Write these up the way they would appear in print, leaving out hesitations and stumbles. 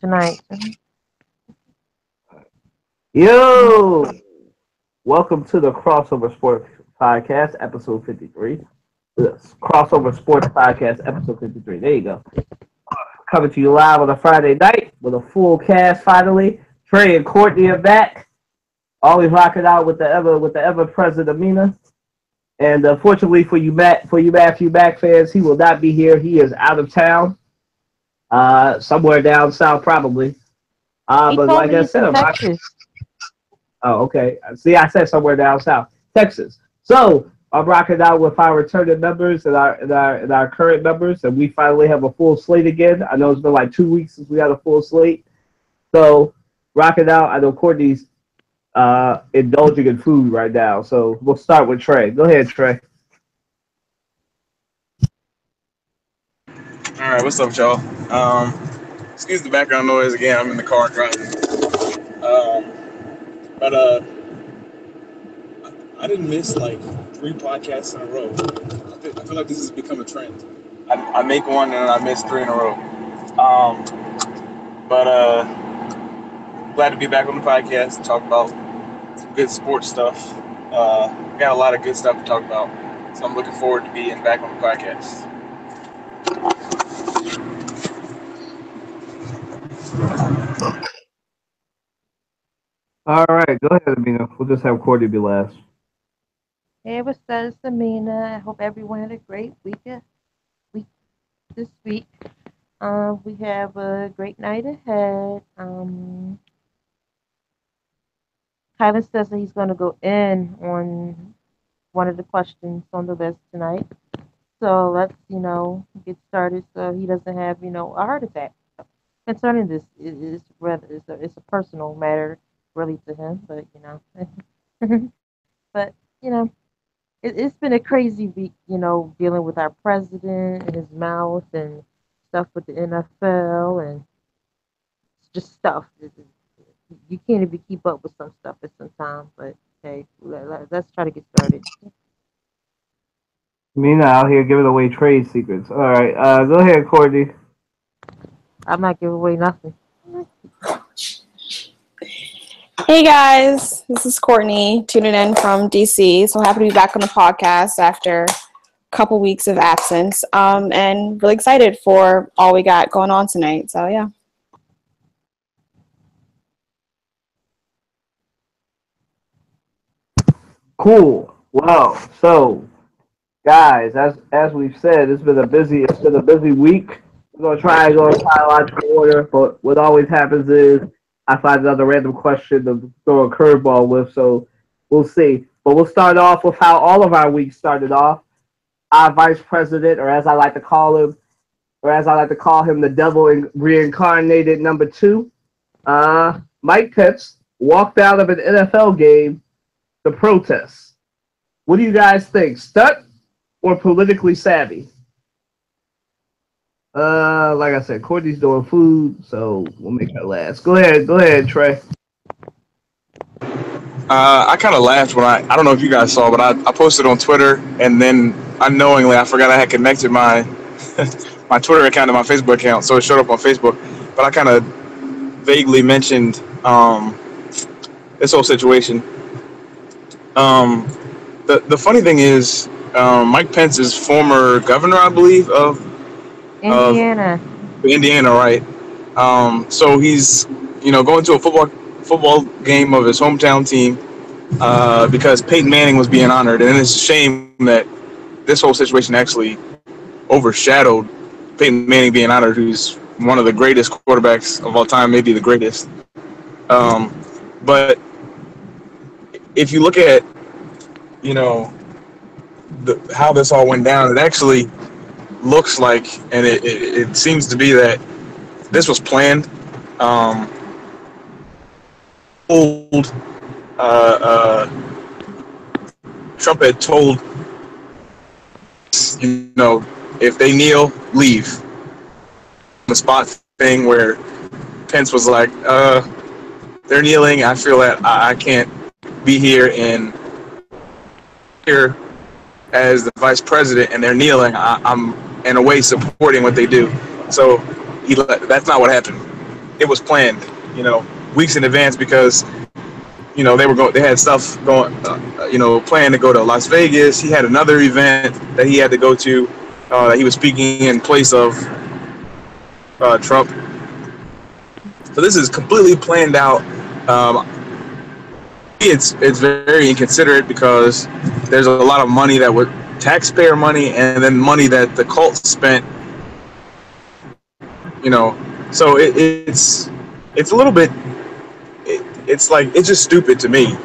tonight. Yo, welcome to the Crossover Sports Podcast, episode 53. Yes, Crossover Sports Podcast, episode 53. There you go. Coming to you live on a Friday night with a full cast finally. Trey and Courtney are back. Always rocking out with the ever present Amina. And fortunately for you Matthew Mac fans, he will not be here. He is out of town, somewhere down south probably. He But told like me I he's said, in I'm rocking. Texas. Oh, okay. See, I said somewhere down south, Texas. So I'm rocking out with our returning members and our current members, and we finally have a full slate again. I know it's been like 2 weeks since we had a full slate. So rocking out. I know Courtney's indulging in food right now, so we'll start with Trey. Go ahead, Trey. All right, what's up, y'all? Excuse the background noise again. I'm in the car driving. But I didn't miss like 3 podcasts in a row. I feel like this has become a trend. I make one and I miss 3 in a row. But glad to be back on the podcast to talk about some good sports stuff. Got a lot of good stuff to talk about, so I'm looking forward to being back on the podcast. All right, go ahead, Amina. We'll just have Courtney be last. Hey, what's up, Samina? I hope everyone had a great week this week. We have a great night ahead. Kylan says that he's going to go in on one of the questions on the list tonight. So let's, get started so he doesn't have, a heart attack. Concerning this, it's a personal matter really to him, but, but, it's been a crazy week, dealing with our president and his mouth and stuff with the NFL and just stuff. You can't even keep up with some stuff at some time, but hey, let's try to get started. Amina out here giving away trade secrets. All right, go ahead, Courtney. I'm not giving away nothing. Hey guys, this is Courtney tuning in from DC. So happy to be back on the podcast after a couple weeks of absence, and really excited for all we got going on tonight. So yeah. Cool. Well, so guys, as we've said, it's been a busy week. We're gonna try and go in chronological order, but what always happens is I find another random question to throw a curveball with, so we'll see. But we'll start off with how all of our weeks started off. Our vice president, or as I like to call him, the devil reincarnated number 2, Mike Pence, walked out of an NFL game to protest. What do you guys think? Stunt or politically savvy? Like I said, Courtney's doing food, so we'll make her last. Go ahead, Trey. I kind of laughed when I don't know if you guys saw, but I posted on Twitter, and then unknowingly I forgot I had connected my my Twitter account to my Facebook account, so it showed up on Facebook. But I kind of vaguely mentioned this whole situation. The funny thing is, Mike Pence is former governor, I believe, of Indiana. Indiana, right? So he's going to a football game of his hometown team because Peyton Manning was being honored, and it's a shame that this whole situation actually overshadowed Peyton Manning being honored, who's one of the greatest quarterbacks of all time, maybe the greatest. But if you look at how this all went down, it actually looks like, and it seems to be that this was planned. Trump had told, if they kneel, leave. The spot thing where Pence was like, they're kneeling. I feel that I can't be here and here as the vice president, and they're kneeling. I'm in a way supporting what they do. So that's not what happened. it was planned, weeks in advance because they had stuff going, planned to go to Las Vegas. He had another event that he had to go to, that he was speaking in place of Trump. So this is completely planned out. It's very inconsiderate because there's a lot of money that was taxpayer money and then money that the cult spent. So it's a little bit. It's just stupid to me,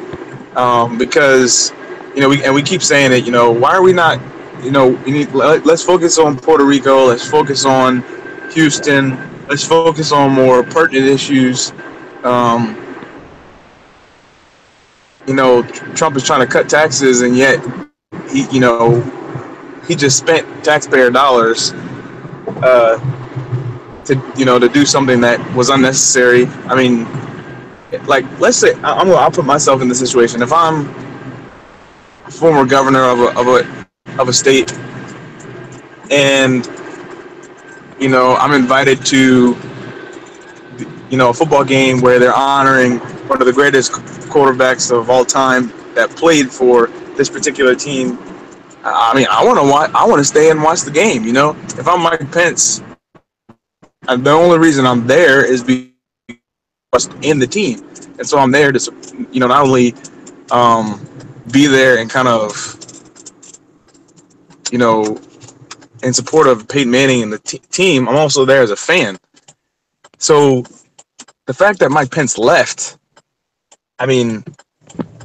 because we keep saying it. Why are we not? Let's focus on Puerto Rico. Let's focus on Houston. Let's focus on more pertinent issues. Trump is trying to cut taxes, and yet he just spent taxpayer dollars to do something that was unnecessary. I mean, let's say I'll put myself in the situation. If I'm a former governor of a state, and I'm invited to a football game where they're honoring one of the greatest quarterbacks of all time that played for this particular team. I mean, I want to stay and watch the game. If I'm Mike Pence, the only reason I'm there is because in the team, and so I'm there to not only be there and kind of in support of Peyton Manning and the team. I'm also there as a fan. So the fact that Mike Pence left, I mean,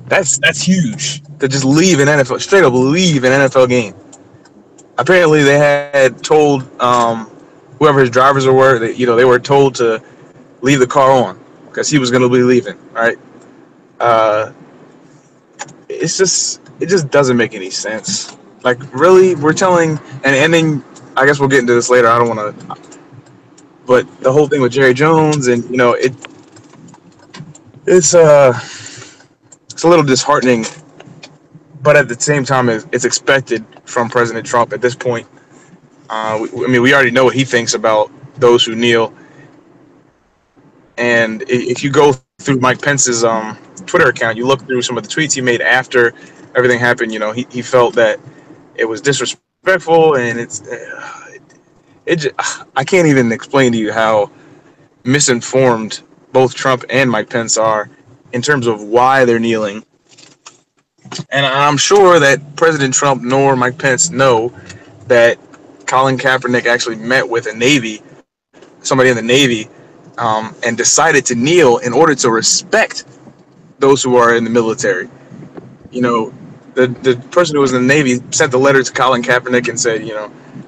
that's huge. To just leave an NFL, straight up leave an NFL game. Apparently, they had told whoever his drivers were, that they were told to leave the car on because he was going to be leaving. Right? It just doesn't make any sense. Like, really, we're telling, and then I guess we'll get into this later. I don't want to, but the whole thing with Jerry Jones, and it's a little disheartening, but at the same time, it's expected from President Trump at this point. We already know what he thinks about those who kneel, and if you go through Mike Pence's Twitter account, you look through some of the tweets he made after everything happened. He felt that it was disrespectful, and I can't even explain to you how misinformed both Trump and Mike Pence are in terms of why they're kneeling. And I'm sure that President Trump nor Mike Pence know that Colin Kaepernick actually met with somebody in the Navy, and decided to kneel in order to respect those who are in the military. The person who was in the Navy sent a letter to Colin Kaepernick and said,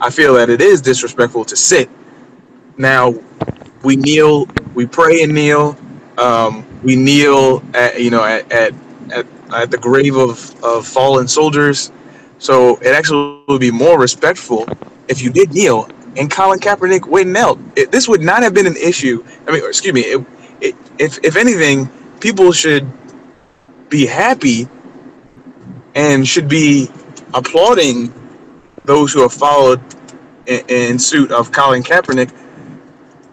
I feel that it is disrespectful to sit. Now, we kneel, we pray and kneel. We kneel at the grave of fallen soldiers. So it actually would be more respectful if you did kneel and Colin Kaepernick went and knelt. This would not have been an issue. If anything, people should be happy and should be applauding those who have followed in suit of Colin Kaepernick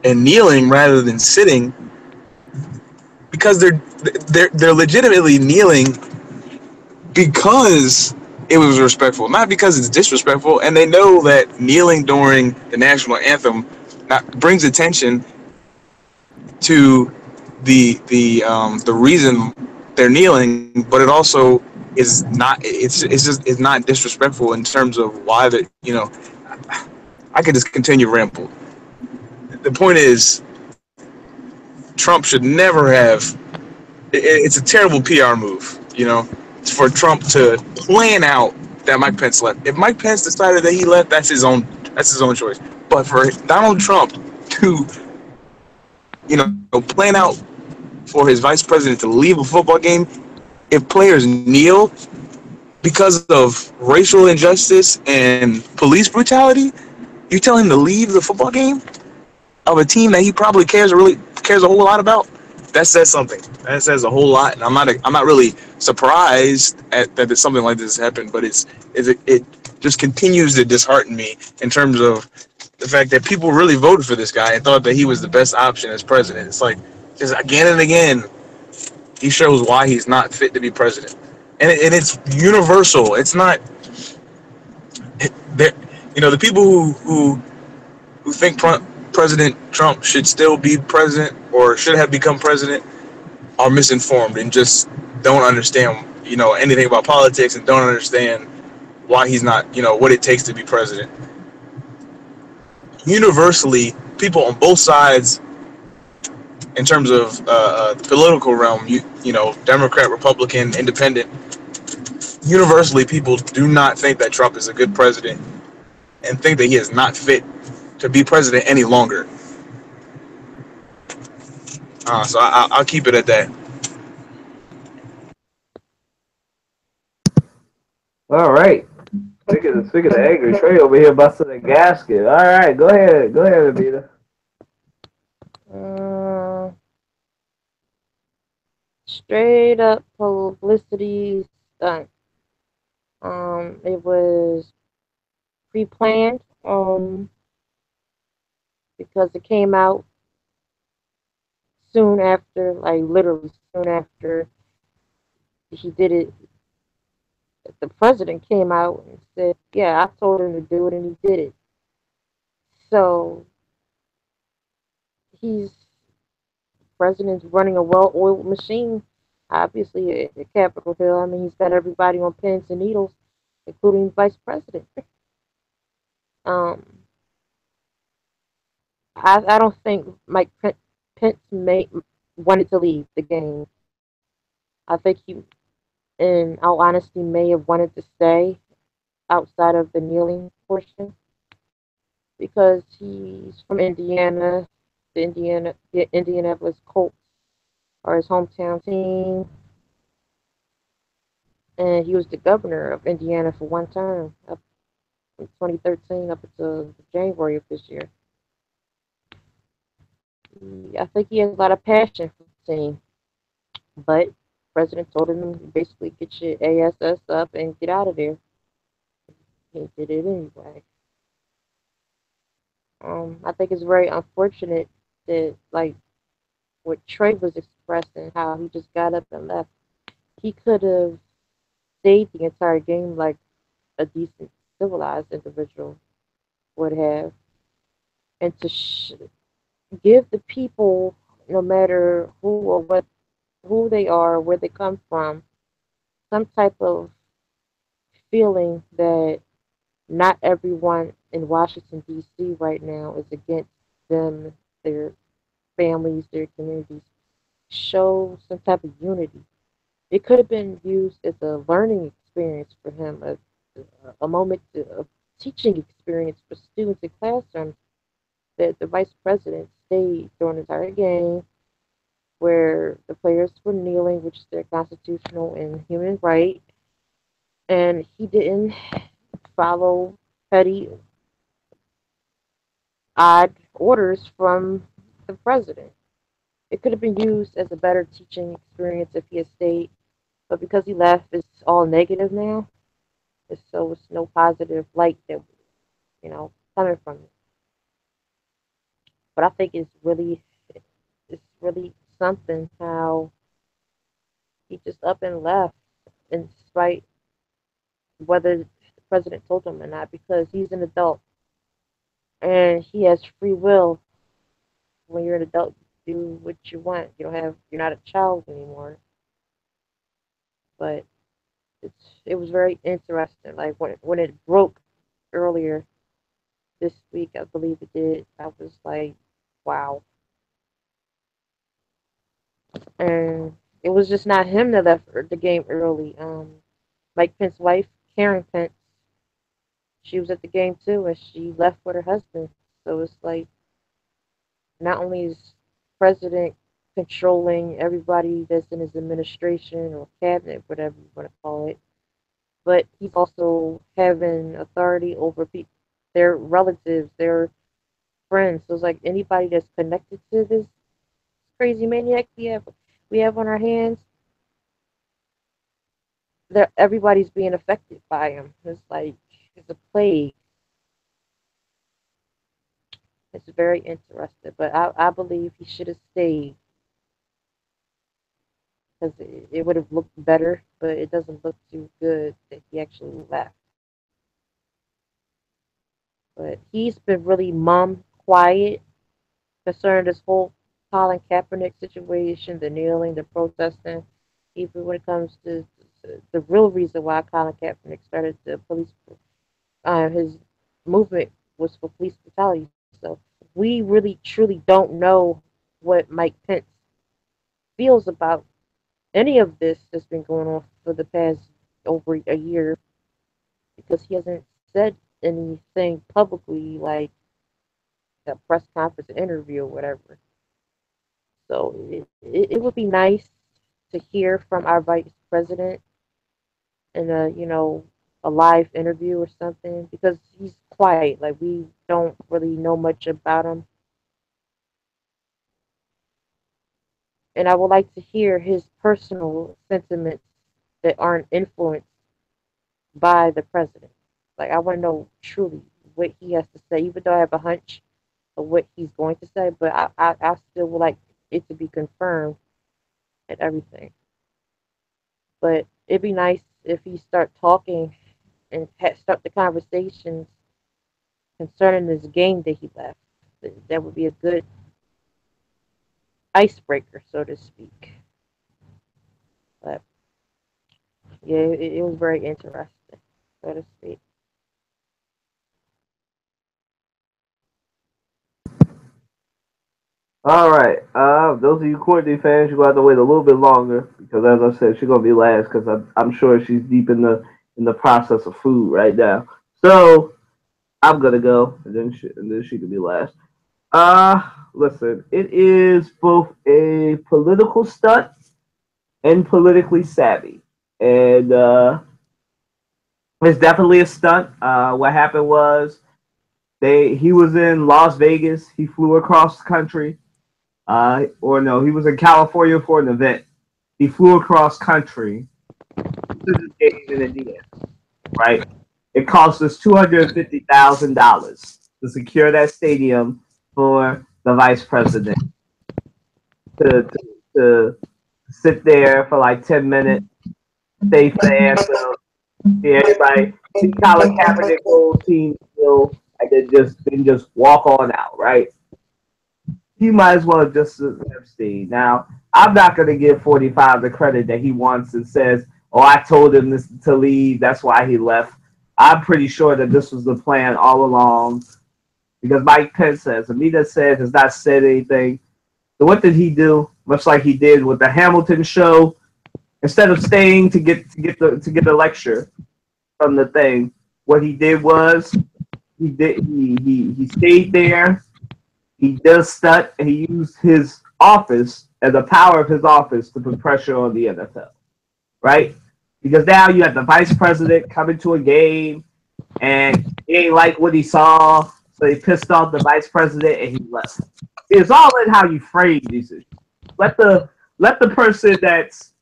and kneeling rather than sitting, because they're legitimately kneeling because it was respectful, not because it's disrespectful. And they know that kneeling during the national anthem brings attention to the reason they're kneeling, but it also is not. It's not disrespectful in terms of why that. I could just continue ramble. The point is, Trump should never have. It's a terrible PR move, for Trump to plan out that Mike Pence left. If Mike Pence decided that he left, that's his own choice. But for Donald Trump to, plan out for his vice president to leave a football game, if players kneel because of racial injustice and police brutality, you tell him to leave the football game of a team that he probably cares a whole lot about? That says something. That says a whole lot, and I'm not really surprised that something like this happened. But it just continues to dishearten me in terms of the fact that people really voted for this guy and thought that he was the best option as president. It's like just again and again, he shows why he's not fit to be president, and it's universal. It's not that the people who think President Trump should still be president or should have become president are misinformed and just don't understand anything about politics and don't understand why he's not what it takes to be president. Universally, people on both sides in terms of the political realm, Democrat, Republican, Independent, universally people do not think that Trump is a good president and think that he is not fit to be president any longer. So I'll keep it at that. All right. Speaking of angry, Trey over here busting a gasket. All right, go ahead, Anita. Straight up publicity stunt. It was pre-planned. Because it came out soon after, like literally soon after he did it. The president came out and said, "Yeah, I told him to do it, and he did it." So he's president's running a well-oiled machine. Obviously, at Capitol Hill. I mean, he's got everybody on pins and needles, including the vice president. Um, I don't think Mike Pence wanted to leave the game. I think he, in all honesty, may have wanted to stay outside of the kneeling portion because he's from Indiana. The Indianapolis Colts are his hometown team, and he was the governor of Indiana for one term, up from 2013 up until January of this year. I think he has a lot of passion for the team, but the president told him basically get your ass up and get out of there. He did it anyway. I think it's very unfortunate that, like, what Trey was expressing, how he just got up and left. He could have stayed the entire game like a decent, civilized individual would have, and to give the people, no matter who or what, who they are, where they come from, some type of feeling that not everyone in Washington, D.C. right now is against them, their families, their communities. Show some type of unity. It could have been used as a learning experience for him, a moment of teaching experience for students in classrooms that the vice president stayed during the entire game where the players were kneeling, which is their constitutional and human right, and he didn't follow petty, odd orders from the president. It could have been used as a better teaching experience if he had stayed, but because he left, it's all negative now. So it's no positive light that coming from it. But I think it's really something how he just up and left, in spite whether the president told him or not, because he's an adult and he has free will. When you're an adult, you do what you want. You're not a child anymore. But it was very interesting. Like when it broke earlier this week, I believe it did. I was like, wow. And it was just not him that left the game early. Mike Pence's wife, Karen Pence, she was at the game too, and she left with her husband. So it's like not only is president controlling everybody that's in his administration or cabinet, whatever you want to call it, but he's also having authority over people, their relatives, their friends. So it's like anybody that's connected to this crazy maniac we have on our hands, that everybody's being affected by him. It's like it's a plague. It's very interesting, but I believe he should have stayed because it would have looked better, but it doesn't look too good that he actually left. But he's been really mum quiet concerning this whole Colin Kaepernick situation, the kneeling, the protesting, even when it comes to the real reason why Colin Kaepernick started the police, his movement was for police brutality. So we really truly don't know what Mike Pence feels about any of this that's been going on for the past over a year because he hasn't said anything publicly like a press conference interview or whatever. So it would be nice to hear from our vice president in a a live interview or something because he's quiet. Like we don't really know much about him, and I would like to hear his personal sentiments that aren't influenced by the president. Like I want to know truly what he has to say, even though I have a hunch of what he's going to say, but I still would like it to be confirmed and everything. But it'd be nice if he start talking and start the conversations concerning this game that he left. That would be a good icebreaker, so to speak. But yeah, it was very interesting, so to speak. All right. Those of you Courtney fans, you're gonna have to wait a little bit longer because, as I said, she's gonna be last because I'm sure she's deep in the process of food right now. So I'm gonna go, and then she can be last. Listen, it is both a political stunt and politically savvy, and it's definitely a stunt. What happened was he was in Las Vegas. He flew across the country. Or no, he was in California for an event. He flew across country to the game in Indiana, right? It cost us $250,000 to secure that stadium for the vice president to, to, to sit there for like 10 minutes, stay for the anthem, see everybody, see Colin Kaepernick whole team still, and then just walk on out, right? He might as well just have stayed. Now, I'm not going to give 45 the credit that he wants and says, oh, I told him this to leave. That's why he left. I'm pretty sure that this was the plan all along because Mike Pence says, Amita said, has not said anything. So what did he do? Much like he did with the Hamilton show, instead of staying to get the lecture from the thing, what he did was he stayed there. He does stunt, and he used his office and the power of his office to put pressure on the NFL, right? Because now you have the vice president coming to a game, and he ain't like what he saw, so he pissed off the vice president and he left. It's all in how you frame these issues. Let the person that's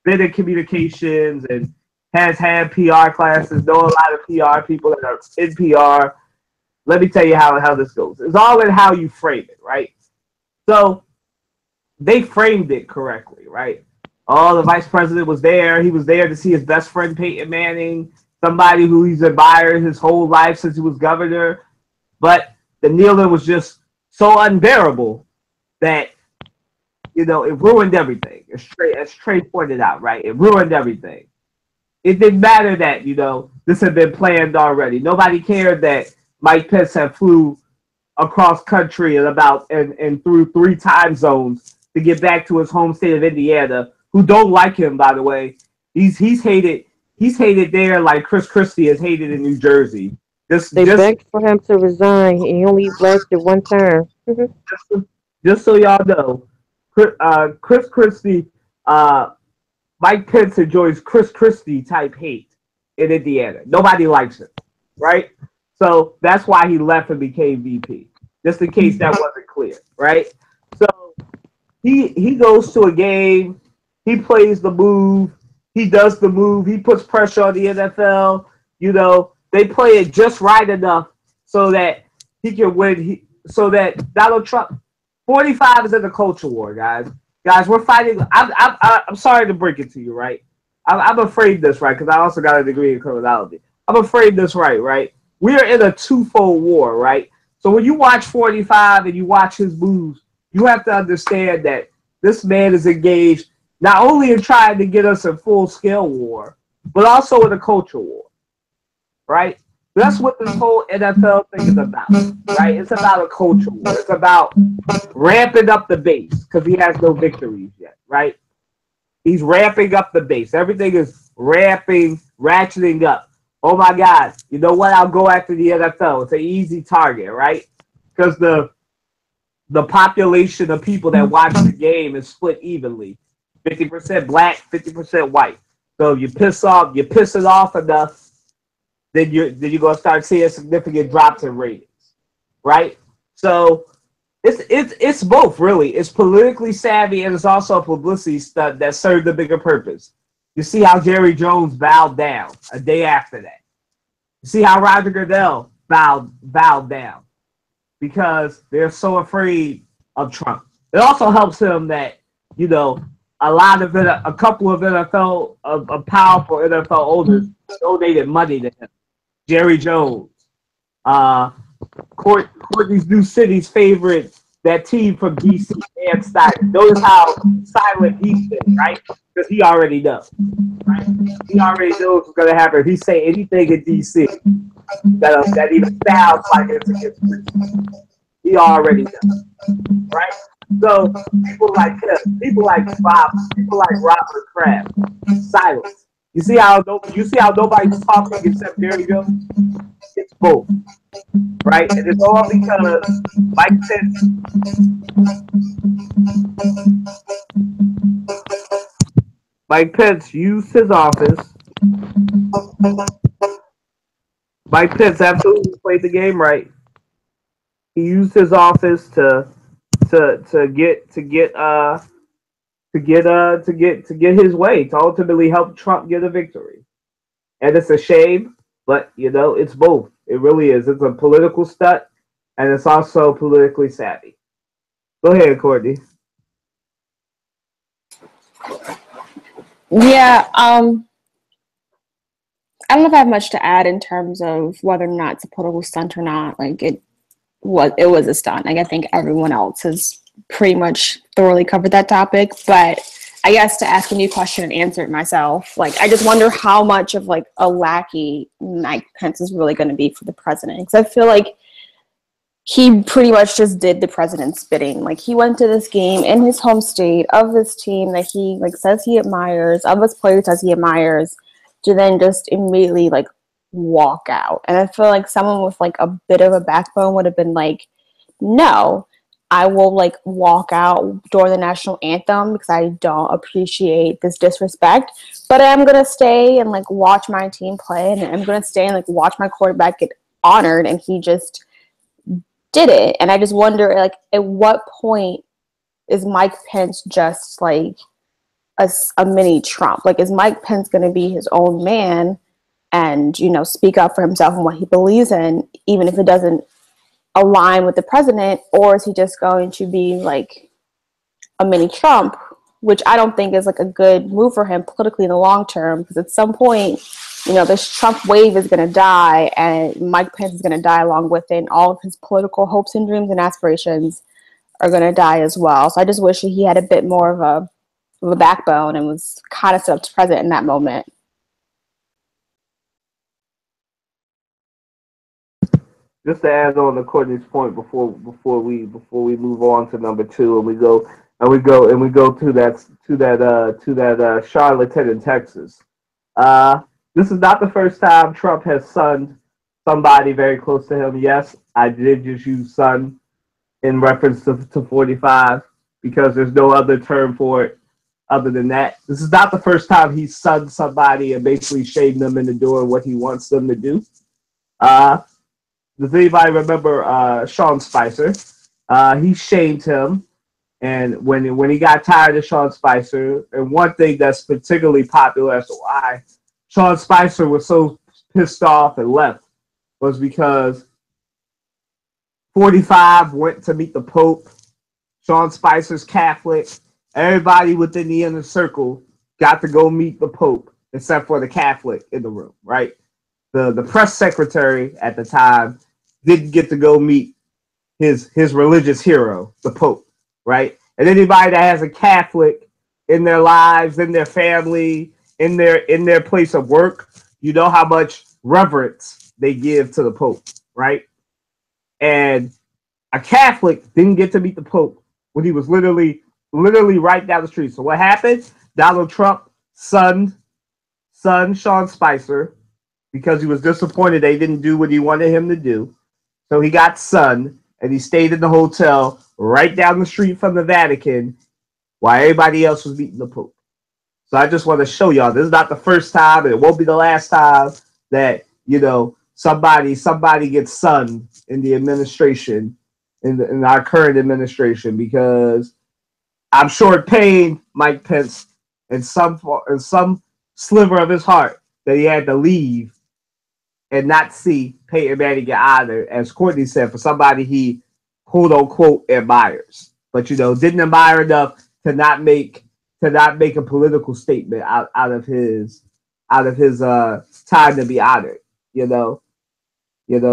been in communications and has had PR classes, know a lot of PR people that are in PR. Let me tell you how this goes. It's all in how you frame it, right? So they framed it correctly, right? Oh, the vice president was there. He was there to see his best friend Peyton Manning, somebody who he's admired his whole life since he was governor. But the kneeling was just so unbearable that, it ruined everything. As Trey pointed out, right? It ruined everything. It didn't matter that, this had been planned already. Nobody cared that Mike Pence had flew across country and through 3 time zones to get back to his home state of Indiana, who don't like him, by the way. He's hated there like Chris Christie is hated in New Jersey. They begged for him to resign, and he only lasted 1 term. just so y'all know, Chris Christie, Mike Pence enjoys Chris Christie type hate in Indiana. Nobody likes him, right? So that's why he left and became VP. Just in case that wasn't clear, right? So he goes to a game, he plays the move, he does the move, he puts pressure on the NFL. They play it just right enough so that he can win. that Donald Trump, 45 is in the culture war, guys. Guys, we're fighting. I'm sorry to break it to you, right? I'm afraid this, right? Because I also got a degree in criminology. I'm afraid this, right? We are in a twofold war, right? So when you watch 45 and you watch his moves, you have to understand that this man is engaged not only in trying to get us a full-scale war, but also in a culture war, right? That's what this whole NFL thing is about, right? It's about a culture war. It's about ramping up the base because he has no victories yet, right? He's ramping up the base. Everything is ratcheting up. Oh my God! You know what? I'll go after the NFL. It's an easy target, right? Because the population of people that watch the game is split evenly, 50% black, 50% white. So you piss it off enough, then you're gonna start seeing significant drops in ratings, right? So it's both really. It's politically savvy and it's also a publicity stunt that served a bigger purpose. You see how Jerry Jones bowed down a day after that. You see how Roger Goodell bowed down because they're so afraid of Trump. It also helps him that a couple of NFL of powerful NFL owners donated money to him. Jerry Jones, Courtney's new city's favorite, that team from DC, Dan Snyder. Notice how silent he's been, right? Because he already knows, right? He already knows what's going to happen. If he say anything in DC that even sounds like it's against him, he already knows, right? So people like him, people like Bob, people like Robert Kraft, silence. You see how nobody's talking except Jerry Jones? It's both, right? And it's all because Mike Pence used his office. Mike Pence absolutely played the game right. He used his office to get his way, to ultimately help Trump get a victory. And it's a shame, but it's both. It really is. It's a political stunt, and it's also politically savvy. Go ahead, Courtney. Yeah, I don't know if I have much to add in terms of whether or not it's a political stunt or not. Like it was a stunt. Like I think everyone else has pretty much thoroughly covered that topic, but I guess to ask a new question and answer it myself, like I just wonder how much of like a lackey Mike Pence is really going to be for the president, because I feel like he pretty much just did the president's bidding. Like he went to this game in his home state of this team that he like says he admires, of his players says he admires, to then just immediately like walk out. And I feel like someone with like a bit of a backbone would have been like, no, I will like walk out during the national anthem because I don't appreciate this disrespect, but I'm going to stay and like watch my team play, and I'm going to stay and like watch my quarterback get honored. And he just did it. And I just wonder, like, at what point is Mike Pence just like a mini Trump? Like, is Mike Pence going to be his own man and, speak up for himself and what he believes in, even if it doesn't align with the president? Or is he just going to be like a mini Trump, which I don't think is like a good move for him politically in the long term, because at some point, this Trump wave is going to die and Mike Pence is going to die along with it, and all of his political hopes and dreams and aspirations are going to die as well. So I just wish he had a bit more of a backbone and was kind of set up to president in that moment. Just to add on to Courtney's point before we move on to number two, and we go to that Charlotte in Texas. This is not the first time Trump has sunned somebody very close to him. Yes, I did just use sun in reference to 45 because there's no other term for it other than that. This is not the first time he's sunned somebody and basically shamed them into doing what he wants them to do. Does anybody remember Sean Spicer? He shamed him, and when he got tired of Sean Spicer, and one thing that's particularly popular as to why Sean Spicer was so pissed off and left was because 45 went to meet the Pope. Sean Spicer's Catholic. Everybody within the inner circle got to go meet the Pope, except for the Catholic in the room, right? The press secretary at the time didn't get to go meet his religious hero, the Pope, right? And anybody that has a Catholic in their lives, in their family, in their place of work, you know how much reverence they give to the Pope, right? And a Catholic didn't get to meet the Pope when he was literally right down the street. So what happened? Donald Trump sunned Sean Spicer because he was disappointed they didn't do what he wanted him to do. So he got sunned, and he stayed in the hotel right down the street from the Vatican while everybody else was meeting the Pope. So I just want to show y'all, this is not the first time, and it won't be the last time that, you know, somebody gets sunned in the administration, in our current administration, because I'm sure it pained Mike Pence in some sliver of his heart that he had to leave and not see Peyton Manning get honored, as Courtney said, for somebody he quote unquote admires, but you know, didn't admire enough to not make a political statement out of his time to be honored, you know.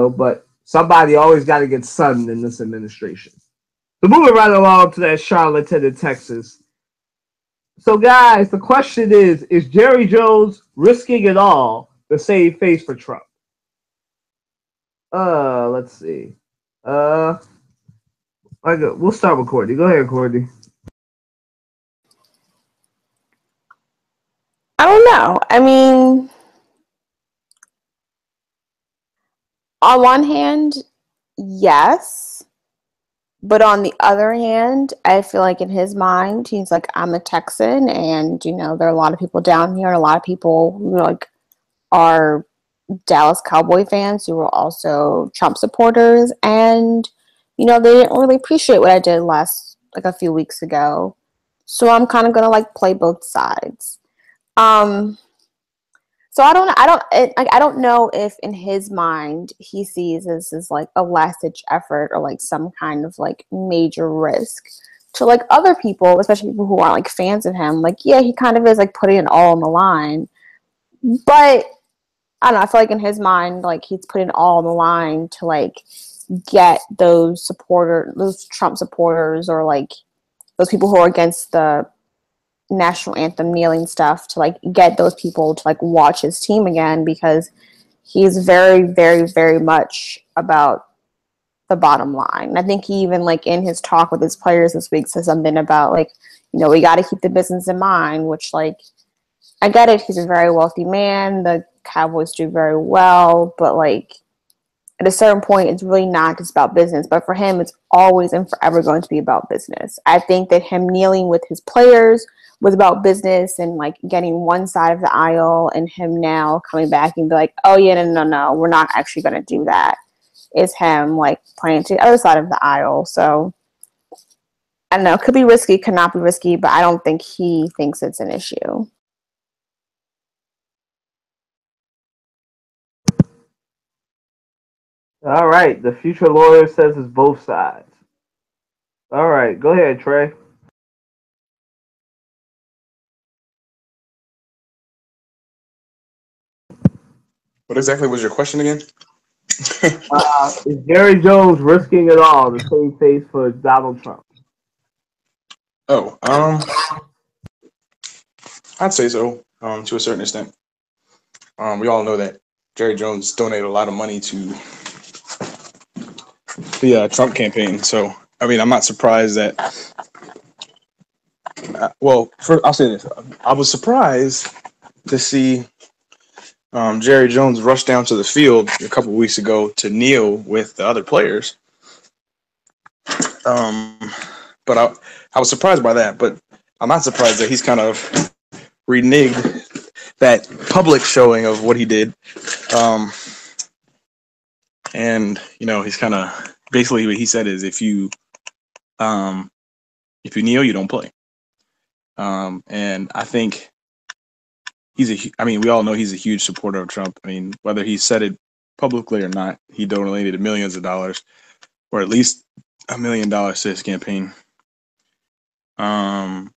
But somebody always got to get sunned in this administration. So moving right along to that Charlotte in Texas. So guys, the question is Jerry Jones risking it all to save face for Trump? Let's see. We'll start with Courtney. Go ahead, Courtney. I don't know. I mean, on one hand, yes. But on the other hand, I feel like in his mind, he's like, I'm a Texan, and, you know, there are a lot of people down here, and a lot of people who, like, are Dallas Cowboy fans who were also Trump supporters, and, you know, they didn't really appreciate what I did a few weeks ago. So I'm kind of going to, like, play both sides. So I don't know if in his mind he sees this as like a last ditch effort or like some kind of like major risk to like other people, especially people who aren't like fans of him. Like, yeah, he kind of is like putting it all on the line, but I don't know. I feel like in his mind, like he's putting it all on the line to like get those Trump supporters, or like those people who are against the national anthem kneeling stuff, to like get those people to like watch his team again, because he's very, very, very much about the bottom line. And I think he even like in his talk with his players this week said something about like, you know, we got to keep the business in mind, which like, I get it. He's a very wealthy man. The Cowboys do very well, but like at a certain point, it's really not just about business. But for him, it's always and forever going to be about business. I think that him kneeling with his players was about business and like getting one side of the aisle, and him now coming back and be like, oh yeah, no, we're not actually going to do that, is him like playing to the other side of the aisle. So I don't know, it could be risky, could not be risky, but I don't think he thinks it's an issue. All right, the future lawyer says it's both sides. All right, go ahead, Trey. What exactly was your question again? Is Jerry Jones risking it all to save face for Donald Trump? Oh, I'd say so, to a certain extent. We all know that Jerry Jones donated a lot of money to the Trump campaign. So, I mean, I'm not surprised that. I'll say this: I was surprised to see Jerry Jones rush down to the field a couple weeks ago to kneel with the other players. But I was surprised by that. But I'm not surprised that he's kind of reneged that public showing of what he did. And you know, he's kind of basically what he said is if you kneel, you don't play. And I think we all know he's a huge supporter of Trump. I mean, whether he said it publicly or not, he donated millions of dollars or at least $1 million to his campaign. And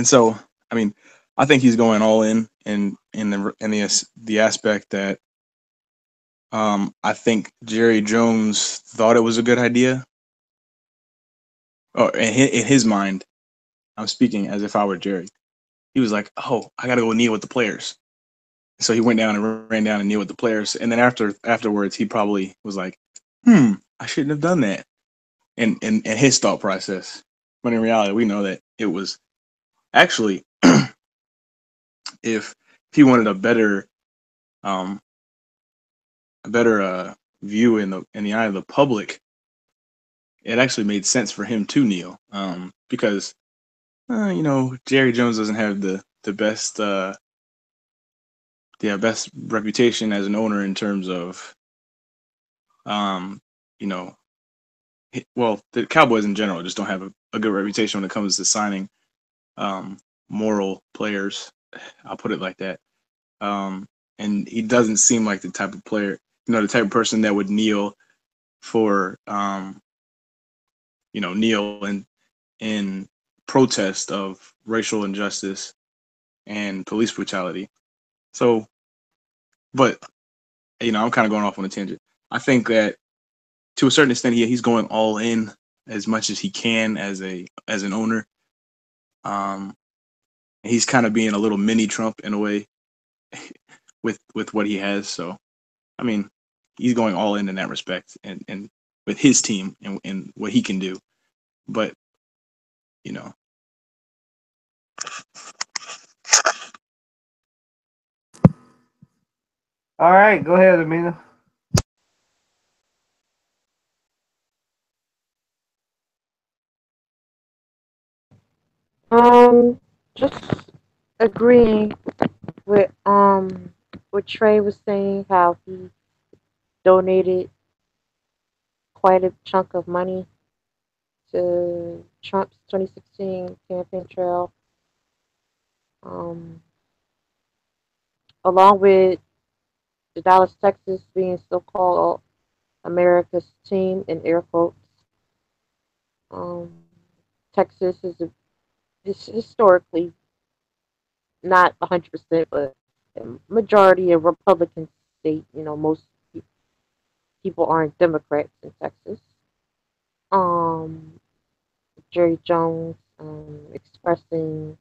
so, I mean, I think he's going all in the aspect that I think Jerry Jones thought it was a good idea. Oh, in his mind, I'm speaking as if I were Jerry. He was like, "Oh, I gotta go kneel with the players." So he went down and ran down and kneeled with the players. And then afterwards, he probably was like, I shouldn't have done that. And his thought process. But in reality, we know that it was actually, if he wanted a better view in the eye of the public, it actually made sense for him to kneel. Because Jerry Jones doesn't have the best best reputation as an owner in terms of you know well, the Cowboys in general just don't have a good reputation when it comes to signing moral players. I'll put it like that. And he doesn't seem like the type of player, the type of person that would kneel for kneel in protest of racial injustice and police brutality. So, but I'm kind of going off on a tangent. I think that to a certain extent, he's going all in as much as he can as an owner. He's kind of being a little mini Trump in a way with what he has. So, I mean, he's going all in that respect and with his team and what he can do. But, All right, go ahead, Amina. Just agreeing with what Trey was saying, how he donated quite a chunk of money to Trump's 2016 campaign trail, um, along with the Dallas, Texas being so-called America's team in air quotes. Um, Texas is historically not 100%, but a majority of Republican state. Most people aren't Democrats in Texas. Um, Jerry Jones expressing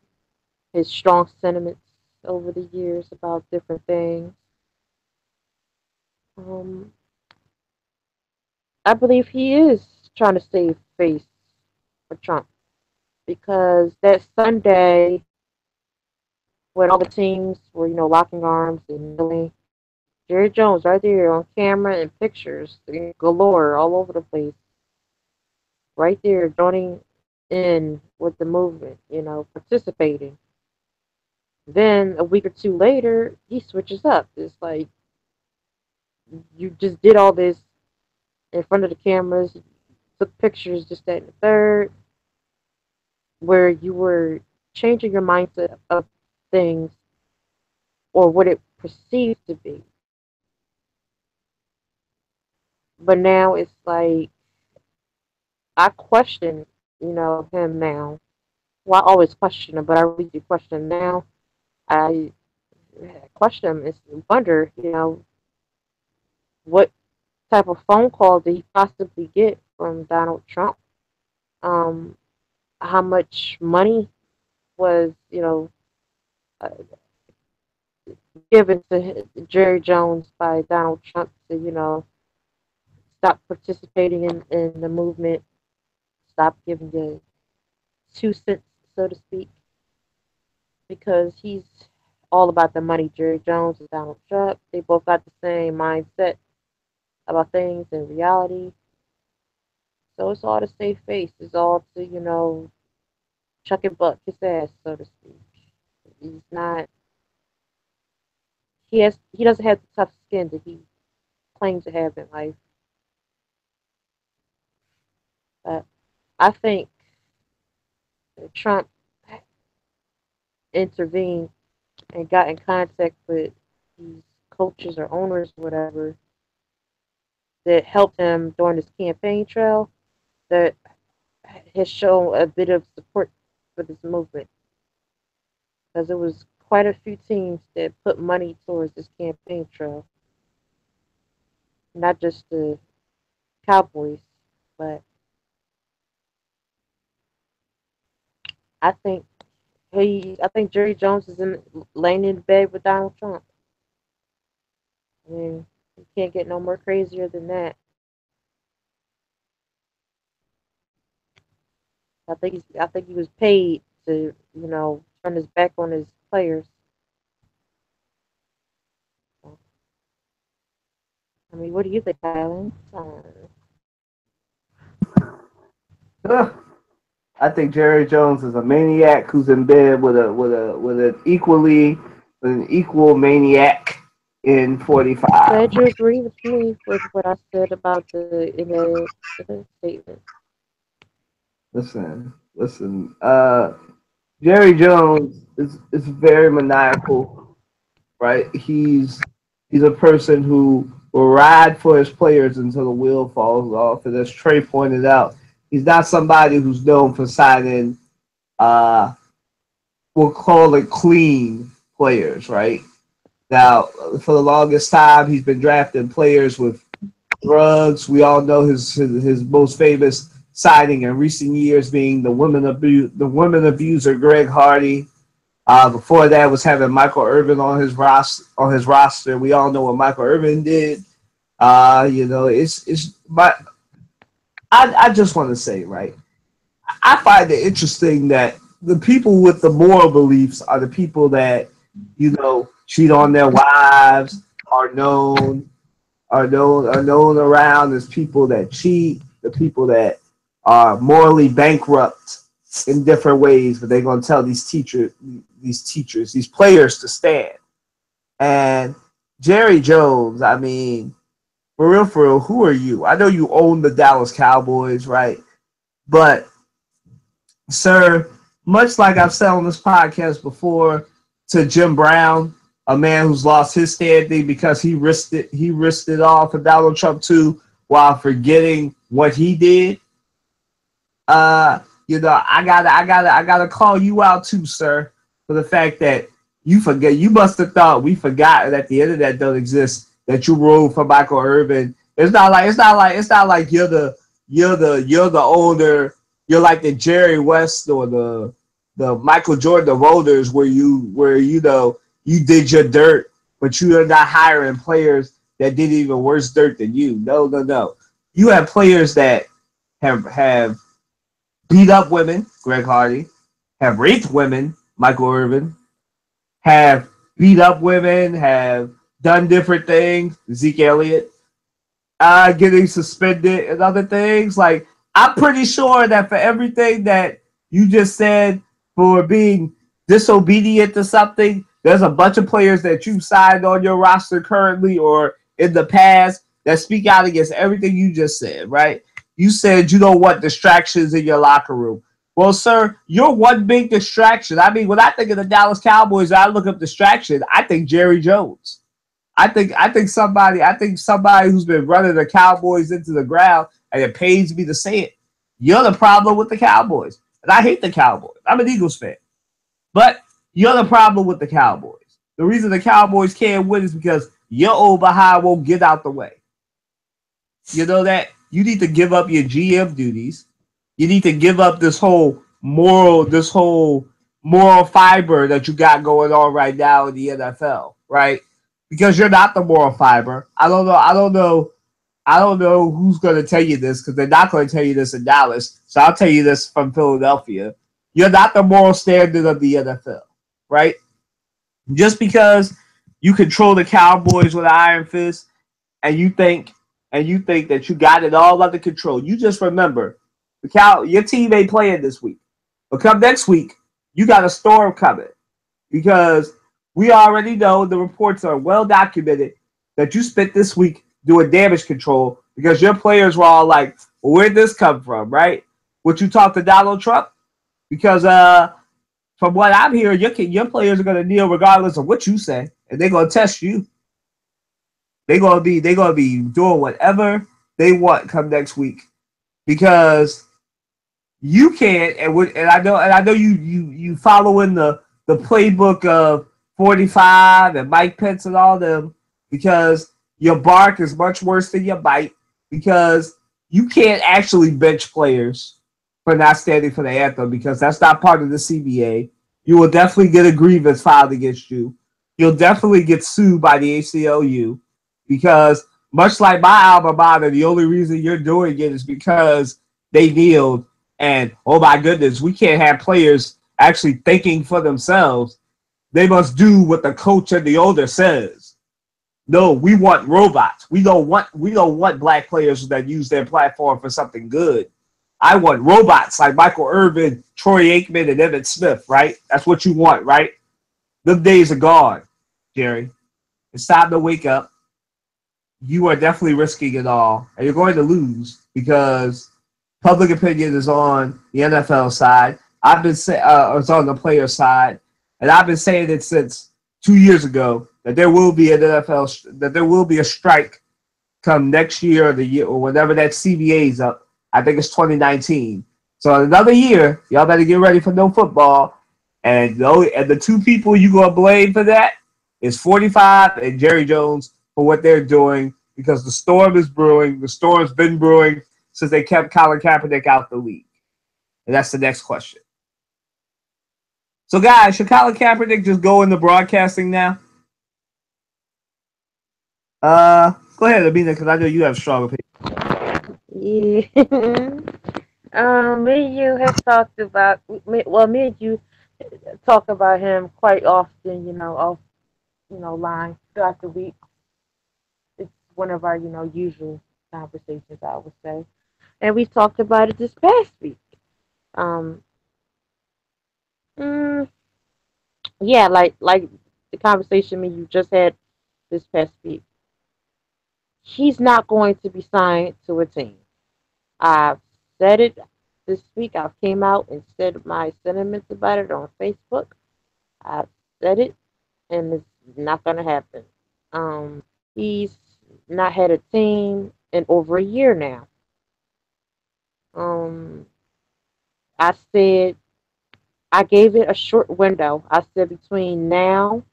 his strong sentiments over the years about different things. Um, I believe he is trying to save face for Trump because that Sunday when all the teams were, locking arms and kneeling, Jerry Jones right there on camera and pictures galore all over the place, right there joining in with the movement, participating. Then a week or two later, he switches up. It's like you just did all this in front of the cameras, took pictures, just that and the third, where you were changing your mindset of things or what it perceived to be. But now it's like I question, him now. Well, I always question him, but I really do question him now. I question him and wonder, what type of phone call did he possibly get from Donald Trump? Um, how much money was, uh, given to Jerry Jones by Donald Trump to, stop participating in the movement, stop giving the 2 cents, so to speak, because he's all about the money. Jerry Jones and Donald Trump, they both got the same mindset about things in reality. So it's all to save face. It's all to, chuck and buck his ass, so to speak. He's not. He doesn't have the tough skin that he claims to have in life. But I think Trump intervened and got in contact with these coaches or owners, or whatever, that helped him during his campaign trail that has shown a bit of support for this movement because it was quite a few teams that put money towards this campaign trail, not just the Cowboys, but I think I think Jerry Jones is laying in bed with Donald Trump. I mean, you can't get no more crazier than that. I think he was paid to, turn his back on his players. I mean, what do you think, Kylan? Ugh. I think Jerry Jones is a maniac who's in bed with an equal maniac in 45. Glad you agree with me with what I said about the statement. Listen. Jerry Jones is very maniacal, right? He's a person who will ride for his players until the wheel falls off. And as Trey pointed out, he's not somebody who's known for signing, we'll call it clean players, right? Now, for the longest time, he's been drafting players with drugs. We all know his most famous signing in recent years being the women abuser Greg Hardy. Before that was having Michael Irvin on his roster. We all know what Michael Irvin did. I just want to say, right? I find it interesting that the people with the moral beliefs are the people that, cheat on their wives, are known around as people that cheat, the people that are morally bankrupt in different ways, but they're going to tell these players to stand. And Jerry Jones, I mean, for real, who are you? I know you own the Dallas Cowboys, right? But, sir, much like I've said on this podcast before to Jim Brown, a man who's lost his standing because he risked it all for Donald Trump too, while forgetting what he did. I gotta call you out too, sir, for the fact that you forget. You must have thought we forgot that the internet don't exist. That you ruled for Michael Irvin. It's not like you're the owner. You're like the Jerry West or the Michael Jordan of owners where you did your dirt, but you are not hiring players that did even worse dirt than you. No. You have players that have beat up women, Greg Hardy, have raped women, Michael Irvin, have beat up women, have done different things, Zeke Elliott, getting suspended and other things. Like, I'm pretty sure that for everything that you just said for being disobedient to something, there's a bunch of players that you signed on your roster currently or in the past that speak out against everything you just said, right? You said you don't want distractions in your locker room. Well, sir, you're one big distraction. I mean, when I think of the Dallas Cowboys, I look up distraction. I think Jerry Jones. I think somebody who's been running the Cowboys into the ground, and it pains me to say it. You're the problem with the Cowboys. And I hate the Cowboys. I'm an Eagles fan. But you're the problem with the Cowboys. The reason the Cowboys can't win is because your old behind won't get out the way. You know that? You need to give up your GM duties. You need to give up this whole moral fiber that you got going on right now in the NFL, right? Because you're not the moral fiber. I don't know who's going to tell you this because they're not going to tell you this in Dallas. So I'll tell you this from Philadelphia. You're not the moral standard of the NFL, right? Just because you control the Cowboys with an iron fist and you think that you got it all under control. You just remember, your team ain't playing this week. But come next week, you got a storm coming because we already know the reports are well documented that you spent this week doing damage control because your players were all like, well, where'd this come from, right? Would you talk to Donald Trump? Because from what I'm hearing, your players are going to kneel regardless of what you say, and they're going to test you. They're going to be doing whatever they want come next week because you can't, and I know you following the playbook of 45 and Mike Pence and all them because your bark is much worse than your bite because you can't actually bench players for not standing for the anthem because that's not part of the CBA. You will definitely get a grievance filed against you. You'll definitely get sued by the ACLU because much like my alma mater, the only reason you're doing it is because they kneeled and oh my goodness, we can't have players actually thinking for themselves. They must do what the coach and the owner says. No, we want robots. We don't want black players that use their platform for something good. I want robots like Michael Irvin, Troy Aikman, and Emmitt Smith, right? That's what you want, right? Them days are gone, Jerry. It's time to wake up. You are definitely risking it all, and you're going to lose because public opinion is on the NFL side. I've been it's on the player side, and I've been saying it since 2 years ago that there will be an NFL that there will be a strike come next year or the year or whenever that CBA is up. I think it's 2019. So in another year, y'all better get ready for no football. And the two people you gonna blame for that is 45 and Jerry Jones for what they're doing because the storm is brewing. The storm's been brewing since they kept Colin Kaepernick out the league. And that's the next question. So, guys, should Colin Kaepernick just go into broadcasting now? Go ahead, Amina, because I know you have strong opinions. Yeah. Me and you have talked about, me and you talk about him quite often, off, line throughout the week. It's one of our, usual conversations, I would say. And we talked about it this past week. Um, mm, yeah, like the conversation me you just had this past week. He's not going to be signed to a team. I've said it this week. I've came out and said my sentiments about it on Facebook. I've said it, and it's not going to happen. He's not had a team in over a year now. Um, I said I gave it a short window. I said between now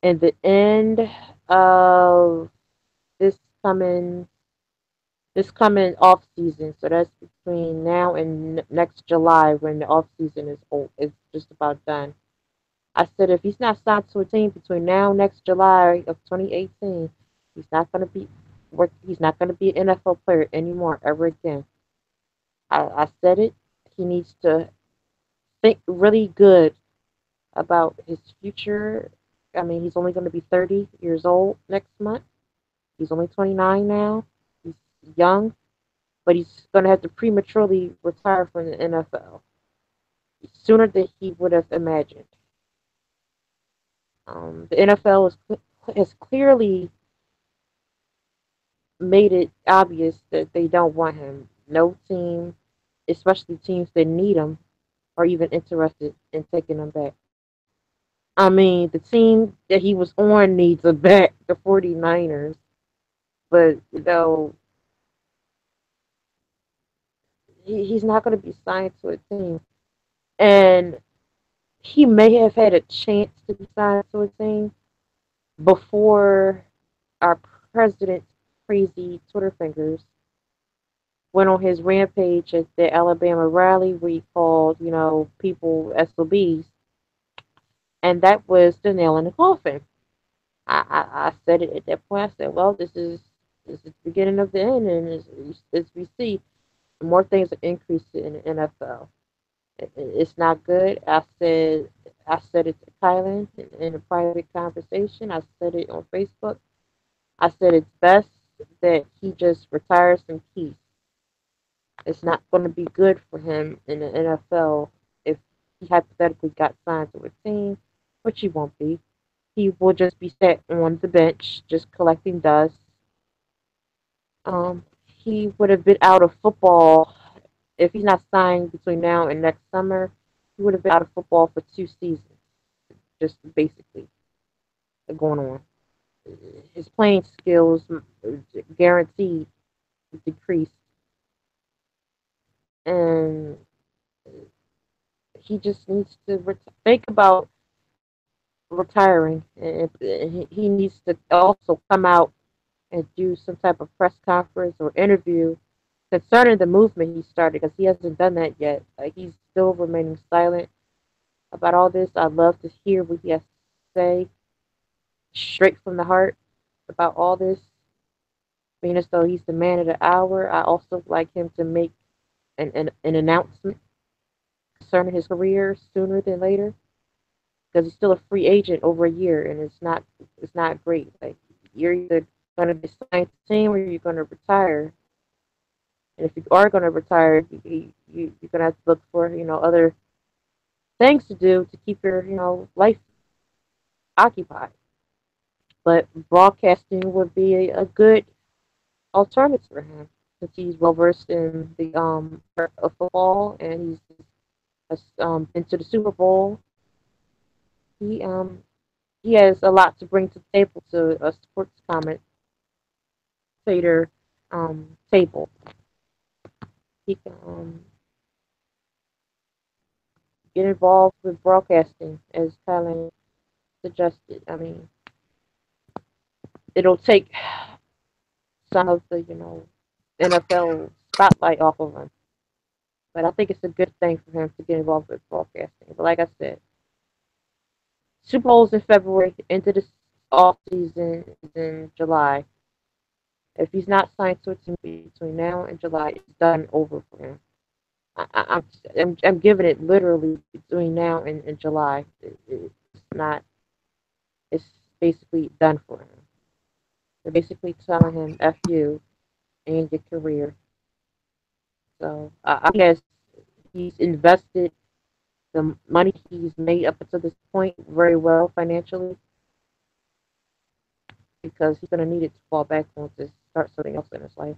and the end of this coming off season. So that's between now and next July when the off season is just about done. I said if he's not signed to a team between now and next July of 2018, he's not going to be he's not going to be an NFL player anymore ever again. I said it. He needs to think really good about his future. I mean, he's only going to be 30 years old next month. He's only 29 now. He's young, but he's going to have to prematurely retire from the NFL sooner than he would have imagined. The NFL has clearly made it obvious that they don't want him. No team, especially teams that need him, are even interested in taking him back. I mean, the team that he was on needs a back, the 49ers. But, he's not going to be signed to a team. And he may have had a chance to be signed to a team before our president's crazy Twitter fingers went on his rampage at the Alabama rally where he called, people SOBs. And that was the nail in the coffin. I said it at that point. I said, well, this is the beginning of the end. And as we see, more things are increasing in the NFL. It's not good. I said it to Kylan in a private conversation. I said it on Facebook. I said it's best that he just retires in peace. It's not going to be good for him in the NFL if he hypothetically got signed to a team, which he won't be. He will just be sat on the bench, just collecting dust. He would have been out of football if he's not signed between now and next summer. He would have been out of football for 2 seasons, just basically going on. His playing skills guaranteed decreased, and he just needs to think about retiring. And he needs to also come out and do some type of press conference or interview concerning the movement he started, because he hasn't done that yet. Like, he's still remaining silent about all this. I'd love to hear what he has to say straight from the heart about all this, being as though he's the man of the hour. I also like him to make an announcement concerning his career sooner than later, because he's still a free agent over a year, and it's not great. Like, you're either going to be signed to the team or you're going to retire. And if you are going to retire, you're going to have to look for other things to do to keep your life occupied. But broadcasting would be a good alternative for him, since he's well versed in the of football, and he's been to the Super Bowl. He has a lot to bring to the table, to a sports commentator table. He can get involved with broadcasting, as Colin suggested. I mean, it'll take some of the NFL spotlight off of him, but I think it's a good thing for him to get involved with broadcasting. But like I said, Super Bowl's in February, into the off season is in July. If he's not signed to a team between now and July, it's done over for him. I'm giving it literally between now and July. It's not. It's basically done for him. They're basically telling him "F you" and your career. So I guess he's invested the money he's made up until this point very well financially, because he's going to need it to fall back on to start something else in his life.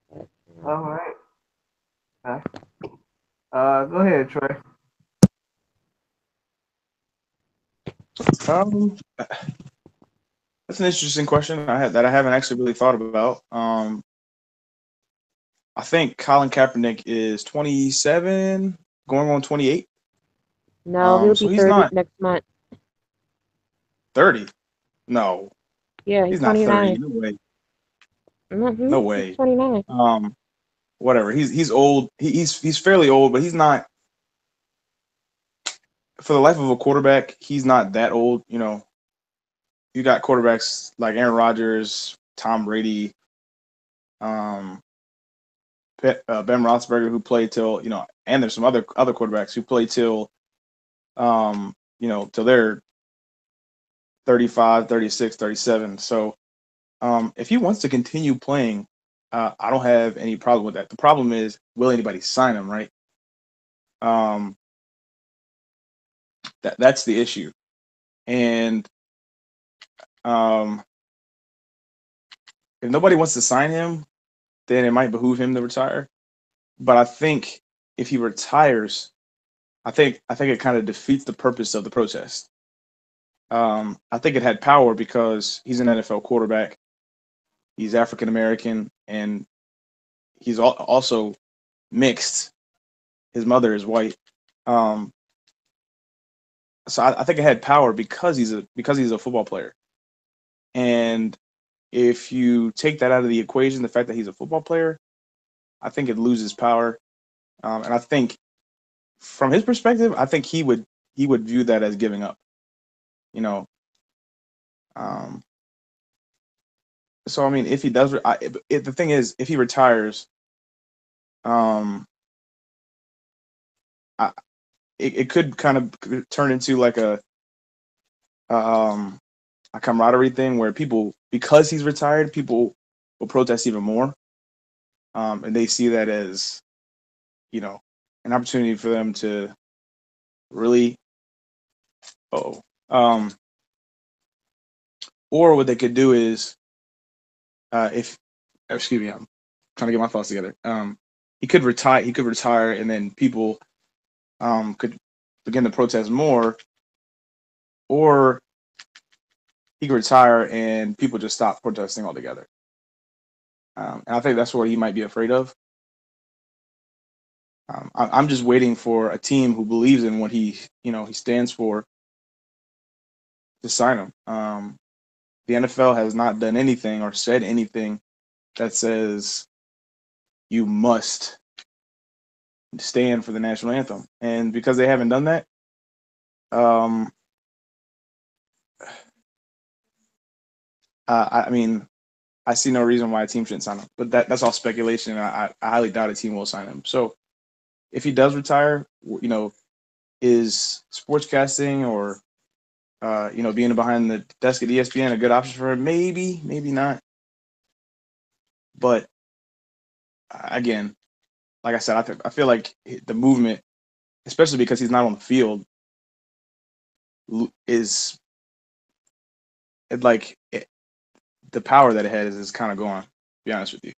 But, All right. Okay. Go ahead, Trey. That's an interesting question that I haven't actually really thought about. I think Colin Kaepernick is 27, going on 28. no, he'll So be he's 30 not next month. 30. No, Yeah, he's he's not 30. 29. No way. Mm-hmm. No He's way. 29. Whatever. He's old. He's fairly old, but he's not. For the life of a quarterback, he's not that old. You got quarterbacks like Aaron Rodgers, Tom Brady, Ben Roethlisberger, who played till and there's some other quarterbacks who played till till they're 35, 36, 37. So if he wants to continue playing, I don't have any problem with that. The problem is, will anybody sign him, right? That's the issue. And if nobody wants to sign him, then it might behoove him to retire. But I think if he retires, I think it kind of defeats the purpose of the protest. I think it had power because he's an NFL quarterback. He's African American, and he's also mixed. His mother is white. So I think it had power because he's a football player. And if you take that out of the equation, the fact that he's a football player, I think it loses power. And I think, from his perspective, I think he would view that as giving up. So I mean, if he does, the thing is, if he retires, it could kind of turn into like a camaraderie thing where people, because he's retired, people will protest even more, and they see that as an opportunity for them to really or what they could do is if excuse me, I'm trying to get my thoughts together. He could retire and then people could begin to protest more, or he could retire and people just stop protesting altogether. And I think that's what he might be afraid of. I'm just waiting for a team who believes in what he stands for to sign him. The NFL has not done anything or said anything that says you must stand for the national anthem, and because they haven't done that, I mean, I see no reason why a team shouldn't sign him. But that's all speculation. I highly doubt a team will sign him. So if he does retire, is sportscasting or being behind the desk at ESPN a good option for him? Maybe, maybe not. But again, like I said, I feel like the movement, especially because he's not on the field, is the power that it has is kind of gone. To be honest with you.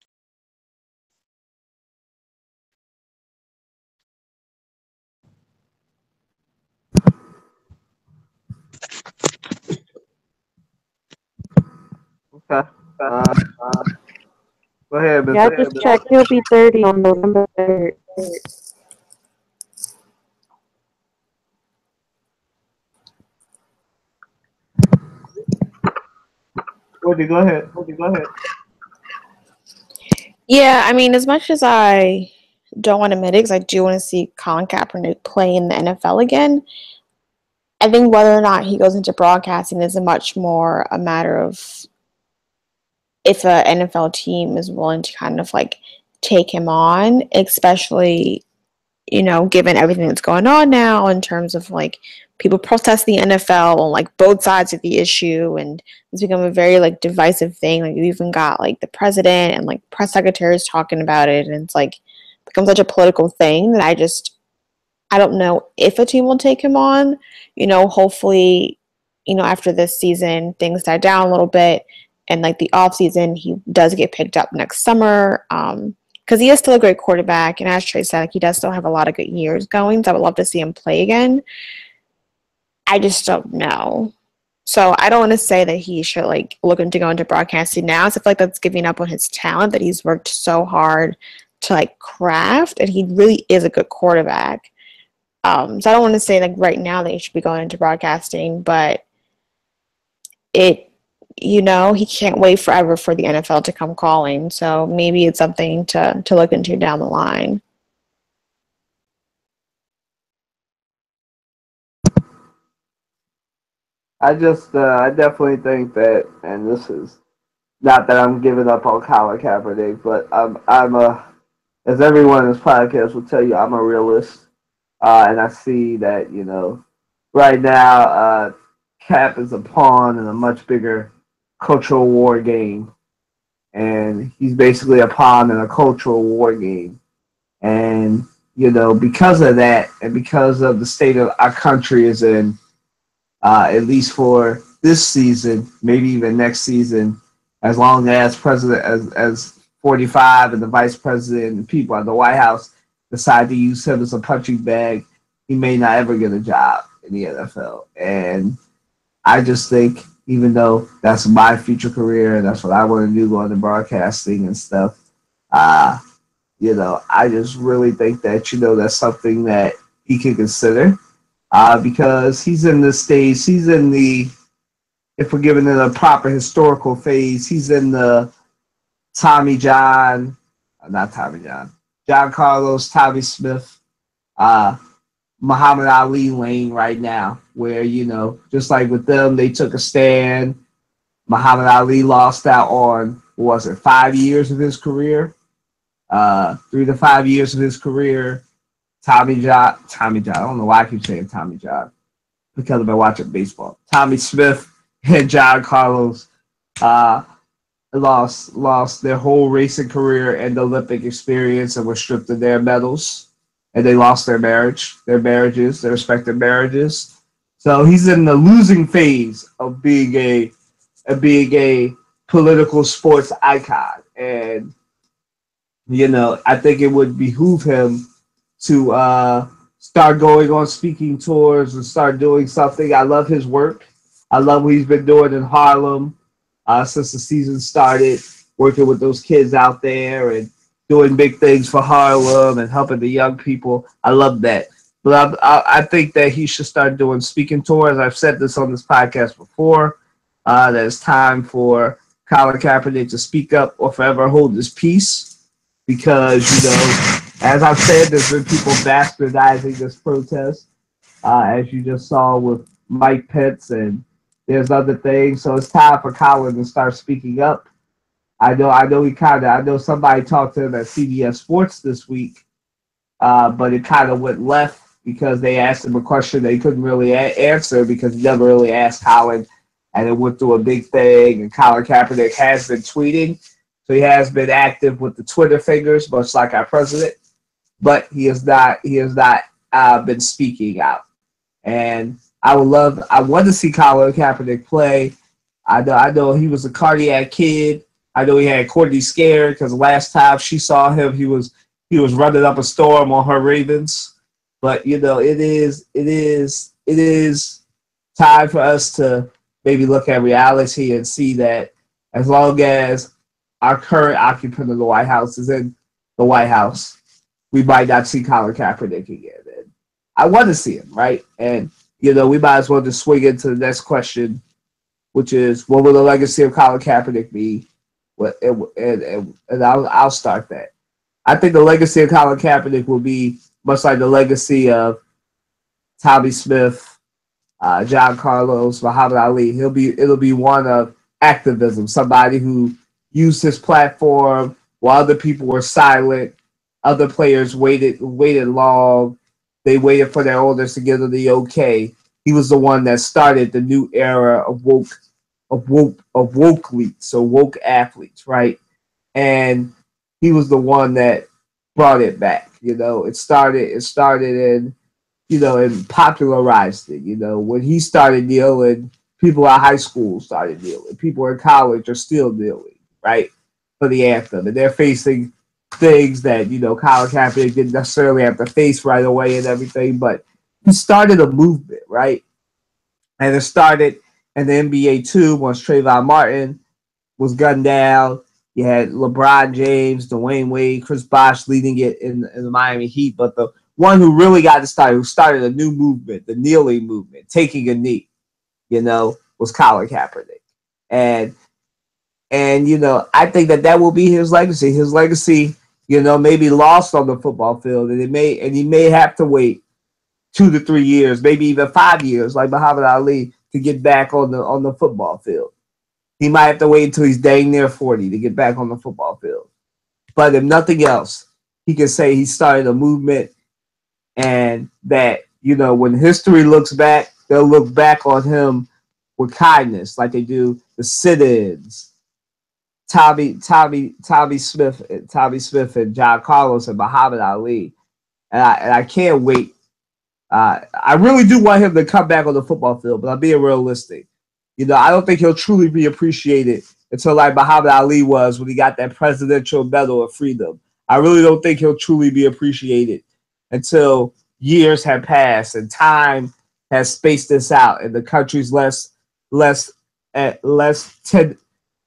Okay. Go ahead, Yeah, I Mister. just checked. He'll be 30 on November 3rd. Woody, go ahead. Yeah, I mean, as much as I don't want to admit it, because I do want to see Colin Kaepernick play in the NFL again, I think whether or not he goes into broadcasting is a much more a matter of if an NFL team is willing to kind of like take him on, especially, given everything that's going on now in terms of like people protest the NFL on like both sides of the issue, and it's become a very like divisive thing. Like you even got like the president and like press secretaries talking about it, and it's like become such a political thing that I don't know if a team will take him on. Hopefully, after this season things die down a little bit, and like the off season he does get picked up next summer. Because he is still a great quarterback, and as Trey said, like, he does still have a lot of good years going, so I would love to see him play again. I just don't know. So I don't want to say that he should like look into going into broadcasting now. So I feel like that's giving up on his talent that he's worked so hard to like craft, and he really is a good quarterback. So I don't want to say like right now that he should be going into broadcasting, but he can't wait forever for the NFL to come calling. So maybe it's something to look into down the line. I definitely think that, and this is not that I'm giving up on Colin Kaepernick, but as everyone in this podcast will tell you, I'm a realist, and I see that right now, Cap is a pawn in a much bigger cultural war game, and he's basically a pawn in a cultural war game, and because of that, and because of the state of our country is in, at least for this season, maybe even next season, as long as president as 45 and the vice president and people at the White House decide to use him as a punching bag, he may not ever get a job in the NFL. And I just think, even though that's my future career and that's what I want to do, going to broadcasting and stuff, I just really think that that's something that he can consider. Because he's in the stage, if we're giving it a proper historical phase, he's in the John Carlos, Tommy Smith, Muhammad Ali lane right now, where, just like with them, they took a stand. Muhammad Ali lost out on, 5 years of his career? 3 to 5 years of his career. Tommy John, I don't know why I keep saying Tommy John, because I've been watching baseball. Tommy Smith and John Carlos lost their whole racing career and the Olympic experience and were stripped of their medals. And they lost their respective marriages. So he's in the losing phase of being a political sports icon. And, I think it would behoove him to start going on speaking tours and start doing something. I love his work. I love what he's been doing in Harlem since the season started, working with those kids out there and doing big things for Harlem and helping the young people. I love that. But I think that he should start doing speaking tours. I've said this on this podcast before. That it's time for Colin Kaepernick to speak up or forever hold his peace because, as I've said, there's been people bastardizing this protest, as you just saw with Mike Pence, and there's other things. So it's time for Colin to start speaking up. I know somebody talked to him at CBS Sports this week, but it kind of went left because they asked him a question they couldn't really answer because he never really asked Colin, and it went through a big thing. And Colin Kaepernick has been tweeting, so he has been active with the Twitter fingers, much like our president, but he has not been speaking out. And I want to see Colin Kaepernick play. I know he was a cardiac kid. I know he had Courtney scared because last time she saw him, he was running up a storm on her Ravens. But it is time for us to maybe look at reality and see that as long as our current occupant of the White House is in the White House, we might not see Colin Kaepernick again. And I want to see him, right? And we might as well just swing into the next question, which is, what will the legacy of Colin Kaepernick be? And I'll start that. I think the legacy of Colin Kaepernick will be much like the legacy of Tommy Smith, John Carlos, Muhammad Ali. It'll be one of activism, somebody who used his platform while other people were silent. Other players waited long. They waited for their owners to give them the okay. He was the one that started the new era of woke leagues, so woke athletes, right? And he was the one that brought it back. It started and popularized it. When he started kneeling, people at high school started kneeling. People in college are still kneeling, right, for the anthem, and they're facing things that Colin Kaepernick didn't necessarily have to face right away and everything, but he started a movement, right? And it started in the NBA too. Once Trayvon Martin was gunned down, you had LeBron James, Dwayne Wade, Chris Bosh leading it in the Miami Heat. But the one who really got to start, who started a new movement, the kneeling movement, taking a knee, was Colin Kaepernick. And I think that will be his legacy. His legacy, may be lost on the football field, and he may have to wait 2 to 3 years, maybe even 5 years, like Muhammad Ali, to get back on the football field. He might have to wait until he's dang near 40 to get back on the football field. But if nothing else, he can say he started a movement, and that, when history looks back, they'll look back on him with kindness, like they do the sit-ins, Tommy Smith and John Carlos and Muhammad Ali. And I can't wait. I really do want him to come back on the football field, but I'm being realistic. I don't think he'll truly be appreciated until like Muhammad Ali was when he got that Presidential Medal of Freedom. I really don't think he'll truly be appreciated until years have passed and time has spaced this out and the country's less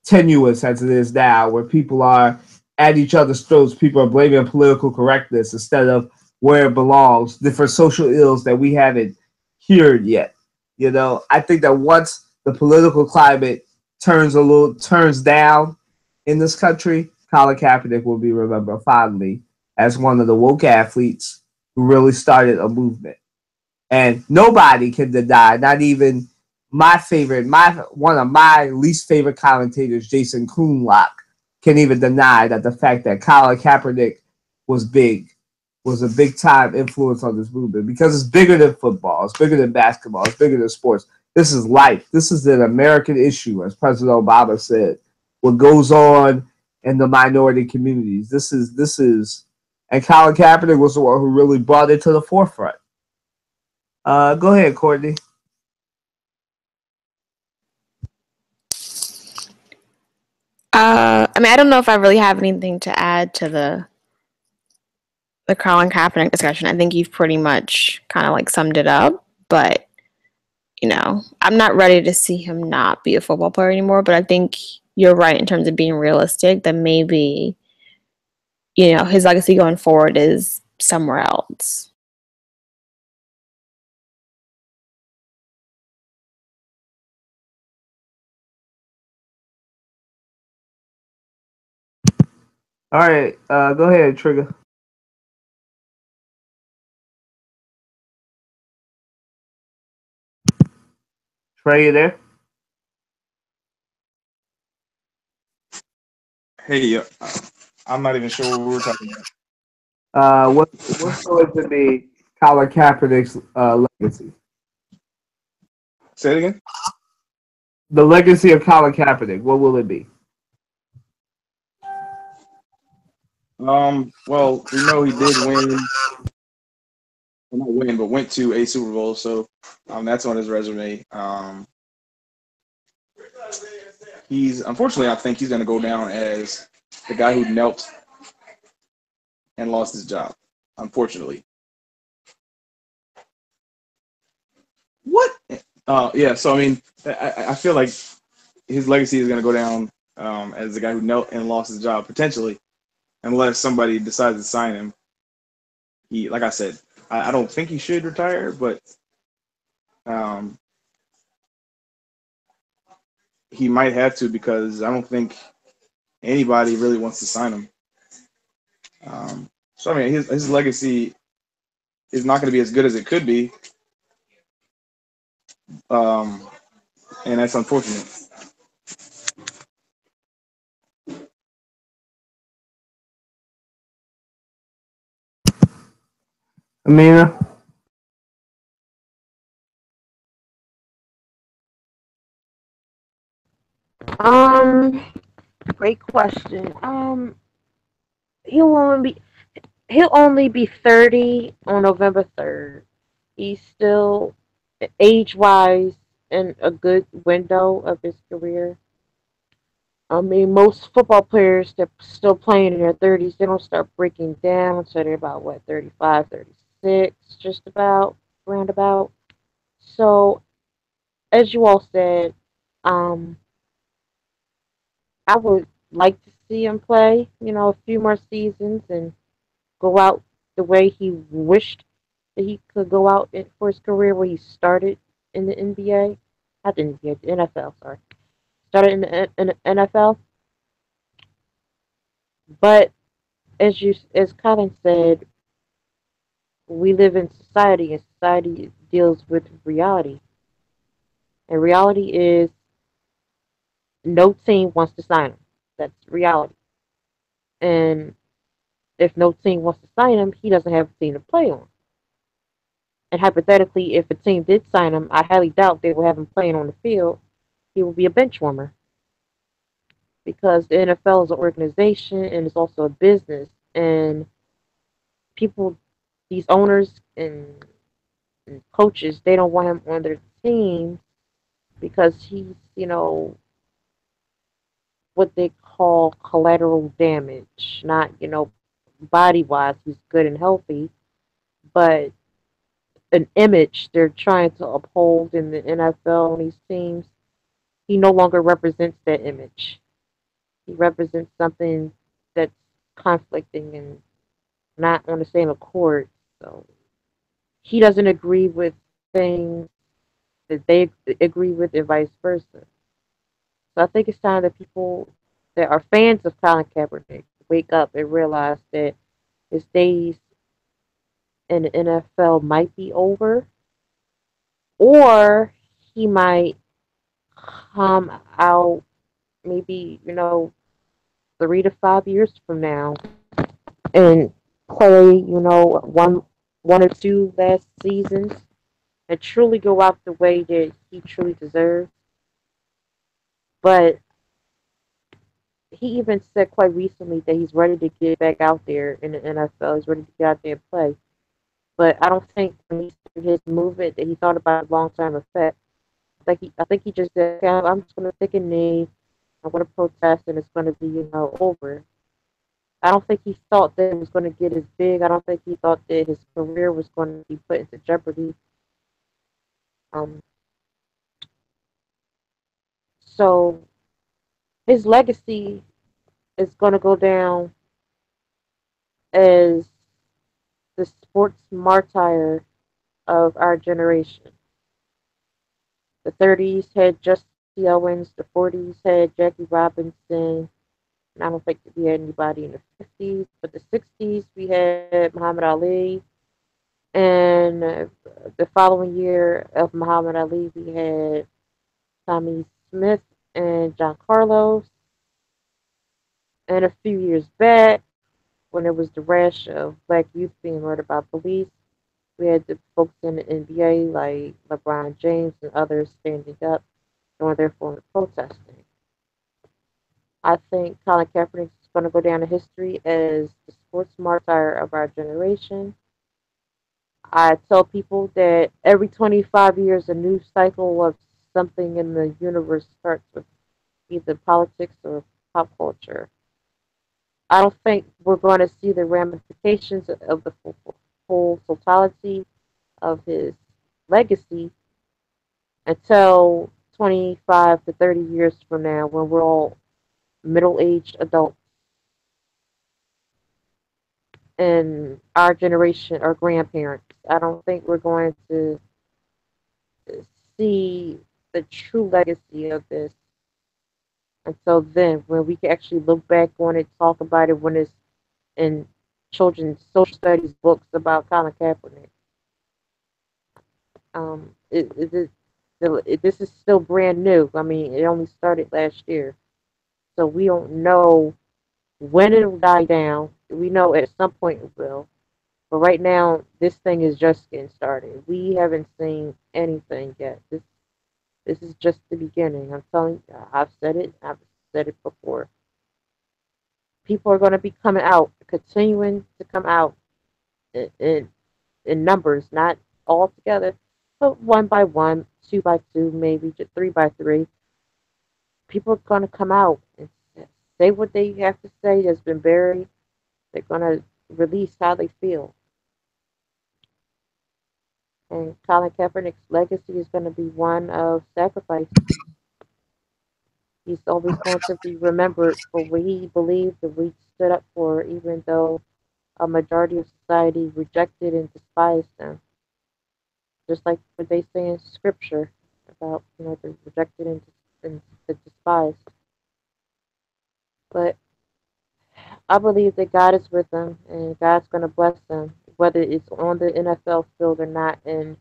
tenuous as it is now, where people are at each other's throats. People are blaming political correctness instead of where it belongs, different social ills that we haven't cured yet. I think that once the political climate turns down in this country, Colin Kaepernick will be remembered fondly as one of the woke athletes who really started a movement. And nobody can deny, not even one of my least favorite commentators, Jason Kuhnlock, can even deny that the fact that Colin Kaepernick was a big time influence on this movement, because it's bigger than football, it's bigger than basketball, it's bigger than sports. This is life. This is an American issue, as President Obama said. What goes on in the minority communities. This is, and Colin Kaepernick was the one who really brought it to the forefront. Go ahead, Courtney. I don't know if I really have anything to add to the Colin Kaepernick discussion. I think you've pretty much kind of like summed it up, but I'm not ready to see him not be a football player anymore, but I think you're right in terms of being realistic that maybe, his legacy going forward is somewhere else. All right, go ahead, Trigger. Trey, you there? Hey, I'm not even sure what we were talking about. What's going to be Colin Kaepernick's legacy? Say it again. The legacy of Colin Kaepernick. What will it be? Well, we know he did win. Well, not win, but went to a Super Bowl, so that's on his resume. Unfortunately, I think he's going to go down as the guy who knelt and lost his job. Unfortunately. What? Yeah. So I mean, I feel like his legacy is going to go down as the guy who knelt and lost his job potentially, unless somebody decides to sign him. Like I said, I don't think he should retire, but he might have to because I don't think anybody really wants to sign him. So I mean, his legacy is not going to be as good as it could be, and that's unfortunate. Amina? Um, Great question. He'll only be he'll only be 30 on November 3rd. He's still age wise in a good window of his career. I mean, most football players that still playing in their 30s, they don't start breaking down until they're about, what, 35, 36, just about, roundabout. So, as you all said, um, I would like to see him play, a few more seasons and go out the way he wished that he could go out for his career where he started in the NBA. Not the NBA, the NFL, sorry. Started in the NFL. But as Colin said, we live in society and society deals with reality. And reality is no team wants to sign him. That's reality. And if no team wants to sign him, he doesn't have a team to play on. And hypothetically, if a team did sign him, I highly doubt they will have him playing on the field. He will be a bench warmer because the NFL is an organization and it's also a business. And people, these owners and coaches, they don't want him on their team because he's, what they call collateral damage. Not, body wise, he's good and healthy, but an image they're trying to uphold in the NFL and these teams, he no longer represents that image. He represents something that's conflicting and not on the same accord. So he doesn't agree with things that they agree with and vice versa. So I think it's time that people that are fans of Colin Kaepernick wake up and realize that his days in the NFL might be over, or he might come out maybe 3 to 5 years from now and play one or two last seasons and truly go out the way that he truly deserves. But he even said quite recently that he's ready to get back out there in the NFL. He's ready to get out there and play. But I don't think when he started his movement that he thought about long term effect. I think he just said, okay, I'm just gonna take a knee, I'm gonna protest, and it's gonna be over. I don't think he thought that it was gonna get as big. I don't think he thought that his career was going to be put into jeopardy. Um, So his legacy is going to go down as the sports martyr of our generation. The 30s had Jesse Owens, the 40s had Jackie Robinson, and I don't think we had anybody in the 50s, but the 60s we had Muhammad Ali, and the following year of Muhammad Ali we had Tommy Smith and John Carlos, and a few years back when there was the rash of black youth being murdered by police, we had the folks in the NBA like LeBron James and others standing up during their form of protesting. I think Colin Kaepernick is going to go down in history as the sports martyr of our generation. I tell people that every 25 years, a new cycle of something in the universe starts with either politics or pop culture. I don't think we're going to see the ramifications of the full totality of his legacy until 25 to 30 years from now when we're all middle-aged adults and our generation, our grandparents. I don't think we're going to see the true legacy of this until then, when we can actually look back on it, talk about it when it's in children's social studies books about Colin Kaepernick. This is still brand new. I mean, it only started last year, so we don't know when it'll die down. We know at some point it will, but right now this thing is just getting started. We haven't seen anything yet. This is just the beginning. I'm telling you, I've said it. I've said it before. People are going to be coming out, continuing to come out in in numbers, not all together, but one by one, two by two, maybe just three by three. People are going to come out and say what they have to say that's been buried. They're going to release how they feel. And Colin Kaepernick's legacy is going to be one of sacrifice. He's always going to be remembered for what he believed and what he stood up for, even though a majority of society rejected and despised him. Just like what they say in scripture about, the rejected and the despised. But I believe that God is with him and God's going to bless him, whether it's on the NFL field or not. And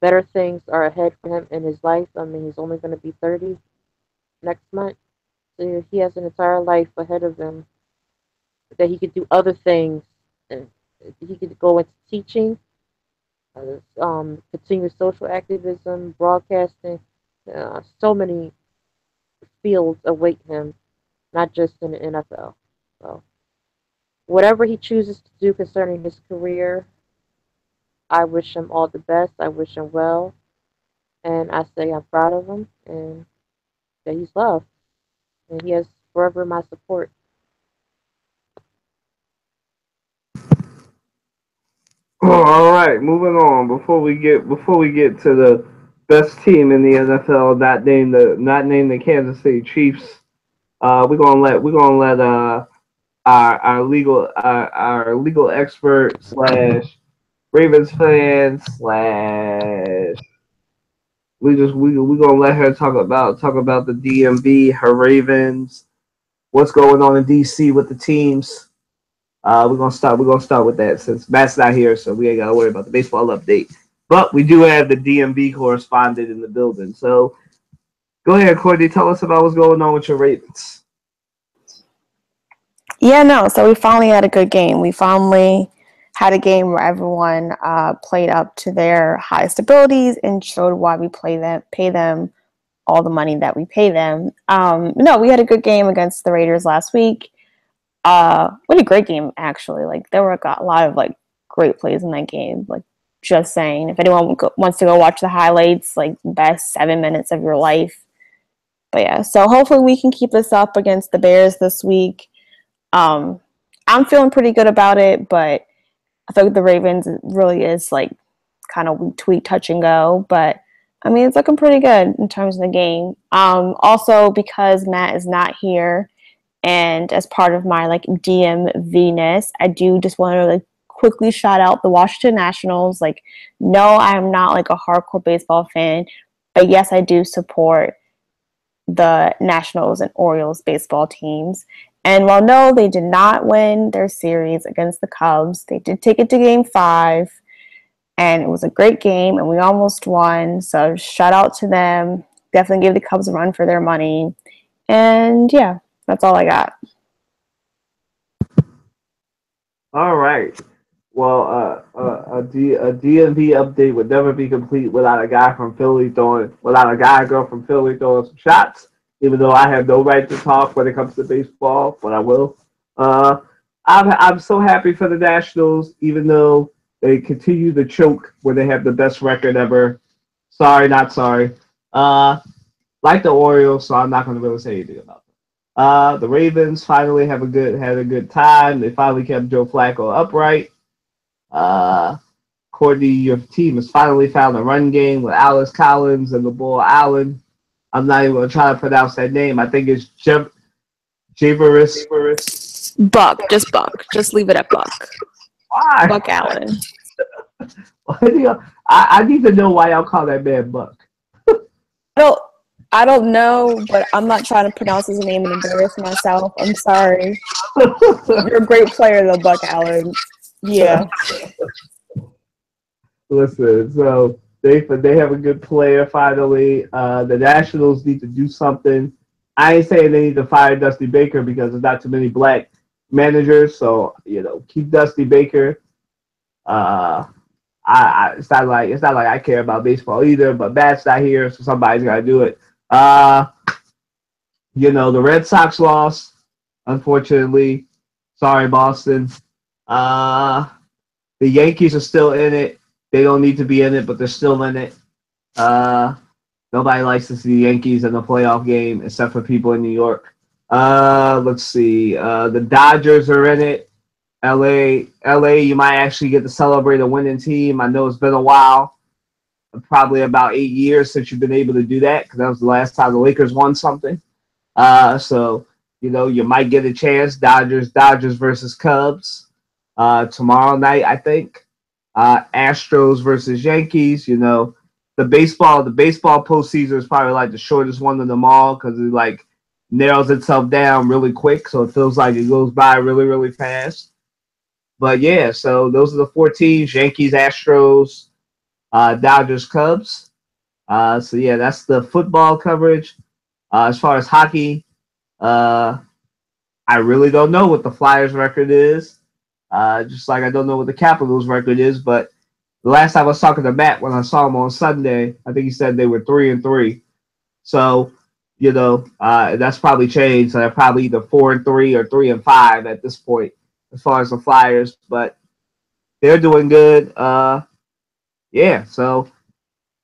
better things are ahead for him in his life. I mean, he's only going to be 30 next month. So he has an entire life ahead of him that he could do other things. And he could go into teaching, continue social activism, broadcasting. So many fields await him, not just in the NFL. So, whatever he chooses to do concerning his career, I wish him all the best. I wish him well. And I say I'm proud of him and that he's loved. And he has forever my support. All right, moving on. Before we get to the best team in the NFL, not named the Kansas City Chiefs. We're gonna let our legal expert slash Ravens fan slash we gonna let her talk about the DMV, her Ravens, what's going on in DC with the teams. We're gonna start with that since Matt's not here, so we ain't gotta worry about the baseball update. But we do have the DMV correspondent in the building. So go ahead, Courtney, tell us about what's going on with your Ravens. Yeah, no. So we finally had a good game. We finally had a game where everyone played up to their highest abilities and showed why we pay them all the money that we pay them. No, we had a good game against the Raiders last week. What a great game, actually. Like, there were a lot of great plays in that game. Like, just saying, if anyone wants to go watch the highlights, best 7 minutes of your life. But yeah, so hopefully we can keep this up against the Bears this week. I'm feeling pretty good about it, but I think the Ravens really is kind of week to week touch and go. But I mean, it's looking pretty good in terms of the game. Also, because Matt is not here, and as part of my like DMV-ness, I do just want to like quickly shout out the Washington Nationals. Like, no, I'm not like a hardcore baseball fan, but yes, I do support the Nationals and Orioles baseball teams. And while no, they did not win their series against the Cubs, they did take it to Game 5, and it was a great game, and we almost won. So shout out to them. Definitely give the Cubs a run for their money. And yeah, that's all I got. All right. Well, a DMV update would never be complete without a guy from Philly without a guy or girl from Philly throwing some shots. Even though I have no right to talk when it comes to baseball, but I will. Uh, I'm so happy for the Nationals, even though they continue to choke when they have the best record ever. Sorry, not sorry. Like the Orioles, so I'm not going to really say anything about them. The Ravens finally had a good time. They finally kept Joe Flacco upright. Courtney, your team has finally found a run game with Alice Collins and the ball Allen. I'm not even going to try to pronounce that name. I think it's Javaris. Buck. Just Buck. Just leave it at Buck. Why? Buck Allen. I need to know why y'all call that man Buck. I don't know, but I'm not trying to pronounce his name and embarrass myself. I'm sorry. You're a great player, though, Buck Allen. Yeah. Listen, so they have a good player finally. The Nationals need to do something. I ain't saying they need to fire Dusty Baker because there's not too many black managers. So keep Dusty Baker. It's not like I care about baseball either. But Matt's not here, so somebody's got to do it. The Red Sox lost, unfortunately. Sorry, Boston. The Yankees are still in it. They don't need to be in it, but they're still in it. Nobody likes to see the Yankees in the playoff game except for people in New York. Let's see. The Dodgers are in it. LA, you might actually get to celebrate a winning team. I know it's been a while. Probably about 8 years since you've been able to do that because that was the last time the Lakers won something. So you might get a chance. Dodgers versus Cubs tomorrow night, I think. Astros versus Yankees. The baseball postseason is probably like the shortest one of them all because it like narrows itself down really quick, so it feels like it goes by really, really fast. But yeah, so those are the 4 teams: Yankees, Astros, Dodgers, Cubs. So yeah, that's the football coverage. As far as hockey, I really don't know what the Flyers record is. Just like I don't know what the Capitals record is, but the last time I was talking to Matt when I saw him on Sunday, I think he said they were 3-3. So, that's probably changed. So they're probably either 4-3 or 3-5 at this point, as far as the Flyers. But they're doing good. Yeah. So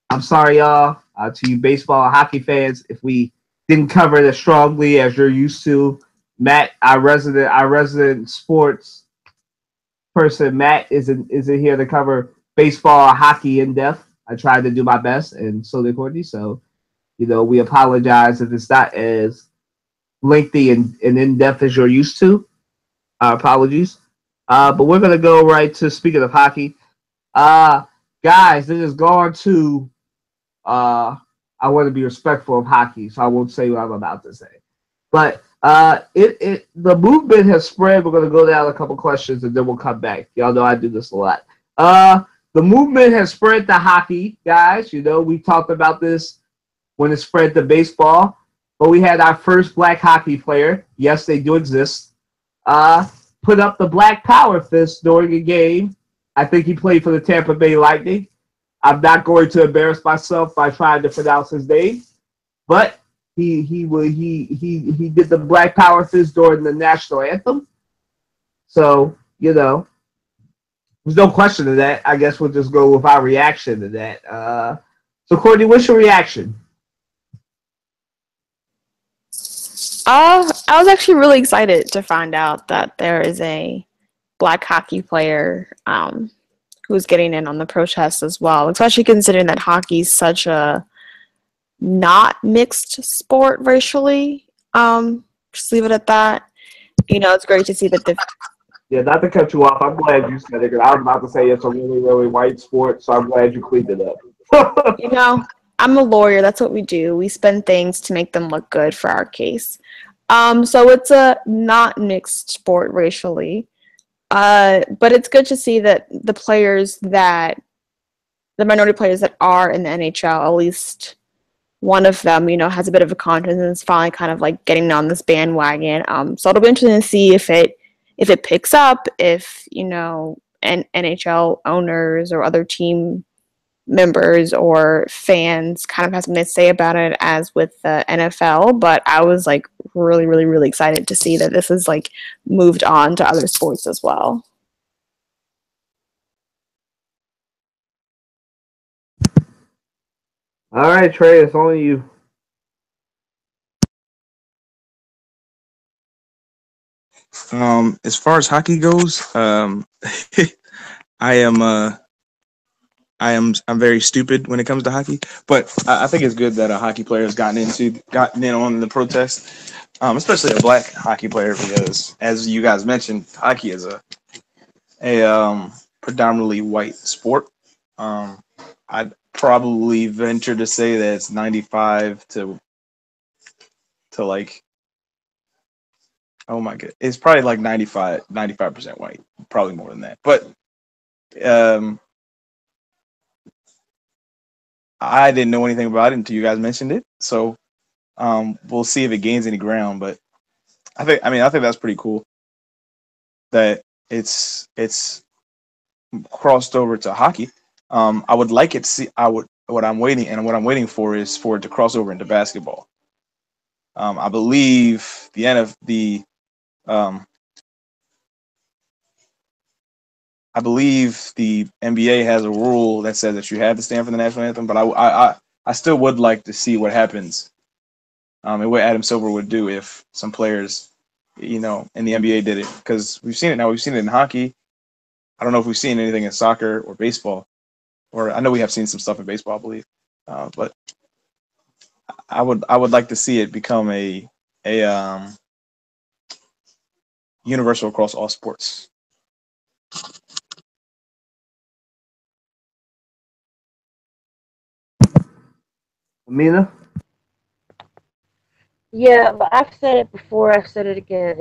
I'm sorry, y'all, to you baseball and hockey fans, if we didn't cover it as strongly as you're used to. Matt, our resident sports person, Matt isn't here to cover baseball or hockey in depth. I tried to do my best, and so did Courtney. So, we apologize if it's not as lengthy and in depth as you're used to. Our apologies. But we're gonna go right to speaking of hockey. Guys, this is going to. I want to be respectful of hockey, so I won't say what I'm about to say. But the movement has spread. We're gonna go down a couple questions and then we'll come back. Y'all know I do this a lot. The movement has spread to hockey, guys. We talked about this when it spread to baseball. But we had our first black hockey player. Yes, they do exist. Put up the black power fist during a game. I think he played for the Tampa Bay Lightning. I'm not going to embarrass myself by trying to pronounce his name, but he did the black power fist during the national anthem. So there's no question to that. I guess we'll just go with our reaction to that. So Courtney, what's your reaction? I was actually really excited to find out that there is a black hockey player who's getting in on the protests as well, especially considering that hockey's such a not mixed sport racially. Just leave it at that. It's great to see that the Yeah, not to cut you off. I'm glad you said it because I was about to say it's a really, really white sport, so I'm glad you cleaned it up. I'm a lawyer. That's what we do. We spin things to make them look good for our case. So it's a not mixed sport racially. But it's good to see that the minority players that are in the NHL, at least one of them, has a bit of a conscience and is finally kind of like getting on this bandwagon. So it'll be interesting to see if it picks up, if NHL owners or other team members or fans kind of have something to say about it as with the NFL. But I was like really, really, really excited to see that this is like moved on to other sports as well. All right, Trey, it's on you. As far as hockey goes, I am I'm very stupid when it comes to hockey, but I think it's good that a hockey player has gotten in on the protest, especially a black hockey player, because as you guys mentioned, hockey is a predominantly white sport. I'd probably venture to say that it's 95 to like, oh my god, it's probably like 95% white, probably more than that. But I didn't know anything about it until you guys mentioned it. So we'll see if it gains any ground. But I think that's pretty cool that it's crossed over to hockey. I would like it to see. What I'm waiting for is for it to cross over into basketball. I believe I believe the NBA has a rule that says that you have to stand for the national anthem, but I still would like to see what happens, and what Adam Silver would do if some players, in the NBA did it, because we've seen it now. We've seen it in hockey. I don't know if we've seen anything in soccer or baseball, or I know we have seen some stuff in baseball, I believe, but I would like to see it become a universal across all sports. Amina? Yeah, but I've said it before. I've said it again.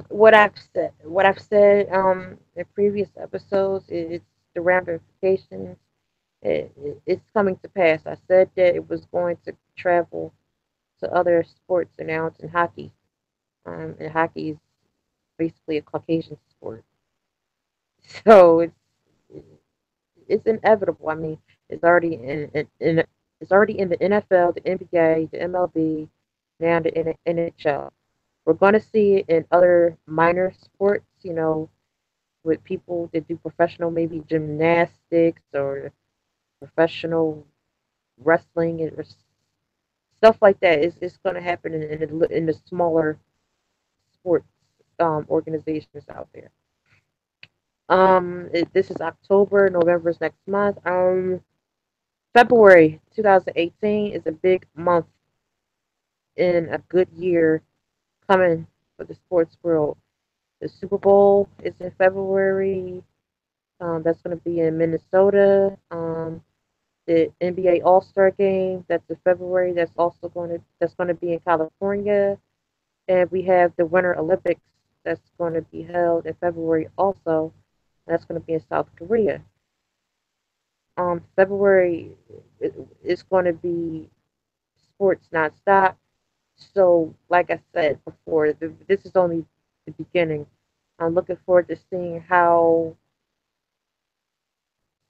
What I've said. What I've said in previous episodes. It's the ramifications. It's coming to pass. I said that it was going to travel to other sports, and now it's in hockey. And hockey is basically a Caucasian sport, so it's inevitable. I mean, it's already it's already in the NFL, the NBA, the MLB, now the NHL. We're going to see it in other minor sports, with people that do professional, maybe gymnastics or professional wrestling and stuff like that. It's going to happen in the smaller sports organizations out there. This is October. November is next month. February 2018 is a big month in a good year coming for the sports world. The Super Bowl is in February. That's going to be in Minnesota. The NBA All Star Game, that's in February. That's going to be in California. And we have the Winter Olympics that's going to be held in February also. That's going to be in South Korea. February is going to be sports nonstop. So, like I said before, this is only the beginning. I'm looking forward to seeing how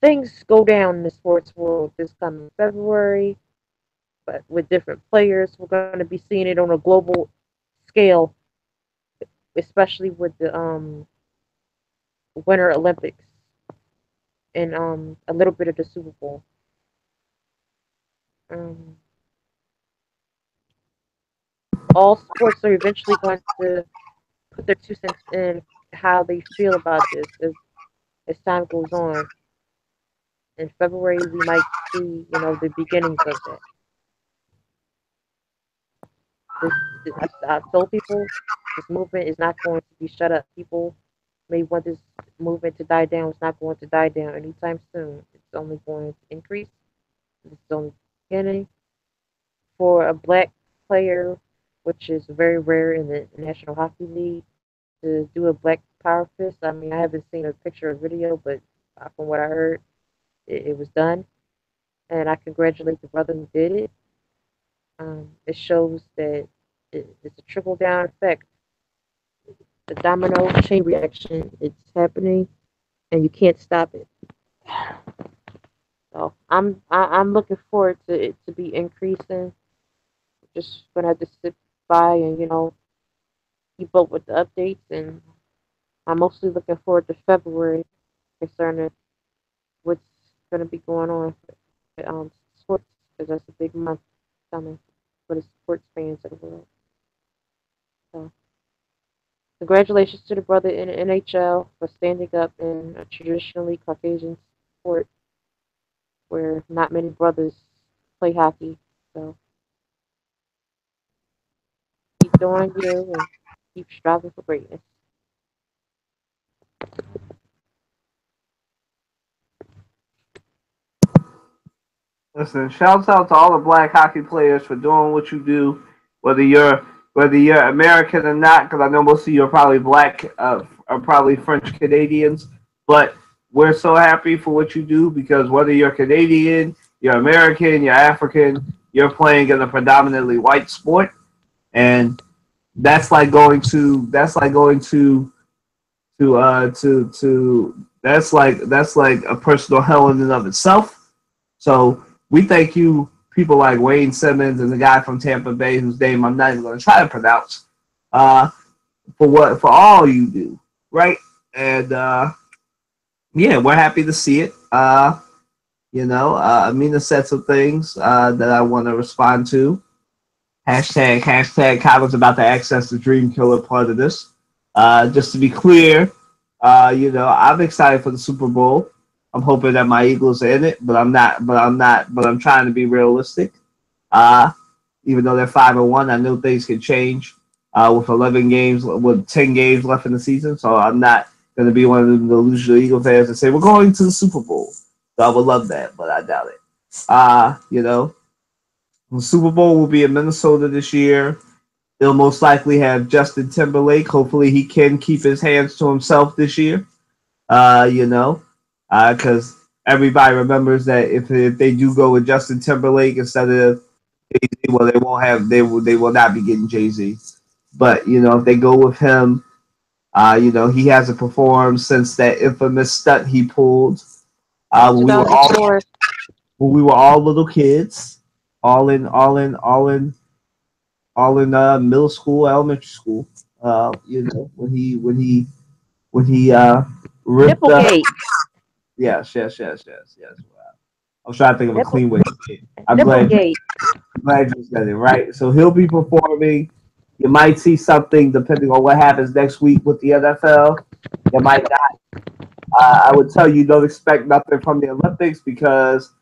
things go down in the sports world this coming February, but with different players. We're going to be seeing it on a global scale, especially with the Winter Olympics and a little bit of the Super Bowl. Um, all sports are eventually going to put their 2 cents in how they feel about this. as time goes on. In February, we might see, the beginnings of that. This, I've told people this movement is not going to be shut up. People may want this movement to die down. It's not going to die down anytime soon. It's only going to increase. It's only beginning. For a black player, which is very rare in the National Hockey League, to do a black power fist. I mean, I haven't seen a picture or video, but from what I heard, it was done. And I congratulate the brother who did it. It shows that it's a trickle down effect, the domino chain reaction. It's happening, and you can't stop it. So I'm looking forward to it to be increasing. Just gonna have to sit by and keep up with the updates, and I'm mostly looking forward to February concerning what's gonna be going on with sports, because that's a big month coming for the sports fans of the world. So congratulations to the brother in the NHL for standing up in a traditionally Caucasian sport where not many brothers play hockey. So keep doing you and keep striving for greatness. Listen, shouts out to all the black hockey players for doing what you do, whether you're American or not, because I know most of you are probably black, are probably French Canadians, but we're so happy for what you do because whether you're Canadian, you're American, you're African, you're playing in a predominantly white sport, and that's like a personal hell in and of itself. So we thank you, people like Wayne Simmons and the guy from Tampa Bay, whose name I'm not even going to try to pronounce, uh, for all you do, right? And yeah, we're happy to see it. Amina said some things that I want to respond to. Hashtag Kyler's about to access the Dream Killer part of this. Just to be clear, I'm excited for the Super Bowl. I'm hoping that my Eagles are in it, but I'm not. But I'm trying to be realistic. Uh, Even though they're 5-1, I know things can change. With 11 games, with 10 games left in the season, so I'm not going to be one of the delusional Eagle fans and say we're going to the Super Bowl. So I would love that, but I doubt it. The Super Bowl will be in Minnesota this year. They'll most likely have Justin Timberlake. Hopefully, he can keep his hands to himself this year. Because everybody remembers that if they do go with Justin Timberlake instead of Jay-Z, well, they will not be getting Jay-Z. But if they go with him, he hasn't performed since that infamous stunt he pulled when we were all little kids, all in middle school, elementary school. When he ripped up. Yes. I'm trying to think of a clean way to say it. I'm glad you said it, right? So he'll be performing. You might see something depending on what happens next week with the NFL. You might not. I would tell you don't expect nothing from the Olympics because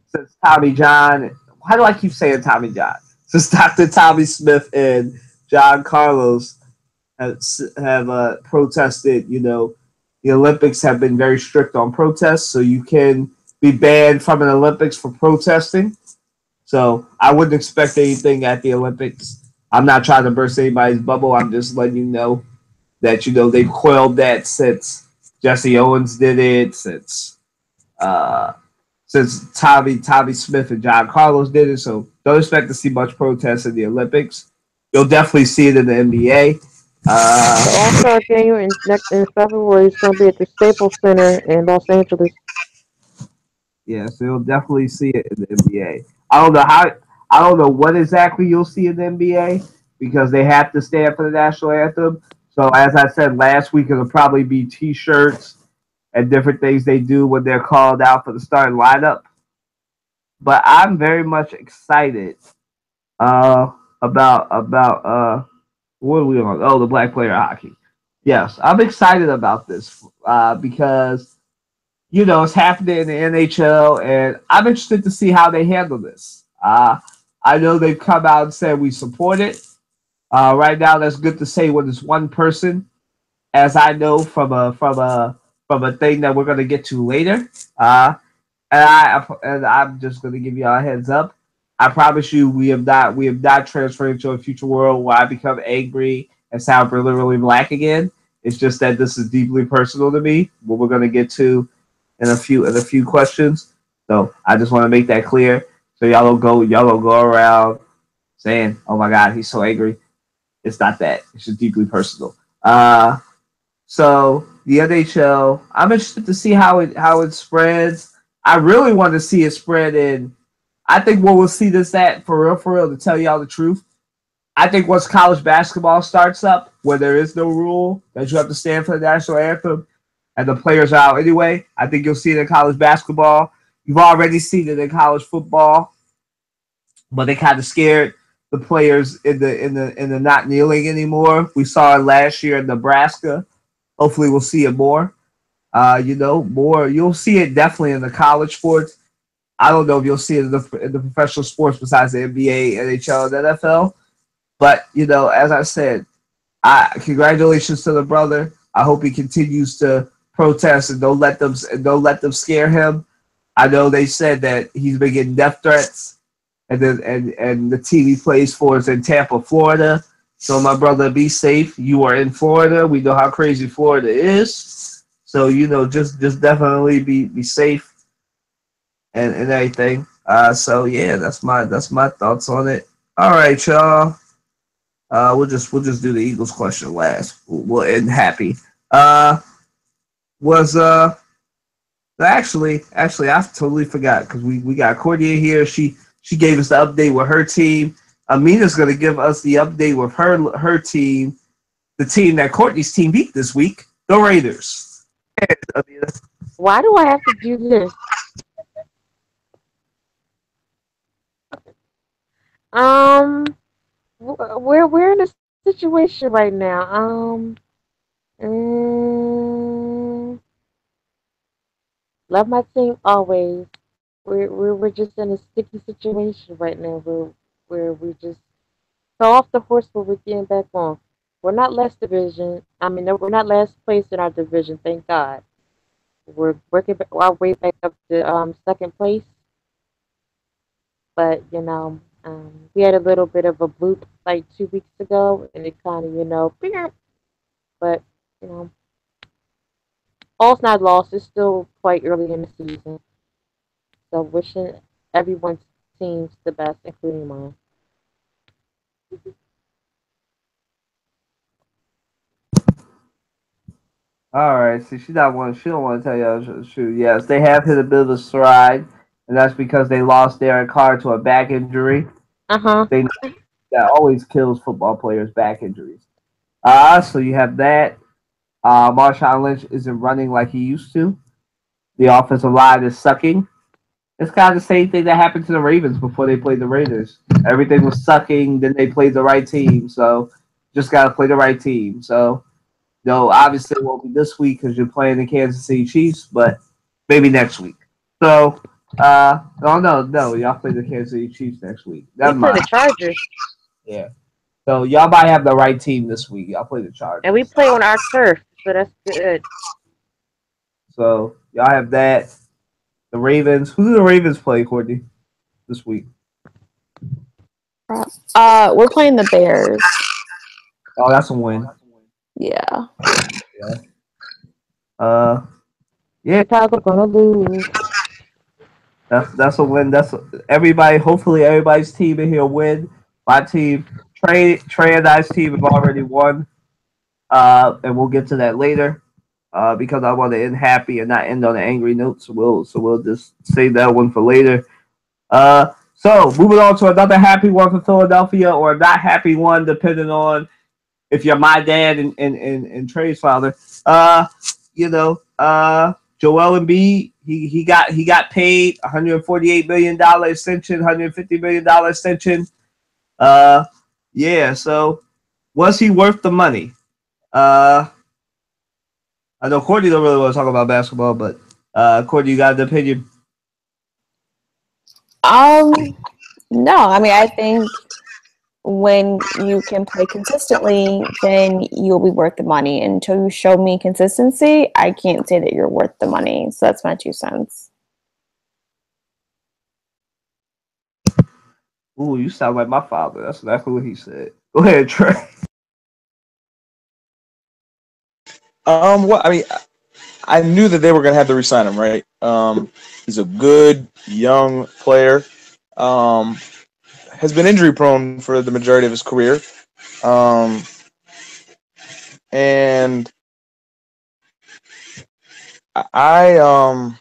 since Tommy John, why do I keep saying Tommy John? Since Dr. Tommy Smith and John Carlos have protested, the Olympics have been very strict on protests, so you can be banned from an Olympics for protesting. So I wouldn't expect anything at the Olympics. I'm not trying to burst anybody's bubble. I'm just letting you know that they've quelled that since Jesse Owens did it, since Tommy Smith and John Carlos did it. So don't expect to see much protest in the Olympics. You'll definitely see it in the NBA. The All-Star game in February is going to be at the Staples Center in Los Angeles. Yeah, so you'll definitely see it in the NBA. I don't know what exactly you'll see in the NBA because they have to stand for the national anthem. So as I said last week, it'll probably be T-shirts and different things they do when they're called out for the starting lineup. But I'm very much excited about what are we on? Oh, the black player hockey. Yes, I'm excited about this because it's happening in the NHL, and I'm interested to see how they handle this. I know they've come out and said we support it. Right now, that's good to say when it's one person, as I know from a thing that we're gonna get to later. And I'm just gonna give you all a heads up. I promise you, we have not transferred into a future world where I become angry and sound really black again. It's just that this is deeply personal to me. What we're gonna get to in a few questions. So I just want to make that clear. So y'all don't go around saying, "Oh my God, he's so angry." It's not that. It's just deeply personal. So the NHL, I'm interested to see how it spreads. I really want to see it spread in. I think what we'll see this at for real, to tell y'all the truth. I think once college basketball starts up, where there is no rule that you have to stand for the national anthem, and the players are out anyway, I think you'll see it in college basketball. You've already seen it in college football, but they kind of scared the players in the not kneeling anymore. We saw it last year in Nebraska. Hopefully, we'll see it more. More. You'll see it definitely in the college sports. I don't know if you'll see it in the professional sports besides the NBA, NHL, and NFL. But as I said, congratulations to the brother. I hope he continues to protest and don't let them scare him. I know they said that he's been getting death threats, and the team he plays for is in Tampa, Florida. So my brother, be safe. You are in Florida. We know how crazy Florida is. So just definitely be safe and everything. So yeah, that's my thoughts on it. All right, y'all. We'll just do the Eagles question last. We'll end happy. Was actually I totally forgot because we got Courtney here. She gave us the update with her team. Amina's gonna give us the update with her team, the team that Courtney's team beat this week, the Raiders. Amina. Why do I have to do this? Um, we're in a situation right now. Mm, love my team always. We're just in a sticky situation right now. Where we just fell off the horse, but we're getting back on. We're not last division. I mean, no, we're not last place in our division. Thank God. We're working our way back up to second place. But we had a little bit of a bloop like 2 weeks ago, and it kind of but you know, all's not lost. It's still quite early in the season, so wishing everyone's teams the best, including mine. All right. See, she not one. She don't want to tell y'all the truth. Yes, they have hit a bit of a stride, and that's because they lost Derek Carr to a back injury. Uh huh. They That always kills football players, back injuries. So you have that. Marshawn Lynch isn't running like he used to. The offensive line is sucking. It's kind of the same thing that happened to the Ravens before they played the Raiders. Everything was sucking, then they played the right team. So just got to play the right team. So, no, obviously it won't be this week because you're playing the Kansas City Chiefs, but maybe next week. So, no, y'all play the Kansas City Chiefs next week. We Never play mind. the Chargers, Yeah. So y'all might have the right team this week. Y'all play the Chargers. and we play on our turf, so that's good. So y'all have that. The Ravens. Who do the Ravens play, Courtney, this week? We're playing the Bears. Oh, that's a win. Yeah. Uh, yeah, Chicago gonna lose. that's a win. Everybody. Hopefully, everybody's team in here win. My team, Trey and I's team have already won. And we'll get to that later. Because I want to end happy and not end on an angry note. So we'll just save that one for later. So moving on to another happy one for Philadelphia, or a not happy one, depending on if you're my dad and Trey's father. Joel Embiid, he got paid $148 million extension, $150 million extension. Yeah. So was he worth the money? I know Courtney don't really want to talk about basketball, but Courtney, you got an opinion? No, I mean, I think when you can play consistently, then you'll be worth the money. Until you show me consistency, I can't say that you're worth the money. So that's my 2 cents. Ooh, you sound like my father. That's exactly what he said. Go ahead, Trey. Well, I mean, I knew that they were going to have to resign him, right? He's a good young player. Has been injury prone for the majority of his career. And I'm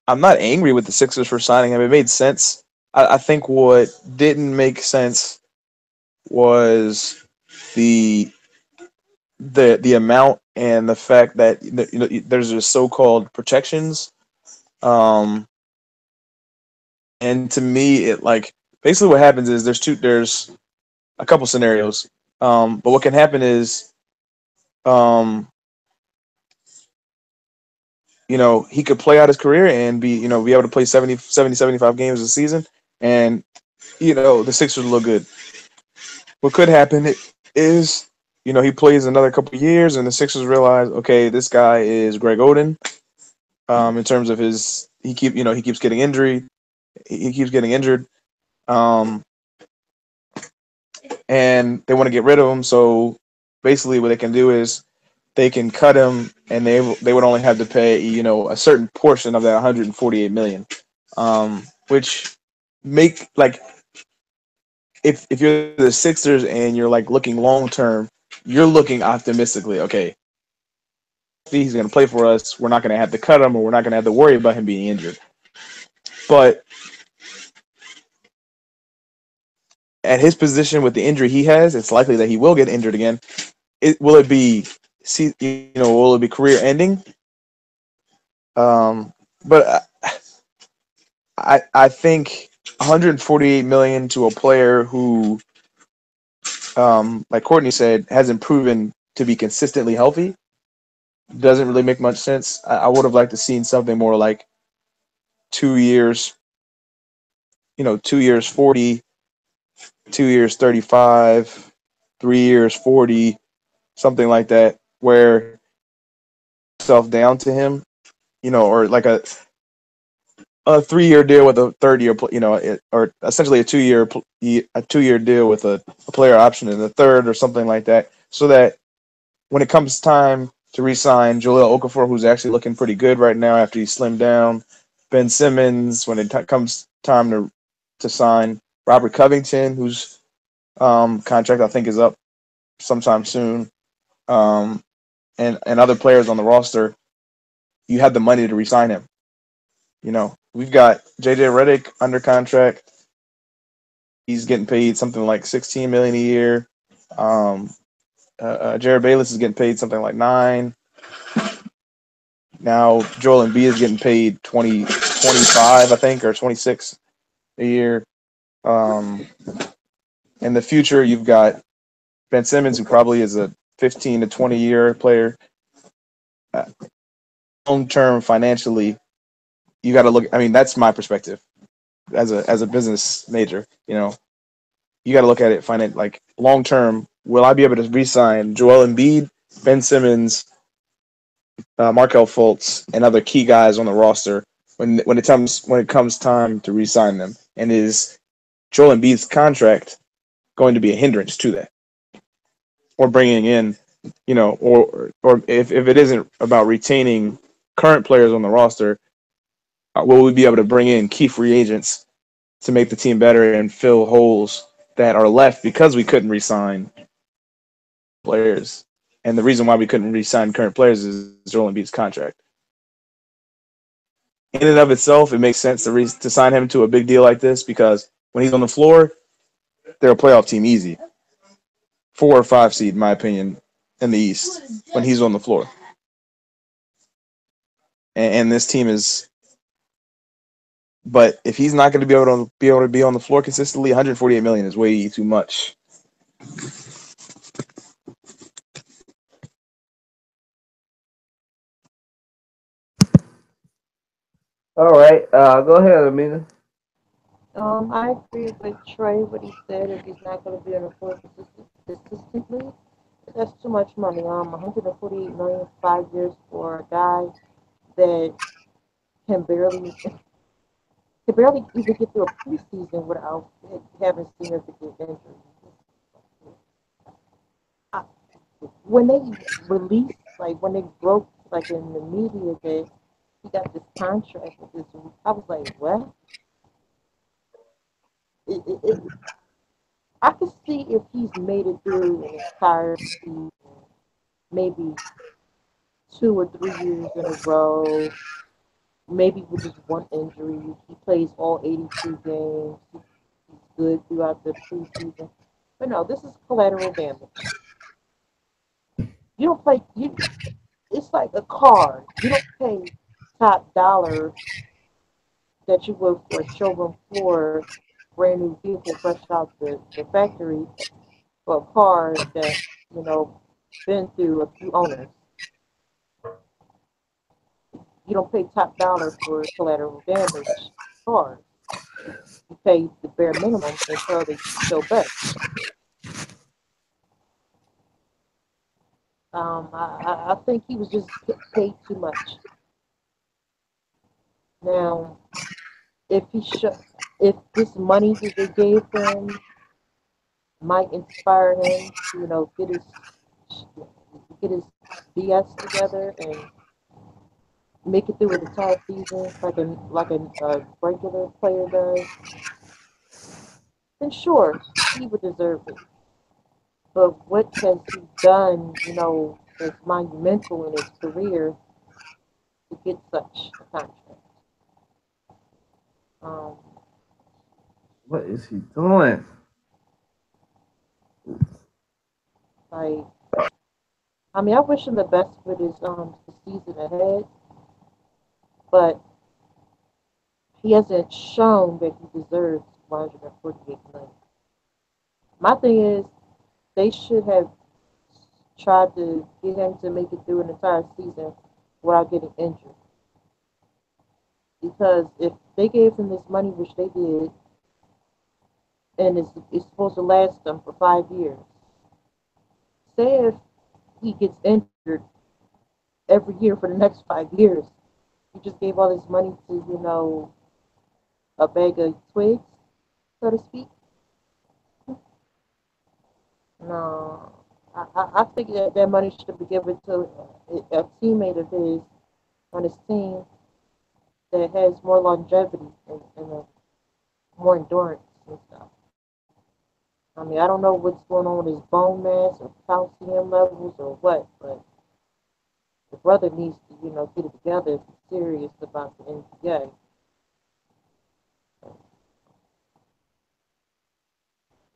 not angry with the Sixers for signing him. It made sense. I think what didn't make sense was the amount and the fact that there's just so-called protections. And to me, it like basically what happens is there's a couple scenarios. But what can happen is he could play out his career and be able to play 70, 75 games a season, and the Sixers look good. What could happen is he plays another couple of years and the Sixers realize, okay, this guy is Greg Oden. In terms of he keeps getting injured. He keeps getting injured. And they want to get rid of him. So basically, what they can do is they can cut him, and they would only have to pay a certain portion of that 148 million, which make like if you're the Sixers and you're like looking long term, you're looking optimistically. Okay, he's going to play for us. We're not going to have to cut him, or we're not going to have to worry about him being injured. But at his position with the injury he has, it's likely that he will get injured again. Will it be career ending? But I think 148 million to a player who, like Courtney said, hasn't proven to be consistently healthy doesn't really make much sense. I would have liked to seen something more like 2 years, 2 years 40, 2 years 35, 3 years 40, something like that, where self down to him, or like a 3-year deal with a third year, or essentially a 2-year deal with a player option in the third or something like that, so that when it comes time to re-sign Joel Okafor, who's actually looking pretty good right now after he slimmed down, Ben Simmons, when it comes time to sign Robert Covington, whose contract I think is up sometime soon, and other players on the roster, you have the money to re-sign him. We've got JJ Redick under contract. He's getting paid something like $16 million a year. Jared Bayless is getting paid something like $9 million. Now Joel Embiid is getting paid 25, I think, or 26 a year. In the future, you've got Ben Simmons, who probably is a 15 to 20 year player. Long term, financially, you got to look. I mean, that's my perspective as a business major. You got to look at it, like long term. Will I be able to re-sign Joel Embiid, Ben Simmons, Markelle Fultz, and other key guys on the roster when it comes time to re-sign them? And is Joel Embiid's contract going to be a hindrance to that, or bringing in, or if it isn't about retaining current players on the roster, will we be able to bring in key free agents to make the team better and fill holes that are left because we couldn't re-sign players? And the reason why we couldn't re-sign current players is Joel Embiid's contract. In and of itself, it makes sense to sign him to a big deal like this, because when he's on the floor, they're a playoff team easy. 4 or 5 seed, in my opinion, in the East when he's on the floor. And this team is. But if he's not going to be able to be on the floor consistently, 148 million is way too much. All right. Go ahead, Amina. I agree with Trey what he said. If he's not going to be on the court consistently, that's too much money. 148 million 5 years for a guy that can barely can barely even get through a preseason without having significant injuries. I, when they released, like when they broke, like in the media that he got this contract with this, I was like, what? It, I could see if he's made it through an entire season, maybe 2 or 3 years in a row, maybe with just one injury. He plays all 82 games. He's good throughout the preseason. But no, this is collateral damage. You don't play. It's like a car. You don't pay top dollar that you would for a showroom floor, brand new vehicle fresh out the factory for a car that you know been through a few owners. You don't pay top dollar for collateral damage cars. You pay the bare minimum until they show better. I think he was just paid too much. Now, if he should, if this money that they gave him might inspire him to, get his BS together and make it through an entire season like a regular player does, then sure, he would deserve it. But what has he done, that's monumental in his career to get such a contract? Um, What is he doing? like, I mean, I wish him the best with his season ahead, but he hasn't shown that he deserves 148 million. My thing is, they should have tried to get him to make it through an entire season without getting injured. Because if they gave him this money, which they did, and it's supposed to last them for 5 years, say if he gets injured every year for the next 5 years, you just gave all this money to, a bag of twigs, so to speak. No, I think that money should be given to a teammate of his on his team that has more longevity and more endurance and stuff. I mean, I don't know what's going on with his bone mass or calcium levels or what, but the brother needs to, get it together if he's serious about the NBA.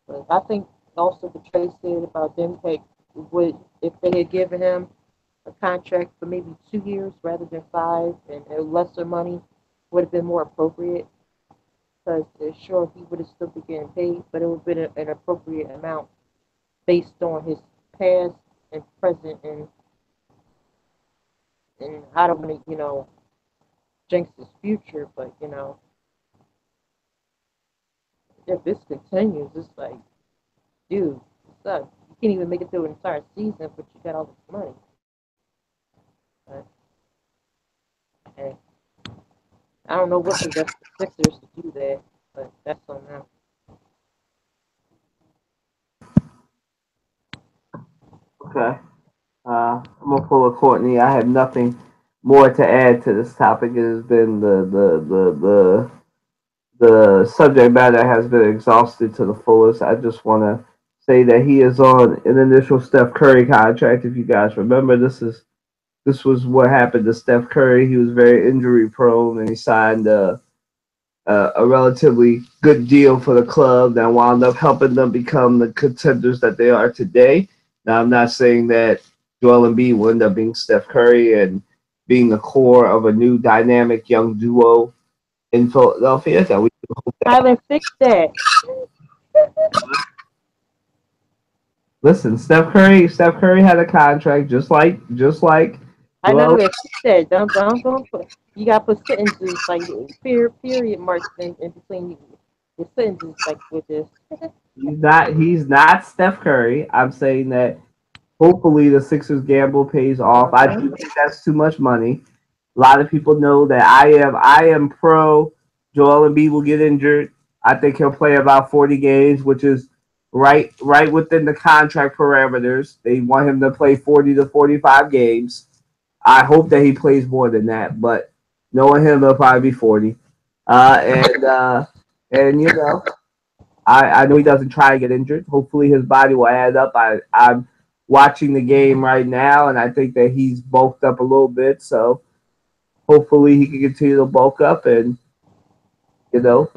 But I think also what Trey said about them would if they had given him a contract for maybe 2 years rather than five and lesser money would have been more appropriate because sure he would have still been getting paid, but it would have been an appropriate amount based on his past and present and I don't want to jinx his future, but if this continues, it's like, dude, it sucks. You can't even make it through an entire season, but you got all this money. But, hey, I don't know what possessed the Sixers to do that, but that's on them. Okay. I'm gonna pull a Courtney. I have nothing more to add to this topic. It has been the subject matter has been exhausted to the fullest. I just want to say that he is on an initial Steph Curry contract. If you guys remember, this was what happened to Steph Curry. He was very injury prone, and he signed a relatively good deal for the club that wound up helping them become the contenders that they are today. Now, I'm not saying that Joel Embiid will end up being Steph Curry and being the core of a new dynamic young duo in Philadelphia. That we hope that. Tyler, fix that. Listen, Steph Curry had a contract just like I know Joel, that she said, don't put, you got to put sentences like period marks in between the sentences like with this. he's not Steph Curry. I'm saying that hopefully the Sixers gamble pays off. I Uh-huh. do think that's too much money. A lot of people know that I am pro Joel Embiid will get injured. I think he'll play about 40 games, which is right within the contract parameters. They want him to play 40 to 45 games. I hope that he plays more than that, but knowing him, it'll probably be 40. Uh, and uh, and I know he doesn't try to get injured. Hopefully, his body will add up. I'm watching the game right now, and I think that he's bulked up a little bit. So hopefully, he can continue to bulk up and you know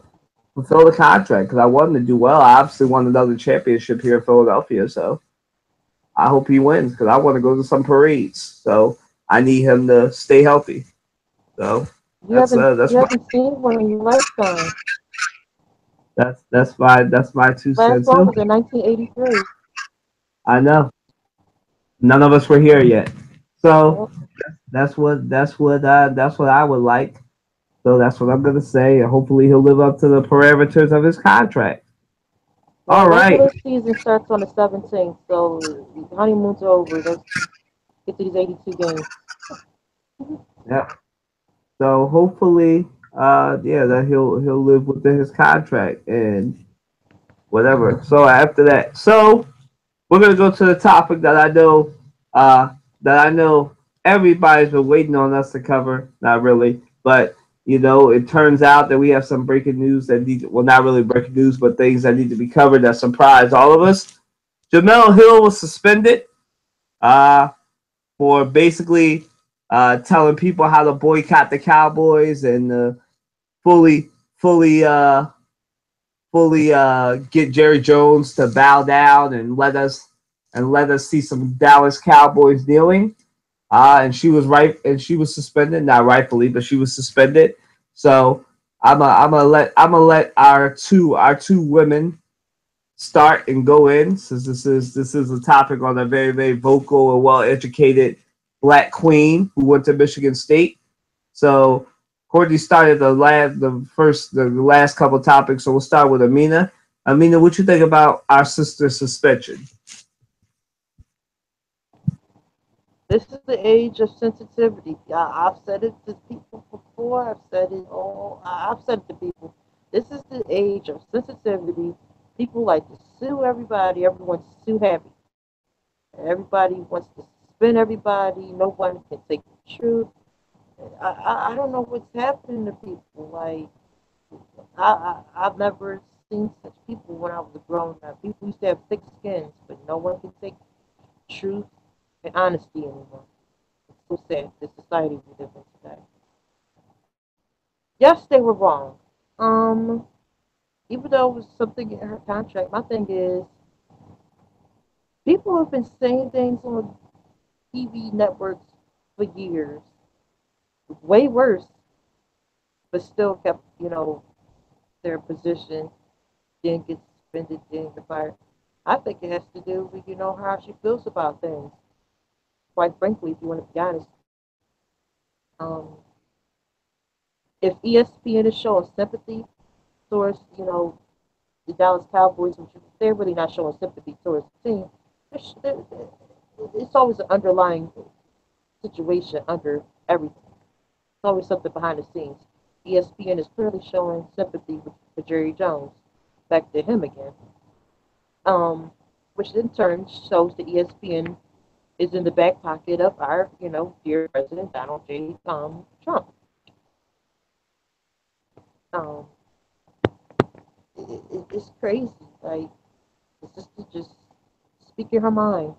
fulfill the contract. Because I want him to do well. I obviously won another championship here in Philadelphia, so I hope he wins because I want to go to some parades. So I need him to stay healthy. So that's You haven't seen one in your lifetime. that's my two Last cents. one was in 1983. I know none of us were here yet. So Yep. that's what I would like. So that's what I'm gonna say, and hopefully he'll live up to the parameters of his contract. Well, All right. regular season starts on the 17th, so the honeymoon's over. Let's get to these 82 games. Yeah. So hopefully, yeah, that he'll live within his contract and whatever. So after that, so we're gonna go to the topic uh, that I know everybody's been waiting on us to cover. Not really, but it turns out that we have some breaking news that well, not really breaking news, but things that need to be covered that surprise all of us. Jamel Hill was suspended uh, for basically telling people how to boycott the Cowboys and fully, fully, get Jerry Jones to bow down and let us see some Dallas Cowboys dealing. And she was right, and she was suspended, not rightfully, but she was suspended. So I'm gonna let our two women start and go in, since this is a topic on a very very vocal and well educated black queen who went to Michigan State. So Courtney started the last couple topics, so we'll start with Amina. Amina, what you think about our sister's suspension? This is the age of sensitivity. I've said it to people before. I've said it to people. This is the age of sensitivity. People like to sue everybody. Everyone's sue happy. Everybody wants to spin everybody. No one can take the truth. I don't know what's happening to people. Like I've never seen such people when I was a grown up. People used to have thick skins, but no one can take truth and honesty anymore. It's so sad, the society we live in today. Yes, they were wrong. Um, Even though it was something in her contract, my thing is people have been saying things on TV networks for years, way worse, but still kept, their position, didn't get suspended, didn't get fired. I think it has to do with, how she feels about things. Quite frankly, if you want to be honest, um, if ESPN is showing sympathy towards, the Dallas Cowboys, which they're really not showing sympathy towards the team, it's always an underlying situation under everything. It's always something behind the scenes. ESPN is clearly showing sympathy for Jerry Jones. Back to him again. Which in turn shows that ESPN is in the back pocket of our, dear President Donald J. Trump. Um, it's crazy. Like the sister just speaking her mind,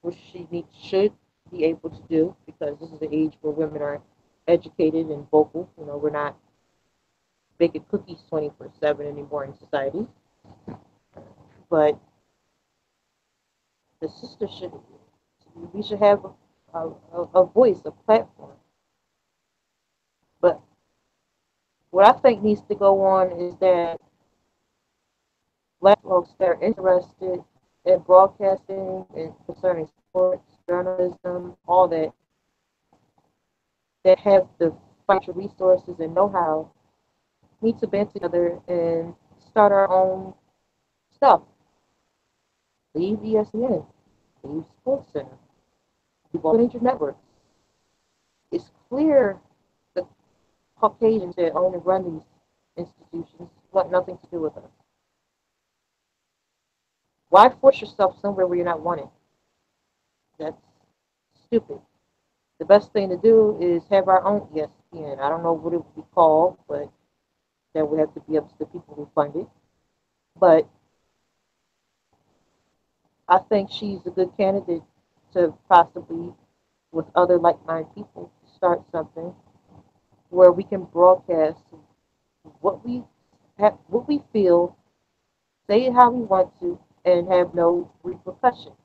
which should be able to do because this is the age where women are educated and vocal. We're not baking cookies 24/7 anymore in society. But the sister should, we should have a voice, a platform. But what I think needs to go on is that black folks that are interested in broadcasting and concerning sports, journalism, all that, that have the financial resources and know-how need to band together and start our own stuff. Leave ESPN, leave SportsCenter, leave all major networks. It's clear the Caucasians that own and run these institutions want nothing to do with us. Why force yourself somewhere where you're not wanted? That's stupid. The best thing to do is have our own ESPN. I don't know what it would be called, but that would have to be up to the people who fund it. But I think she's a good candidate to possibly, with other like-minded people, start something where we can broadcast what we feel, say it how we want to, and have no repercussions.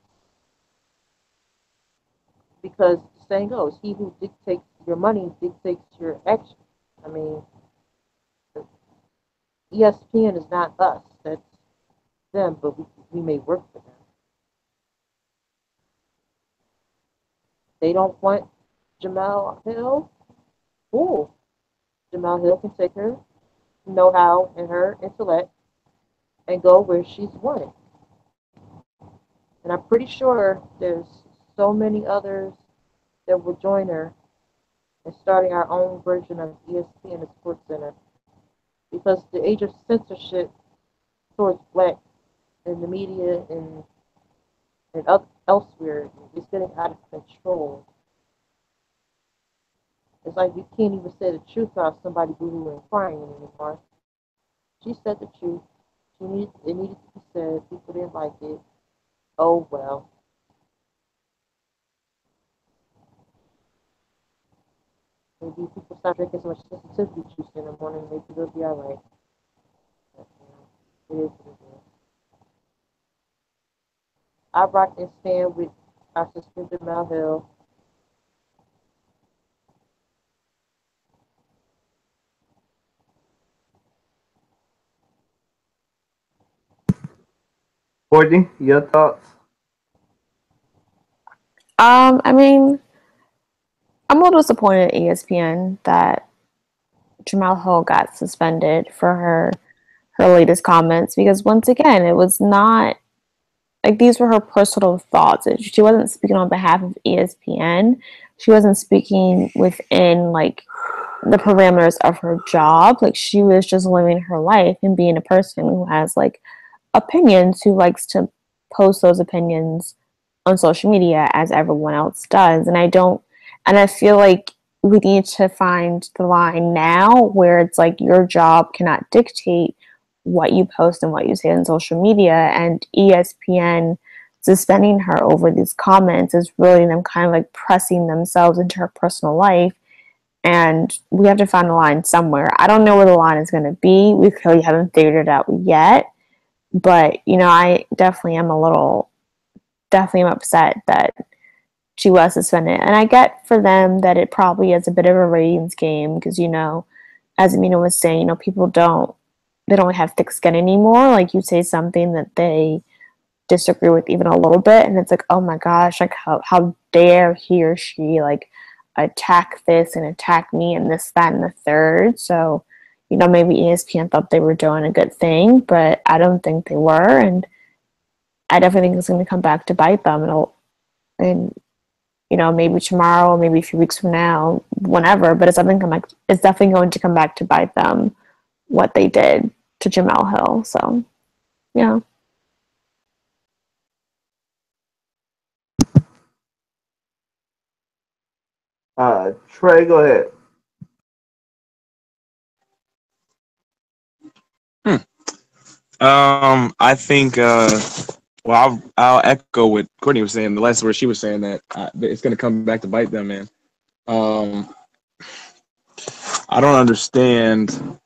Because the saying goes, he who dictates your money dictates your action. I mean, ESPN is not us. That's them, but we may work for them. They don't want Jamel Hill. Cool. Jamel Hill can take her know-how and her intellect and go where she's wanted. And I'm pretty sure there's so many others that will join her in starting our own version of ESPN and SportsCenter. Because the age of censorship towards black in the media and elsewhere is getting out of control. It's like you can't even say the truth without somebody boohooing and crying anymore. She said the truth. It needed to be said. People didn't like it. Oh well. Maybe if people stop drinking so much sensitivity juice in the morning, maybe they'll be alright. It is what it is. I rock and stand with our sister Jamel Hill. Courtney, your thoughts? I mean, I'm a little disappointed at ESPN that Jamal Hill got suspended for her latest comments because once again, it was not like these were her personal thoughts. She wasn't speaking on behalf of ESPN. She wasn't speaking within like the parameters of her job. Like she was just living her life and being a person who has like opinions, who likes to post those opinions on social media as everyone else does. And I feel like we need to find the line now where it's like your job cannot dictate what you post and what you say on social media, and ESPN suspending her over these comments is really them kind of like pressing themselves into her personal life, and we have to find a line somewhere. I don't know where the line is going to be. We clearly haven't figured it out yet, but I definitely am upset that she was suspended. And I get for them that it probably is a bit of a ratings game because, as Amina was saying, they don't have thick skin anymore. Like you say something that they disagree with even a little bit, and it's like, oh my gosh, like how dare he or she like attack this and attack me and this, that, and the third. So, maybe ESPN thought they were doing a good thing, but I don't think they were, and I definitely think it's going to come back to bite them. And maybe tomorrow, maybe a few weeks from now, whenever, but it's definitely going to come back to bite them what they did to Jamel Hill. So, yeah. Trey, go ahead. I think. I'll echo what Courtney was saying. The last word she was saying that it's going to come back to bite them, man. I don't understand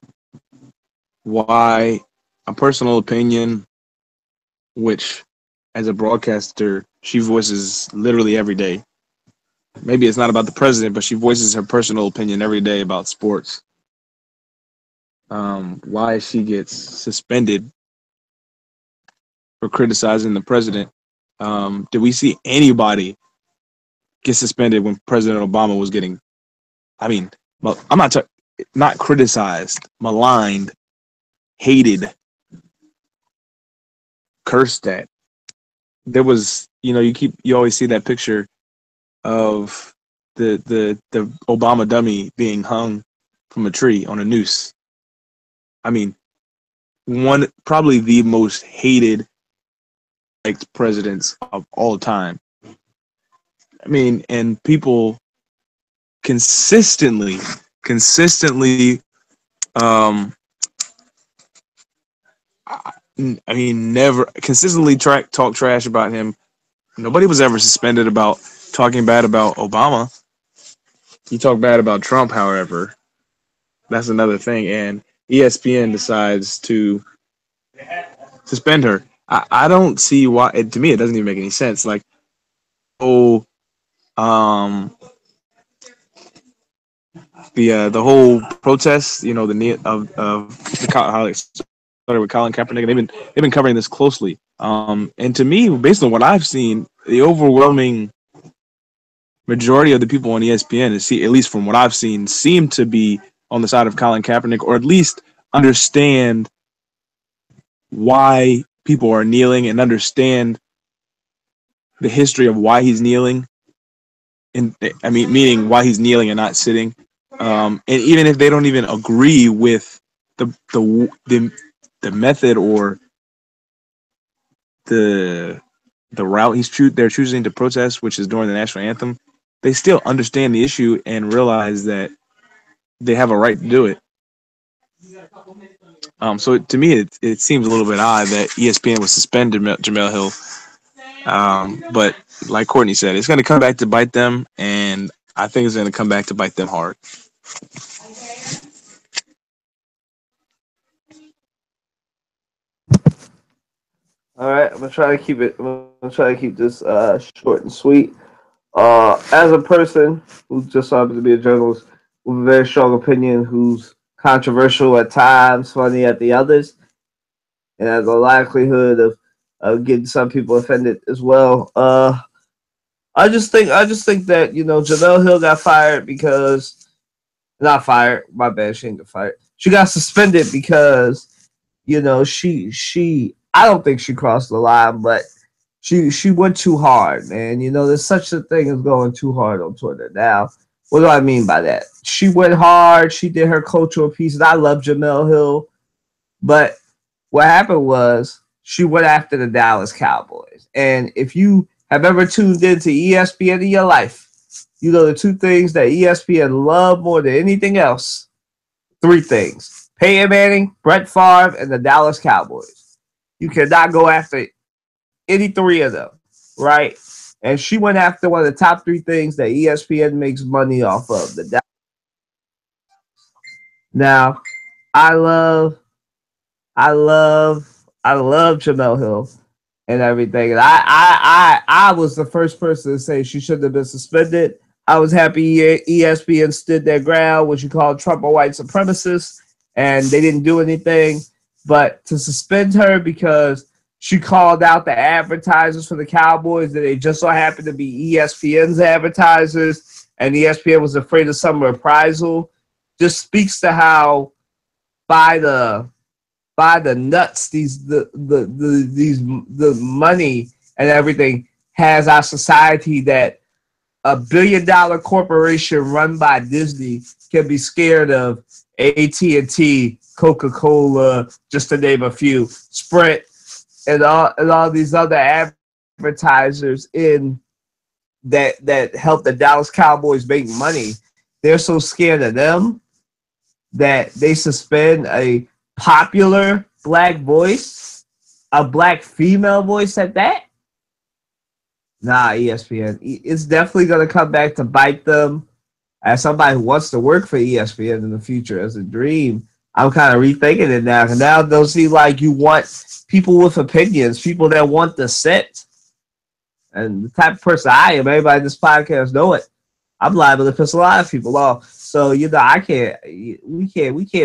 why a personal opinion, which as a broadcaster she voices literally every day. Maybe it's not about the president, but she voices her personal opinion every day about sports. Why she gets suspended for criticizing the president. Did we see anybody get suspended when President Obama was getting I mean, I'm not criticized, maligned, hated, cursed at. There was, you always see that picture of the Obama dummy being hung from a tree on a noose. I mean, probably the most hated presidents of all time. I mean, and people consistently, never consistently talk trash about him. Nobody was ever suspended about talking bad about Obama. You talk bad about Trump, however, that's another thing. And ESPN decides to suspend her. I don't see why. To me, it doesn't even make any sense. Like, the whole protest, the how it started with Colin Kaepernick. They've been covering this closely. And to me, based on what I've seen, the overwhelming majority of the people on ESPN, at least from what I've seen, seem to be on the side of Colin Kaepernick, or at least understand why people are kneeling and understand the history of why he's kneeling. And meaning why he's kneeling and not sitting. And even if they don't even agree with the method or the route they're choosing to protest, which is during the national anthem, they still understand the issue and realize that they have a right to do it. So to me, it seems a little bit odd that ESPN was suspended Jemele Hill. But like Courtney said, it's going to come back to bite them, and I think it's going to come back to bite them hard. All right, I'm gonna try to keep this short and sweet. As a person who just so happens to be a journalist with a very strong opinion, who's controversial at times, funny at the others, and has a likelihood of getting some people offended as well. I just think that Jemele Hill got fired because not fired. My bad, she didn't get fired. She got suspended because she I don't think she crossed the line, but she went too hard, man. There's such a thing as going too hard on Twitter. Now, what do I mean by that? She went hard. She did her cultural piece, and I love Jemele Hill, but what happened was she went after the Dallas Cowboys. And if you have ever tuned into ESPN in your life, the two things that ESPN love more than anything else, three things: Peyton Manning, Brett Favre, and the Dallas Cowboys. You cannot go after any three of them, right? And she went after one of the top three things that ESPN makes money off of. Now, I love Jemele Hill and everything. And I was the first person to say she shouldn't have been suspended. I was happy ESPN stood their ground, what you call Trump a white supremacist, and they didn't do anything. But to suspend her because she called out the advertisers for the Cowboys, that they just so happened to be ESPN's advertisers, and ESPN was afraid of some reprisal, just speaks to how by the nuts the money and everything has our society, that a $1 billion corporation run by Disney can be scared of AT&T, Coca-Cola, just to name a few, Sprint, and all these other advertisers in that help the Dallas Cowboys make money. They're so scared of them that they suspend a popular black voice, a black female voice at that. Nah, ESPN. It's definitely going to come back to bite them. As somebody who wants to work for ESPN in the future as a dream, I'm kind of rethinking it now. And now they'll see, like, you want people with opinions, people that want to sit. And the type of person I am, everybody in this podcast know it. I'm liable to piss a lot of people off. So, we can't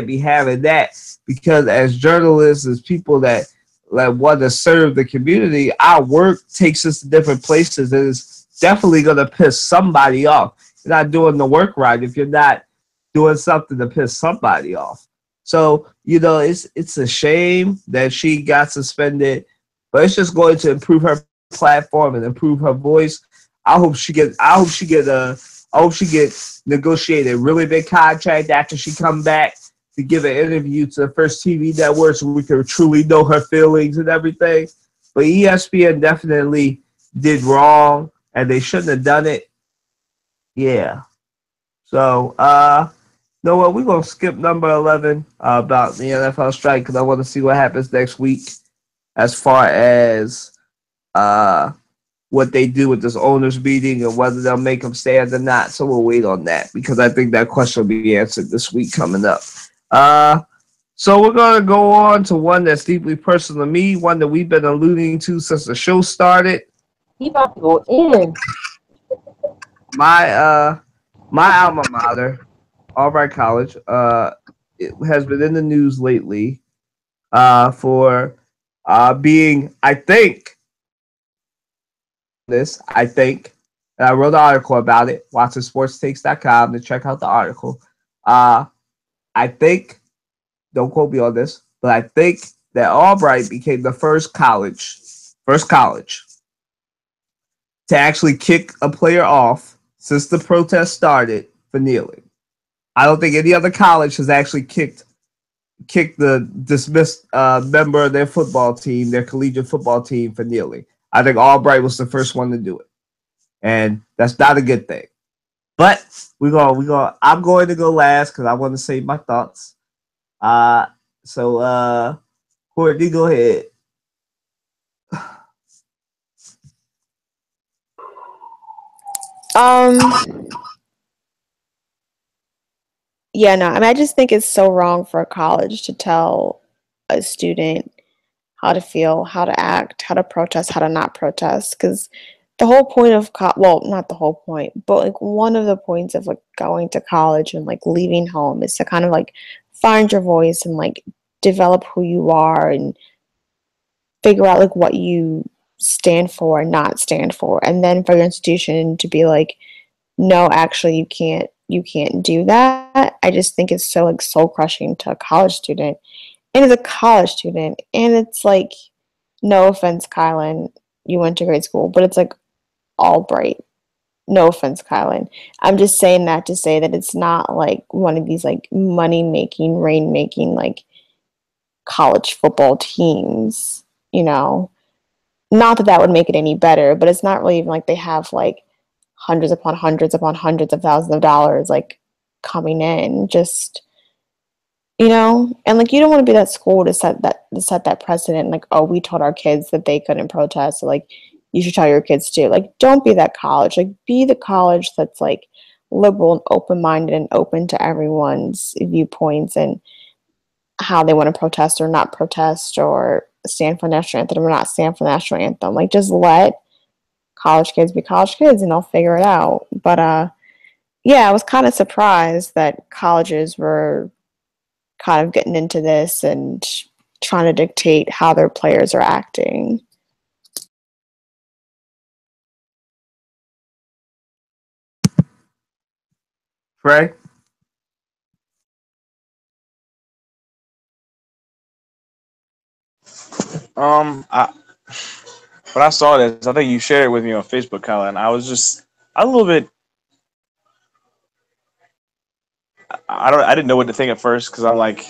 be having that, because as journalists, as people that want to serve the community, our work takes us to different places, and it's definitely going to piss somebody off. you're not doing the work right, if you're not doing something to piss somebody off. So, it's a shame that she got suspended, but it's just going to improve her platform and improve her voice. I hope she gets negotiated a really big contract after she come back to give an interview to the first TV network so we can truly know her feelings and everything. But ESPN definitely did wrong and they shouldn't have done it. Yeah. So, you know what? We're going to skip number 11 about the NFL strike because I want to see what happens next week as far as uh, what they do with this owners meeting and whether they'll make them stand or not. So we'll wait on that because I think that question will be answered this week coming up. So we're going to go on to one that's deeply personal to me, one that we've been alluding to since the show started. He about to go in. My alma mater, Albright College, it has been in the news lately for being, I think, and I wrote an article about it, WatsonSportsTakes.com to check out the article. I think, don't quote me on this, but I think that Albright became the first college to actually kick a player off since the protest started for kneeling. I don't think any other college has actually kicked the dismissed member of their football team, their collegiate football team, for kneeling. I think Albright was the first one to do it, and that's not a good thing. But I'm going to go last because I want to save my thoughts. So Courtney, go ahead. Yeah, no, I mean, I just think it's so wrong for a college to tell a student how to feel, how to act, how to protest, how to not protest. Because the whole point of, well, not the whole point, but like one of the points of like going to college and like leaving home is to kind of like find your voice and like develop who you are and figure out like what you stand for and not stand for. And then for your institution to be like, no, actually you can't do that. I just think it's so like soul crushing to a college student. And as a college student, and it's like, no offense, Kylan, you went to grade school, but it's like Albright. No offense, Kylan. I'm just saying that to say that it's not like one of these like money making, rain making like college football teams, you know. Not that that would make it any better, but it's not really even like they have like hundreds upon hundreds upon hundreds of thousands of dollars like coming in. Just, and like you don't want to be that school to set that precedent, like, oh, we told our kids that they couldn't protest, so like you should tell your kids too. Like, don't be that college. Like, be the college that's like liberal and open-minded and open to everyone's viewpoints and how they want to protest or not protest or stand for national anthem or not stand for national anthem. Like, just let college kids be college kids and they'll figure it out. But yeah, I was kind of surprised that colleges were kind of getting into this and trying to dictate how their players are acting. Frey? I when I saw this, I think you shared it with me on Facebook, Colin. I was just a little bit. I didn't know what to think at first because I'm like,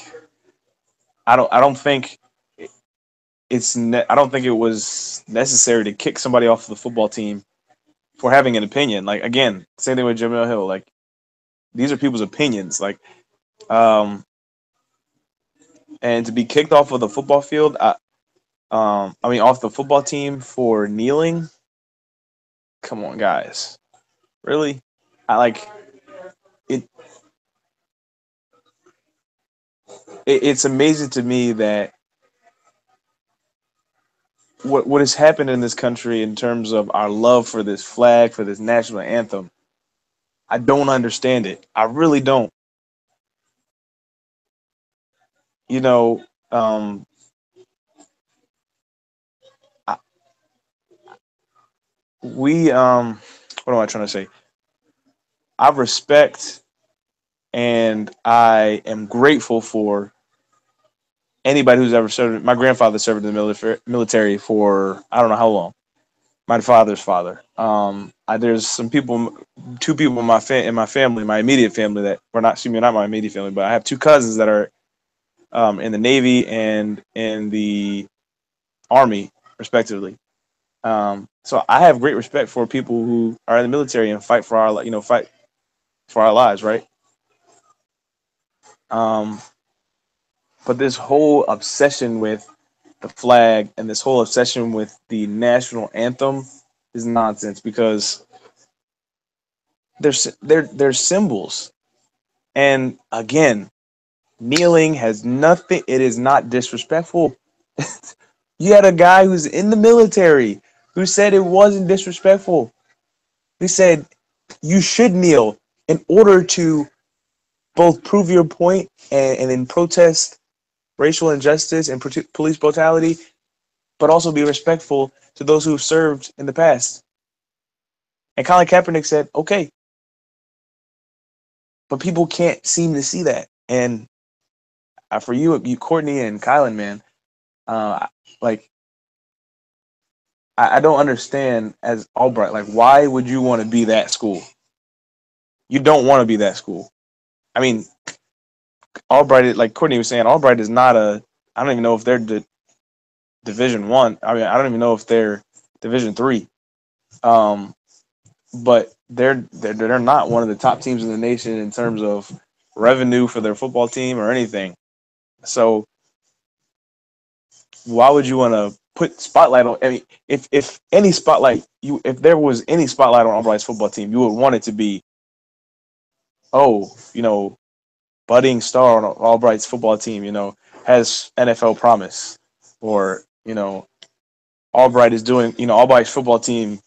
I don't think I don't think it was necessary to kick somebody off the football team for having an opinion. Like, again, same thing with Jamil Hill. Like, these are people's opinions. Like, and to be kicked off of the football field, off the football team for kneeling. Come on, guys, really? I like it. It's amazing to me that what has happened in this country in terms of our love for this flag, for this national anthem. I don't understand it. I really don't. You know, I, we what am I trying to say? I respect and I am grateful for anybody who's ever served. My grandfather served in the military for I don't know how long. My father's father. There's some people, two people in in my family, my immediate family that were not, excuse me, not my immediate family, but I have two cousins that are in the Navy and in the Army, respectively. So I have great respect for people who are in the military and fight for our, fight for our lives, right? Um, but this whole obsession with the flag and this whole obsession with the national anthem is nonsense because they're symbols. And again, kneeling has nothing. It is not disrespectful. You had a guy who's in the military who said it wasn't disrespectful. He said you should kneel in order to both prove your point and then protest racial injustice and police brutality, but also be respectful to those who have served in the past. And Colin Kaepernick said, okay, but people can't seem to see that. And for you, Courtney and Kylan, man, uh, like I don't understand as Albright. Like, why would you want to be that school? You don't want to be that school. I mean, Albright, like Courtney was saying, Albright is not a. I don't even know if they're Division One. I mean, I don't even know if they're Division Three. But they're not one of the top teams in the nation in terms of revenue for their football team or anything. So why would you want to put spotlight on? I mean, if any spotlight if there was any spotlight on Albright's football team, you would want it to be, oh, budding star on Albright's football team, has NFL promise, or Albright is doing, Albright's football team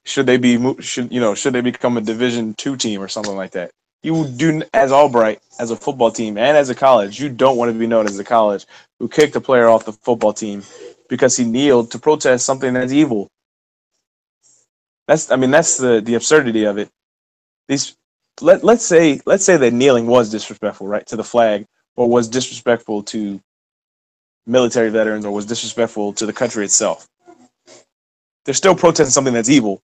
should they become a Division II team or something like that. You do as Albright as a football team and as a college, you don't want to be known as a college who kicked a player off the football team because he kneeled to protest something that's evil. That's the absurdity of it. These let's say that kneeling was disrespectful, right, to the flag, or was disrespectful to military veterans, or was disrespectful to the country itself. They're still protesting something that's evil.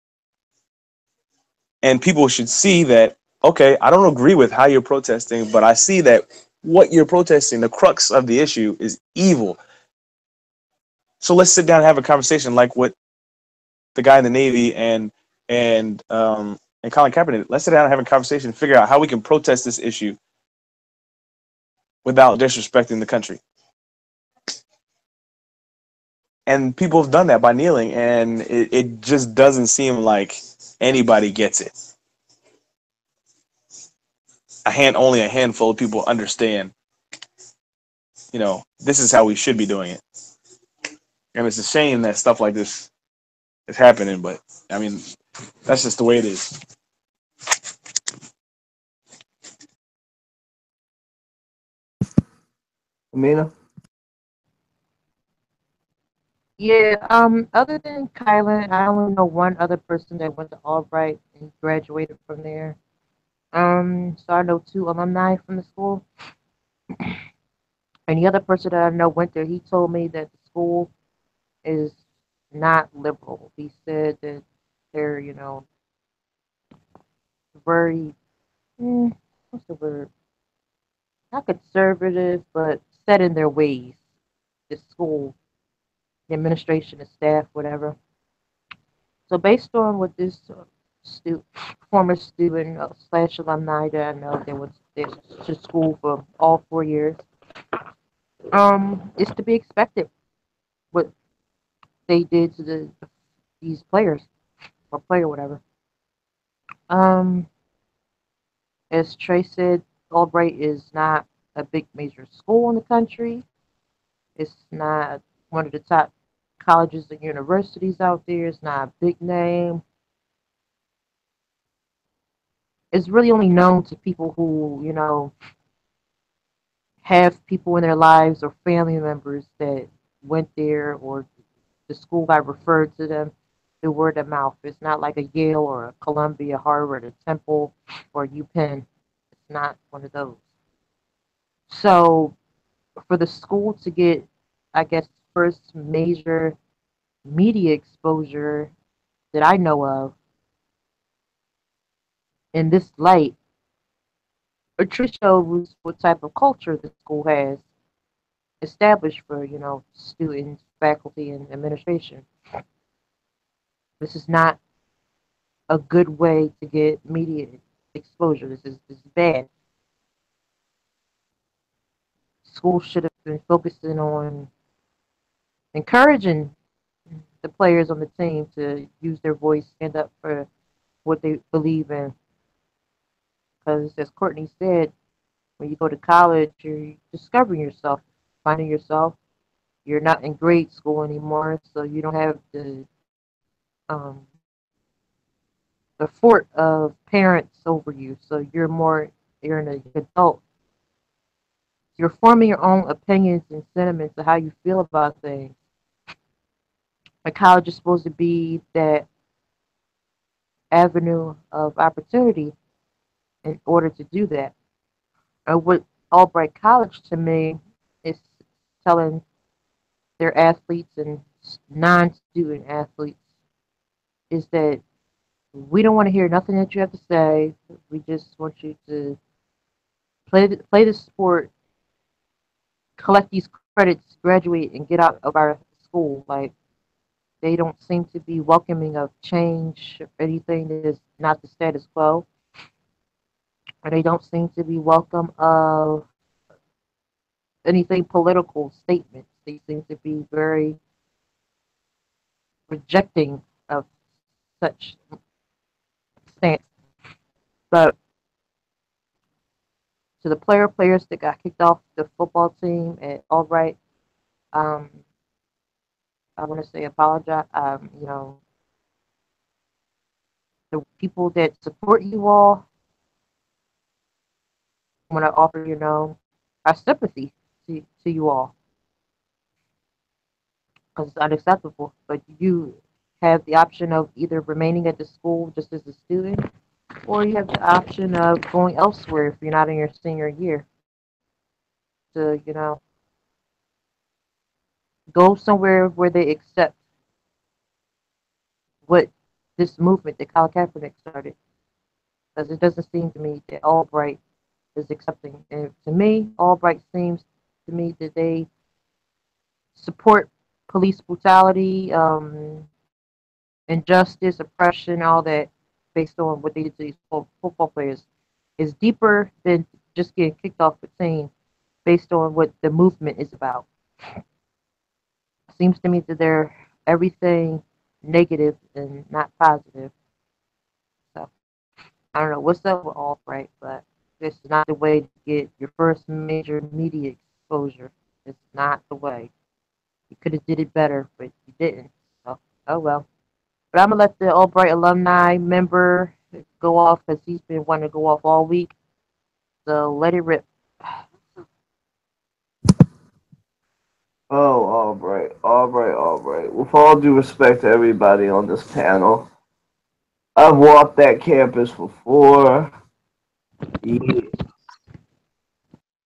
And people should see that, okay, I don't agree with how you're protesting, but I see that what you're protesting, the crux of the issue, is evil. So let's sit down and have a conversation like what the guy in the Navy and Colin Kaepernick. Let's sit down and have a conversation and figure out how we can protest this issue without disrespecting the country. And people have done that by kneeling, and it just doesn't seem like anybody gets it. Only a handful of people understand, this is how we should be doing it. And it's a shame that stuff like this is happening, but I mean, that's just the way it is. Amina? Yeah, other than Kylan, I only know one other person that went to Albright and graduated from there. So I know two alumni from the school. And the other person that I know went there, he told me that the school is not liberal. He said that they're, very, what's the word? Not conservative, but set in their ways. The school, the administration, the staff, whatever. So based on what this former student slash alumni that I know that was there to school for all 4 years, it's to be expected what they did to these players or player whatever. Um, as Trey said, Albright is not a big major school in the country. It's not one of the top colleges and universities out there. It's not a big name. It's really only known to people who, have people in their lives or family members that went there or the school got referred to them. the word of mouth. It's not like a Yale or a Columbia, Harvard, a Temple, or UPenn. It's not one of those. So for the school to get, I guess, first major media exposure that I know of in this light, it truly shows what type of culture the school has established for, students, faculty, and administration. This is not a good way to get media exposure. This is bad. Schools should have been focusing on encouraging the players on the team to use their voice, stand up for what they believe in. Because as Courtney said, when you go to college, you're discovering yourself, finding yourself. You're not in grade school anymore, so you don't have um, the fort of parents over you. So you're an adult. You're forming your own opinions and sentiments of how you feel about things. And college is supposed to be that avenue of opportunity in order to do that. What Albright College to me is telling their athletes and non-student athletes is that we don't want to hear nothing that you have to say. We just want you to play the sport, collect these credits, graduate, and get out of our school. Like they don't seem to be welcoming of change or anything that is not the status quo, or they don't seem to be welcome of anything political statements. They seem to be very rejecting of such stance. But to the players that got kicked off the football team at Albright, um, I want to say apologize. The people that support you all, I want to offer, our sympathy to you all because it's unacceptable. But you have the option of either remaining at the school just as a student, or you have the option of going elsewhere if you're not in your senior year to, go somewhere where they accept what this movement that Colin Kaepernick started. Because it doesn't seem to me that Albright is accepting. And to me, Albright seems to me that they support police brutality, injustice, oppression, all that, based on what they did to these football players, is deeper than just getting kicked off the team, based on what the movement is about. It seems to me that they're everything negative and not positive. So I don't know what's up with Albright, but this is not the way to get your first major media exposure. It's not the way. You could have did it better, but you didn't. So oh well. But I'm gonna let the Albright alumni member go off because he's been wanting to go off all week. So let it rip. Oh, Albright, Albright, Albright. With all due respect to everybody on this panel, I've walked that campus for 4 years.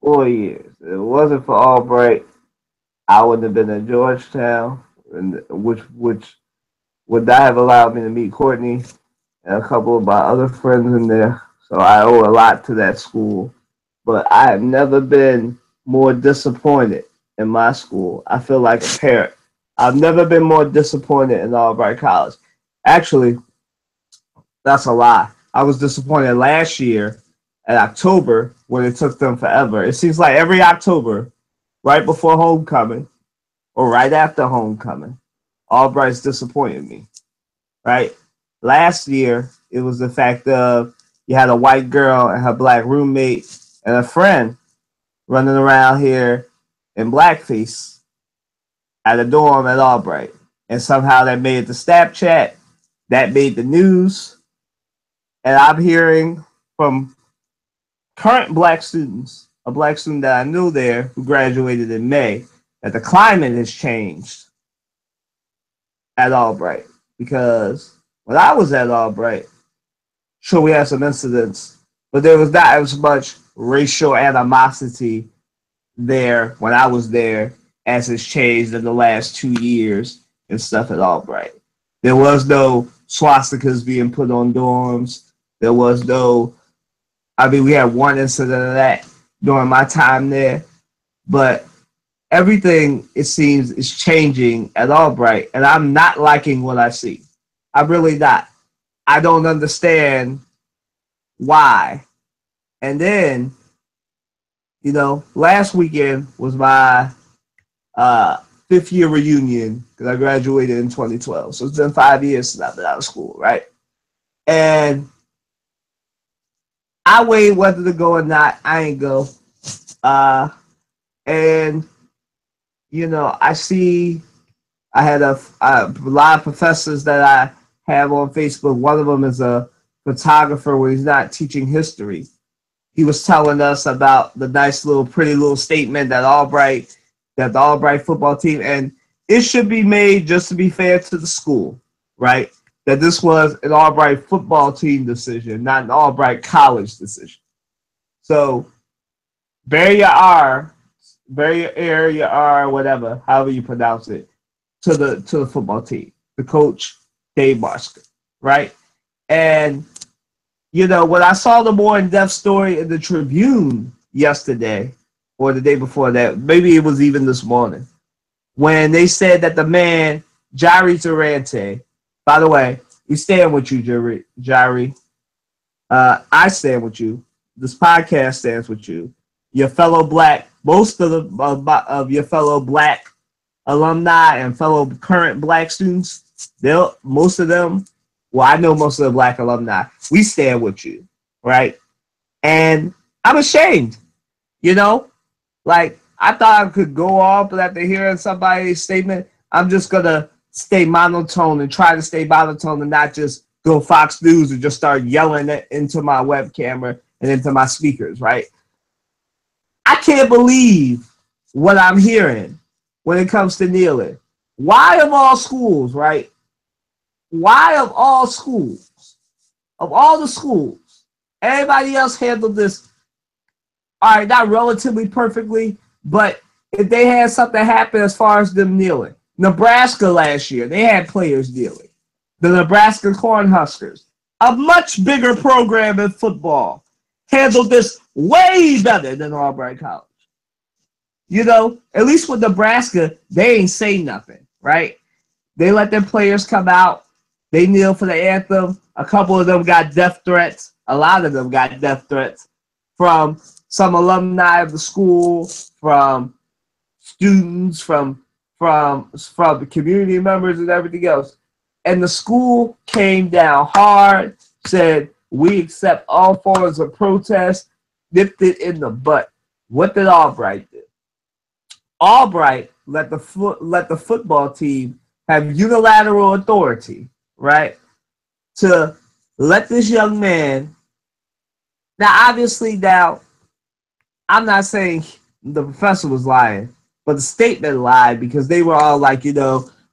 4 years. If it wasn't for Albright, I wouldn't have been in Georgetown, and which would not have allowed me to meet Courtney and a couple of my other friends in there. So I owe a lot to that school. But I have never been more disappointed in my school. I feel like a parent. I've never been more disappointed in Albright College. Actually, that's a lie. I was disappointed last year in October when it took them forever. It seems like every October, right before homecoming or right after homecoming, Albright's disappointed me, right? Last year, it was the fact of you had a white girl and her black roommate and a friend running around here in blackface at a dorm at Albright. And somehow that made the Snapchat, that made the news. And I'm hearing from current black students, a black student that I knew there who graduated in May, that the climate has changed at Albright because when I was at Albright, sure we had some incidents, but there was not as much racial animosity there when I was there as it's changed in the last 2 years and stuff at Albright. There was no swastikas being put on dorms. There was no, I mean, we had one incident of that during my time there, but everything, it seems, is changing at Albright, and I'm not liking what I see. I'm really not. I don't understand why. And then, last weekend was my 5th-year reunion because I graduated in 2012. So it's been 5 years since I've been out of school, right? And I weighed whether to go or not. I ain't go. And I see I had a lot of professors that I have on Facebook. One of them is a photographer where he's not teaching history. He was telling us about the nice little, pretty little statement that the Albright football team, and it should be made, just to be fair to the school, right, that this was an Albright football team decision, not an Albright college decision. So bury your R, whatever, however you pronounce it, to the football team, the coach, Dave Marska, right? And when I saw the more in-depth story in the Tribune yesterday, or the day before that, maybe it was even this morning, when they said that the man, Jairi Durante, by the way, we stand with you, Jairi. I stand with you. This podcast stands with you. Your fellow black, most of your fellow black alumni and fellow current black students, most of them, well, I know most of the black alumni, we stand with you, right? And I'm ashamed, Like, I thought I could go off, but after hearing somebody's statement, I'm just going to stay monotone and try to stay monotone and not just go Fox News and just start yelling it into my web camera and into my speakers, right? I can't believe what I'm hearing when it comes to kneeling. Why of all schools, right? Why of all schools, of all the schools, everybody else handled this, all right, not relatively perfectly, but if they had something happen as far as them kneeling. Nebraska last year, they had players kneeling. The Nebraska Cornhuskers, a much bigger program in football, handled this way better than Albright College. At least with Nebraska, they ain't say nothing, right? They let their players come out. They kneel for the anthem. A couple of them got death threats. A lot of them got death threats from some alumni of the school, from students, from the community members and everything else. And the school came down hard, said, we accept all forms of protest, nipped it in the butt. What did Albright do? Albright let the football team have unilateral authority, right, to let this young man. Now, obviously, I'm not saying the professor was lying, but the statement lied because they were all like,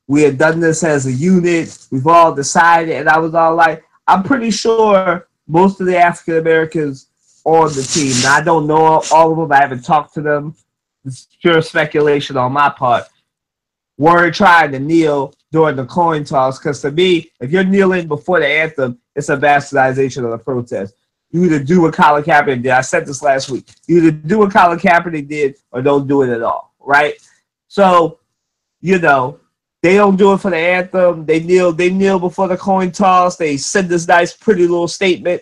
we had done this as a unit. We've all decided. And I was all like, I'm pretty sure most of the African Americans on the team, now I don't know all of them. I haven't talked to them. It's pure speculation on my part. Weren't trying to kneel during the coin toss because to me, if you're kneeling before the anthem, it's a bastardization of the protest. You either do what Colin Kaepernick did. I said this last week. You either do what Colin Kaepernick did or don't do it at all, right? So, they don't do it for the anthem. They kneel before the coin toss. They send this nice, pretty little statement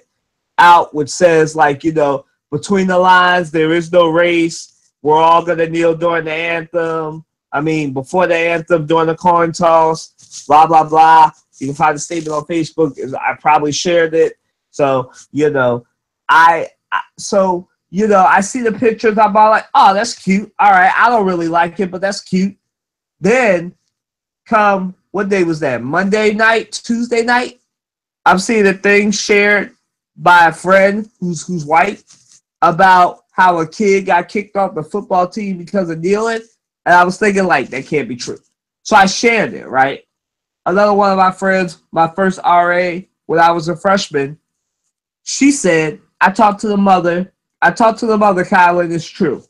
out which says, like, between the lines, there is no race. We're all going to kneel during the anthem. I mean, before the anthem, during the coin toss, blah, blah, blah. You can find the statement on Facebook. I probably shared it. So, I see the pictures. I'm all like, oh, that's cute. All right, I don't really like it, but that's cute. Then come, what day was that? Monday night, Tuesday night? I'm seeing a thing shared by a friend who's white about how a kid got kicked off the football team because of kneeling. And I was thinking, like, that can't be true. So I shared it, right? another one of my friends, my first RA when I was a freshman, she said, I talked to the mother, Kyle, and it's true.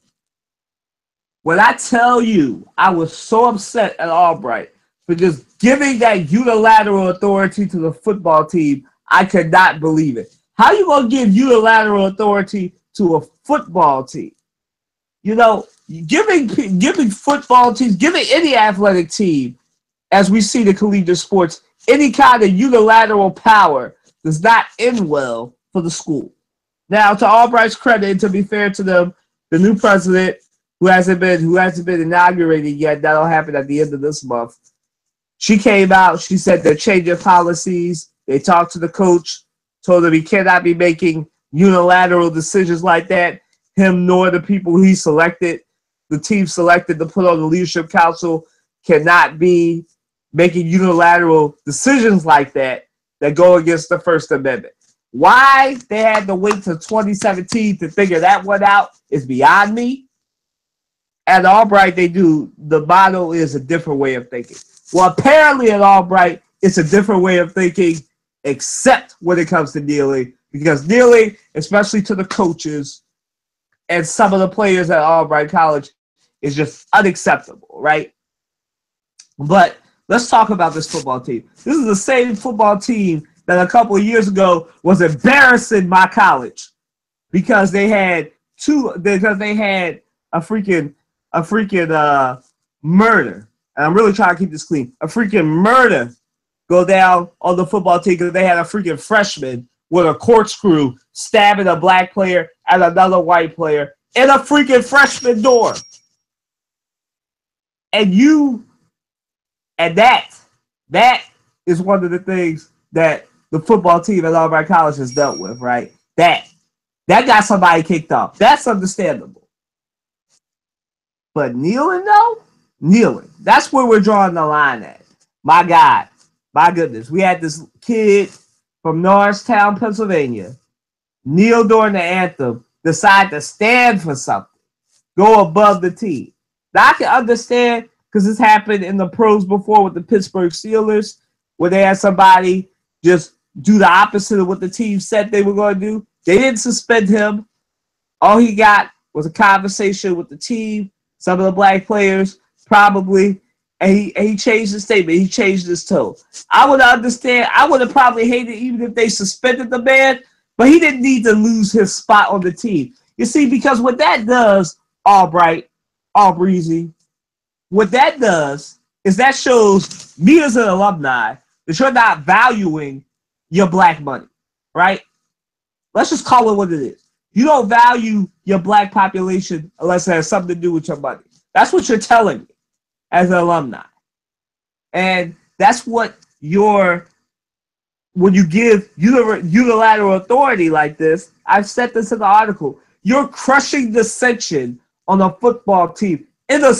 When I tell you I was so upset at Albright for just giving that unilateral authority to the football team, I could not believe it. How you going to give unilateral authority to a football team? You know, giving football teams, giving any athletic team, as we see the collegiate sports, any kind of unilateral power does not end well for the school. Now, to Albright's credit, and to be fair to them, the new president, who hasn't been inaugurated yet, that'll happen at the end of this month. She came out. She said they're changing policies. They talked to the coach, told him he cannot be making unilateral decisions like that. Him nor the people he selected, the team selected to put on the leadership council, cannot be making unilateral decisions like that go against the First Amendment. Why they had to wait till 2017 to figure that one out is beyond me. At Albright, the motto is a different way of thinking. Well, apparently at Albright, it's a different way of thinking, except when it comes to kneeling, because kneeling, especially to the coaches and some of the players at Albright College, is just unacceptable, right? But let's talk about this football team. This is the same football team that a couple of years ago was embarrassing my college because they had a freaking murder. And I'm really trying to keep this clean. A freaking murder go down on the football team because they had a freaking freshman with a corkscrew stabbing a black player and another white player in a freaking freshman dorm. And that is one of the things that the football team at Albright College has dealt with, right? That got somebody kicked off. That's understandable. But kneeling, though? Kneeling. That's where we're drawing the line at. My God. My goodness. We had this kid from Norristown, Pennsylvania, kneel during the anthem, decide to stand for something, go above the team. Now, I can understand because this happened in the pros before with the Pittsburgh Steelers, where they had somebody just do the opposite of what the team said they were going to do. They didn't suspend him. All he got was a conversation with the team, some of the black players, probably, and he changed his statement. He changed his tone. I would understand. I would have probably hated even if they suspended the man, but he didn't need to lose his spot on the team. You see, because what that does, Albright, Breezy, what that does is that shows me as an alumni that you're not valuing your black money, right? Let's just call it what it is. You don't value your black population unless it has something to do with your money. That's what you're telling me as an alumni. And that's what when you give unilateral authority like this, I've said this in the article, you're crushing dissension on a football team. In the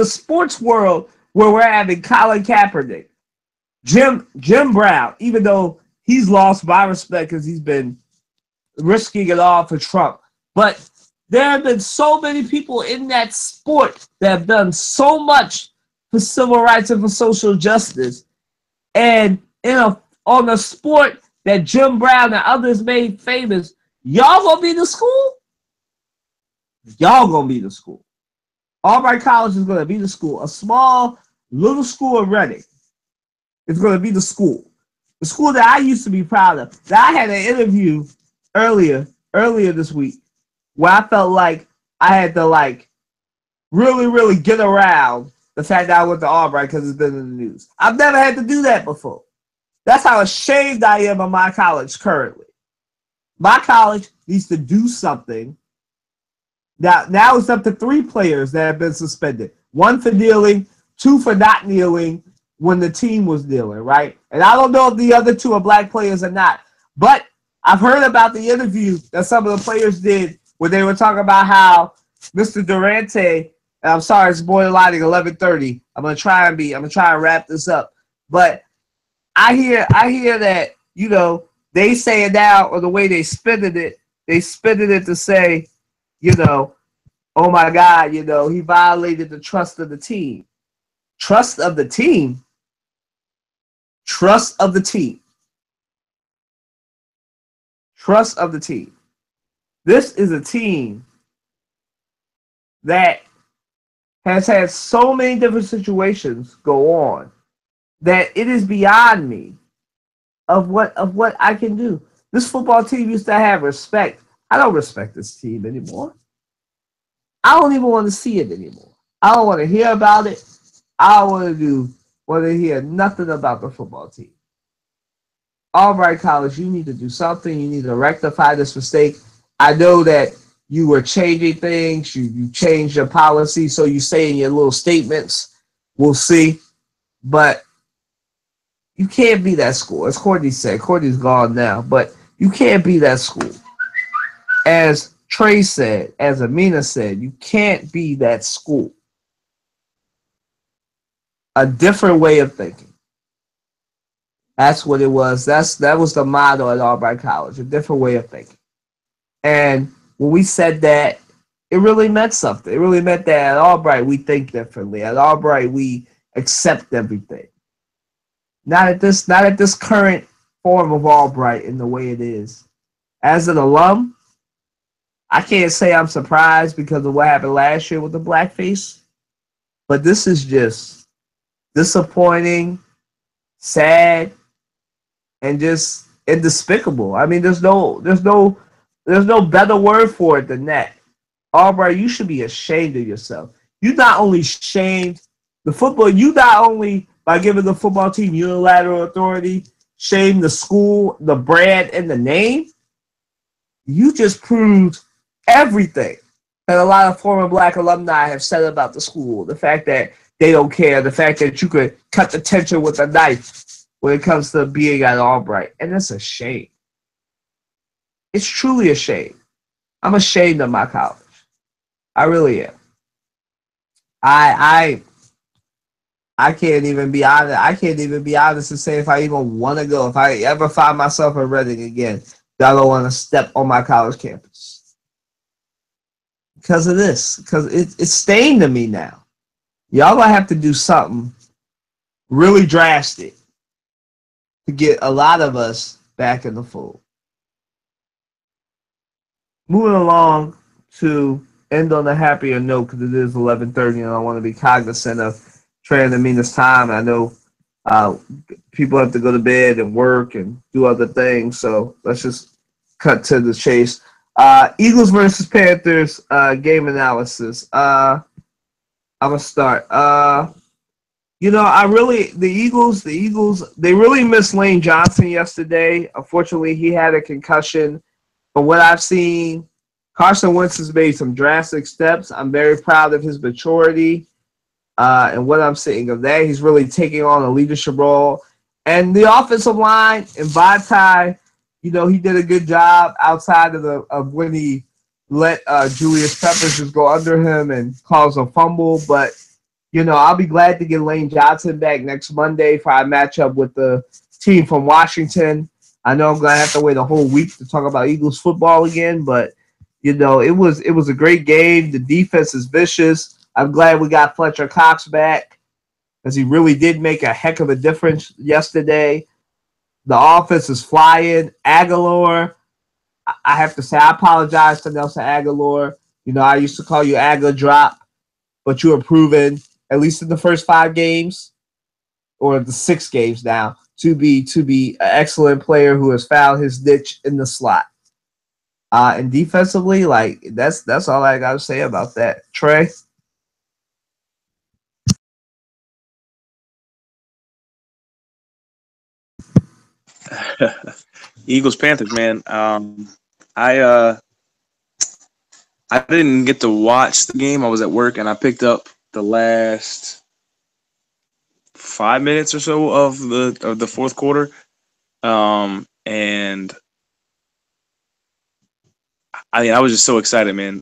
sports world where we're having Colin Kaepernick, Jim Brown, even though he's lost my respect because he's been risking it all for Trump. But there have been so many people in that sport that have done so much for civil rights and for social justice. And on a sport that Jim Brown and others made famous, y'all gonna be the school? Y'all gonna be the school. Albright College is gonna be the school. A small little school in Reading is gonna be the school. The school that I used to be proud of. That I had an interview earlier this week where I felt like I had to really, really get around the fact that I went to Albright because it's been in the news. I've never had to do that before. That's how ashamed I am of my college currently. My college needs to do something. Now it's up to 3 players that have been suspended. 1 for kneeling, 2 for not kneeling when the team was kneeling, right? And I don't know if the other 2 are black players or not. But I've heard about the interview that some of the players did where they were talking about how Mr. Durante, and I'm sorry, it's borderline 11:30. I'm gonna try and wrap this up. But I hear that, they say it now, or the way they spin it to say, oh my God, he violated the trust of the team. Trust of the team. Trust of the team. Trust of the team. This is a team that has had so many different situations go on that it is beyond me of what I can do. This football team used to have respect. I don't respect this team anymore. I don't even want to see it anymore. I don't want to hear about it. I don't want to hear nothing about the football team. Albright College, you need to do something. You need to rectify this mistake. I know that you were changing things. You changed your policy, so you say in your little statements. We'll see. But you can't be that school. As Courtney said, Courtney's gone now, but you can't be that school. As Trey said, as Amina said, you can't be that school. A different way of thinking. That's what it was. That was the motto at Albright College, a different way of thinking. And when we said that, it really meant something. It really meant that at Albright we think differently. At Albright we accept everything. Not at this current form of Albright in the way it is. As an alum, I can't say I'm surprised because of what happened last year with the blackface, but this is just disappointing, sad, and just despicable. I mean, there's no better word for it than that. Albright, you should be ashamed of yourself. You not only shamed the football, you not only by giving the football team unilateral authority, shame the school, the brand, and the name, you just proved everything that a lot of former black alumni have said about the school. The fact that they don't care, the fact that you could cut the tension with a knife when it comes to being at Albright. And it's a shame. It's truly a shame. I'm ashamed of my college. I really am. I can't even be honest. I can't even be honest and say if I even want to go. If I ever find myself in Reading again, I don't want to step on my college campus because of this. Because it's stained to me now. Y'all gonna have to do something really drastic to get a lot of us back in the fold. Moving along to end on a happier note because it is 11:30 and I want to be cognizant of Trey and Amina's time. I know people have to go to bed and work and do other things, so let's just cut to the chase. Eagles versus Panthers game analysis. I'm gonna start. The Eagles, they really missed Lane Johnson yesterday. Unfortunately, he had a concussion. From what I've seen, Carson Wentz has made some drastic steps. I'm very proud of his maturity and what I'm seeing of that. He's really taking on a leadership role. And the offensive line and Vitae, he did a good job outside of when he let Julius Peppers just go under him and cause a fumble. But, I'll be glad to get Lane Johnson back next Monday for our matchup with the team from Washington. I know I'm going to have to wait a whole week to talk about Eagles football again, but, it was a great game. The defense is vicious. I'm glad we got Fletcher Cox back because he really did make a heck of a difference yesterday. The offense is flying. Aguilar, I have to say, I apologize to Nelson Aguilar. I used to call you Aguilar Drop, but you were proven, at least in the first 5 games, or the 6 games now, to be an excellent player who has found his niche in the slot. And defensively, that's all I got to say about that. Trey? Eagles Panthers, man. I didn't get to watch the game. I was at work and I picked up the last 5 minutes or so of the fourth quarter. And I was just so excited, man.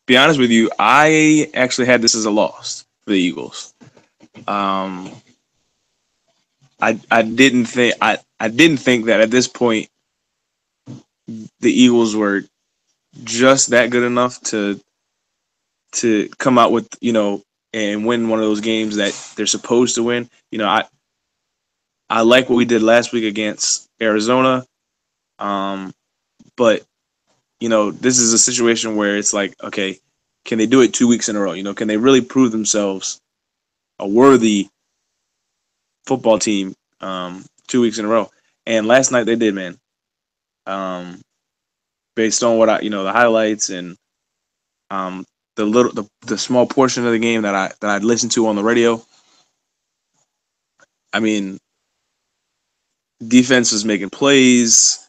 Be honest with you, I actually had this as a loss for the Eagles. I didn't think that at this point the Eagles were just that good enough to come out with and win one of those games that they're supposed to win. I like what we did last week against Arizona, but this is a situation where it's like, okay, can they do it 2 weeks in a row? Can they really prove themselves a worthy football team 2 weeks in a row? And last night they did, man. Based on what the highlights and the small portion of the game that I listened to on the radio. I mean, defense was making plays.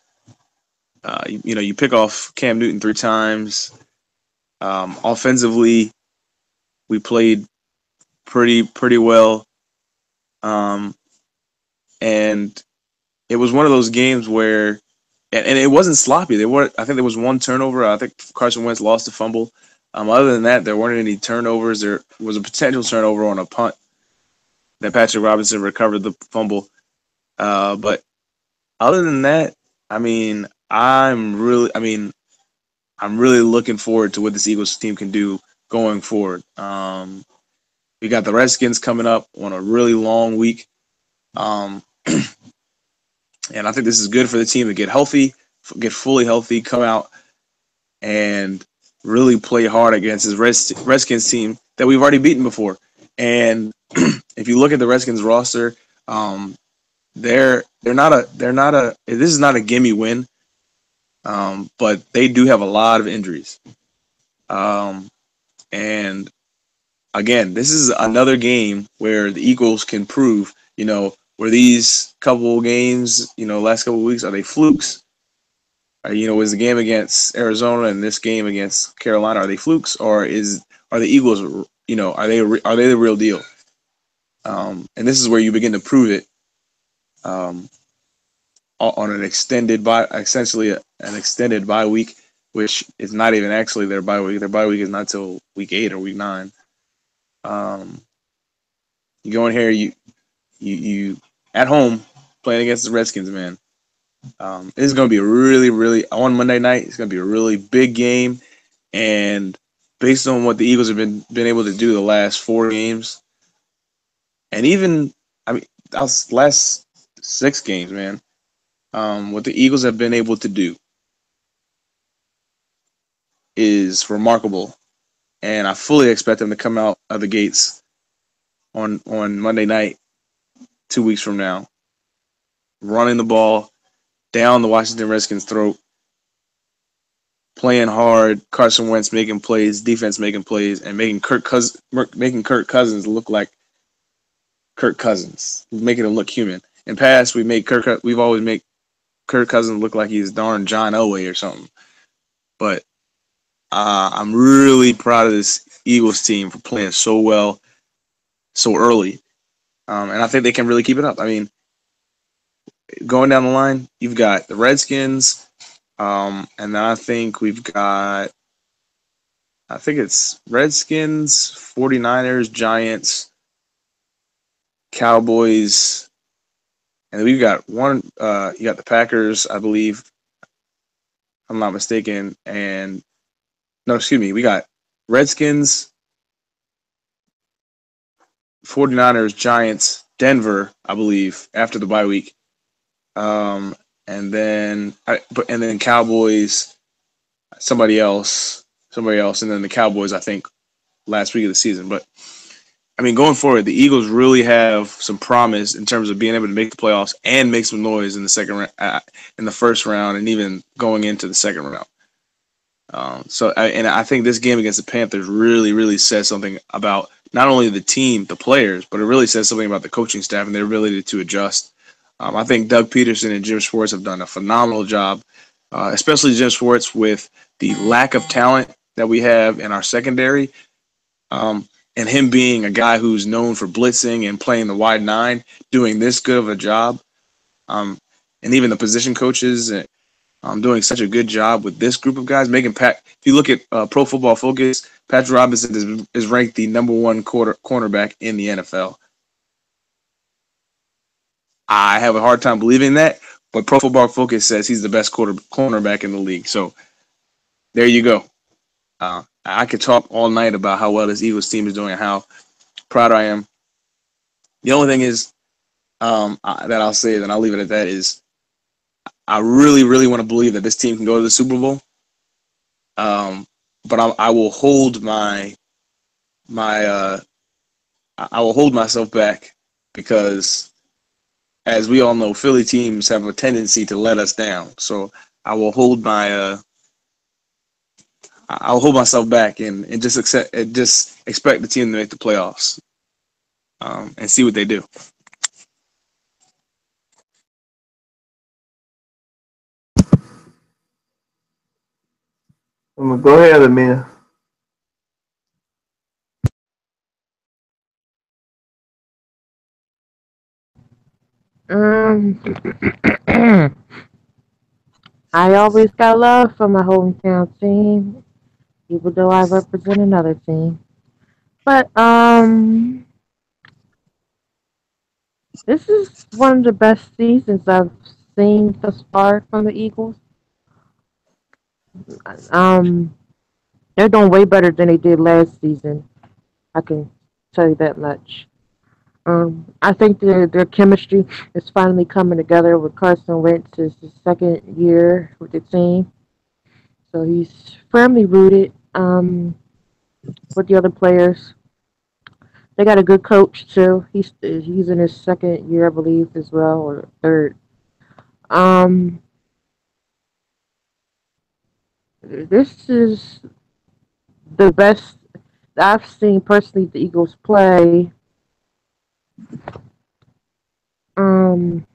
You pick off Cam Newton 3 times. Offensively, we played pretty well. And it was one of those games where, and it wasn't sloppy. I think there was one turnover. I think Carson Wentz lost a fumble. Other than that, there weren't any turnovers. There was a potential turnover on a punt that Patrick Robinson recovered the fumble. But other than that, I mean, I'm really looking forward to what this Eagles team can do going forward. We got the Redskins coming up on a really long week. And I think this is good for the team to get healthy, get fully healthy, come out and really play hard against this Redskins team that we've already beaten before. And if you look at the Redskins roster, this is not a gimme win, but they do have a lot of injuries. And again, this is another game where the Eagles can prove, were these couple games, last couple of weeks, are they flukes? Was the game against Arizona and this game against Carolina, are they flukes, or are the Eagles, are they the real deal? And this is where you begin to prove it on an extended essentially an extended bye week, which is not even actually their bye week. Their bye week is not till week 8 or week 9. You go in here, you at home playing against the Redskins, man. This is going to be a really, really, on Monday night, it's going to be a really big game. And based on what the Eagles have been able to do the last 4 games, and even, last 6 games, man, what the Eagles have been able to do is remarkable. And I fully expect them to come out of the gates on Monday night, 2 weeks from now, running the ball down the Washington Redskins' throat, playing hard, Carson Wentz making plays, defense making plays, and making Kirk Cousins look like Kirk Cousins, making him look human. In past, we've always made Kirk Cousins look like he's darn John Elway or something. But I'm really proud of this Eagles team for playing so well so early. And I think they can really keep it up. I mean, going down the line, you've got the Redskins, and then I think it's Redskins, 49ers, Giants, Cowboys, and then we've got you got the Packers, I believe, if I'm not mistaken, we got Redskins, 49ers, Giants, Denver, I believe, after the bye week. And then Cowboys, somebody else, and then the Cowboys, I think, last week of the season. But I mean, going forward, the Eagles really have some promise in terms of being able to make the playoffs and make some noise in the in the first round, and even going into the second round. I think this game against the Panthers really, really says something about not only the team, the players, but it really says something about the coaching staff and their ability to adjust. I think Doug Peterson and Jim Schwartz have done a phenomenal job, especially Jim Schwartz with the lack of talent that we have in our secondary, and him being a guy who's known for blitzing and playing the wide 9, doing this good of a job, and even the position coaches doing such a good job with this group of guys. If you look at Pro Football Focus, Patrick Robinson is ranked the number 1 cornerback in the NFL. I have a hard time believing that, but Pro Football Focus says he's the best cornerback in the league. So there you go. I could talk all night about how well this Eagles team is doing and how proud I am. The only thing is that I'll say, and I'll leave it at that, is I really, really want to believe that this team can go to the Super Bowl. But I will hold I will hold myself back because, as we all know, Philly teams have a tendency to let us down. So I will hold I'll hold myself back and just expect the team to make the playoffs and see what they do. Go ahead, Amina. I always got love for my hometown team, even though I represent another team. But this is one of the best seasons I've seen thus far from the Eagles. Um, they're doing way better than they did last season. I can tell you that much. I think their chemistry is finally coming together with Carson Wentz. It's his second year with the team, so he's firmly rooted with the other players. They got a good coach too. He's in his second year, I believe, as well, or third. Um, this is the best I've seen personally the Eagles play. Um,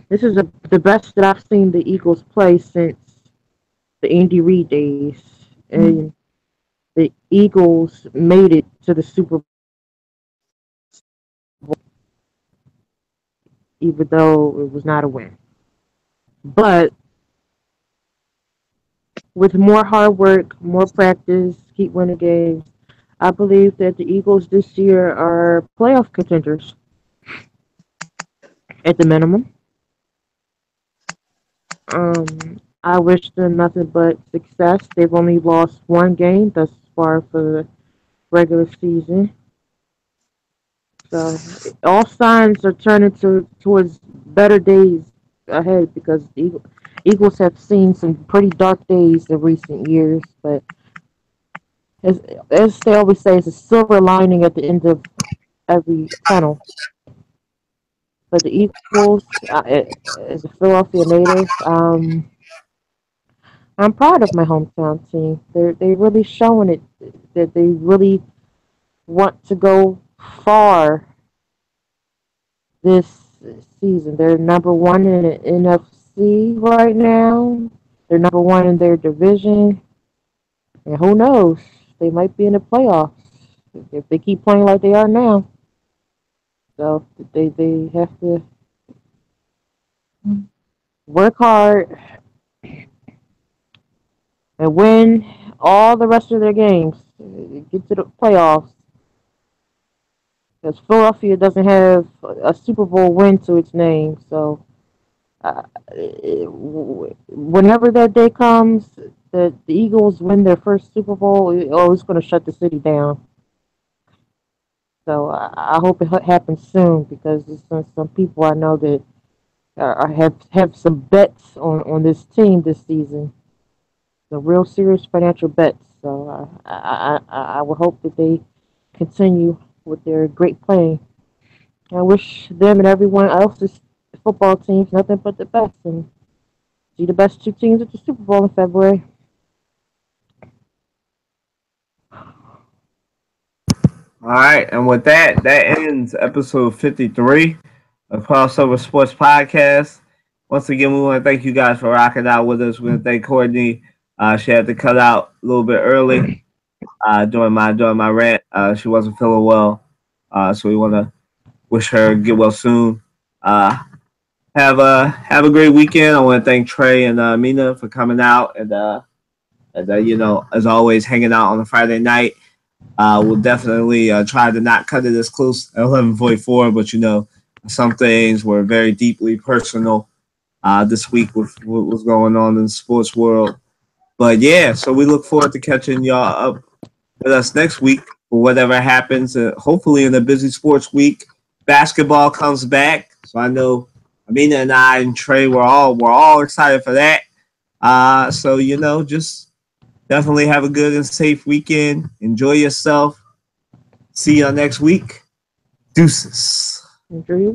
this is the best that I've seen the Eagles play since the Andy Reid days, and the Eagles made it to the Super Bowl, even though it was not a win. But with more hard work, more practice, keep winning games, I believe that the Eagles this year are playoff contenders at the minimum. I wish them nothing but success. They've only lost one game thus far for the regular season. So all signs are turning towards better days ahead because the Eagles have seen some pretty dark days in recent years. But as, as they always say, it's a silver lining at the end of every tunnel. But the Eagles, as a Philadelphia native, I'm proud of my hometown team. They really showing it that they really want to go far this season. They're number one in the NFC right now. They're number one in their division, and who knows? They might be in the playoffs if they keep playing like they are now. So they have to work hard and win all the rest of their games. Get to the playoffs. Because Philadelphia doesn't have a Super Bowl win to its name, so whenever that day comes, the Eagles win their first Super Bowl, it's going to shut the city down. So I hope it happens soon because there's some people I know that have some bets on this team this season. Some real serious financial bets. So I would hope that they continue with their great playing. I wish them and everyone else's football teams nothing but the best and see the best two teams at the Super Bowl in February. All right, and with that, that ends episode 53 of Crossover Sports Podcast. Once again, we want to thank you guys for rocking out with us. We want to thank Courtney. She had to cut out a little bit early during my rant. She wasn't feeling well, so we want to wish her get well soon. Have a great weekend. I want to thank Trey and Mina for coming out and as always, hanging out on a Friday night. We'll definitely try to not cut it as close at 11:44, but some things were very deeply personal this week with what was going on in the sports world. But yeah, so we look forward to catching y'all up with us next week for whatever happens. Hopefully, in a busy sports week, basketball comes back. So I know Amina and I and Trey we're all excited for that. So just definitely have a good and safe weekend. Enjoy yourself. See you next week. Deuces. Enjoy your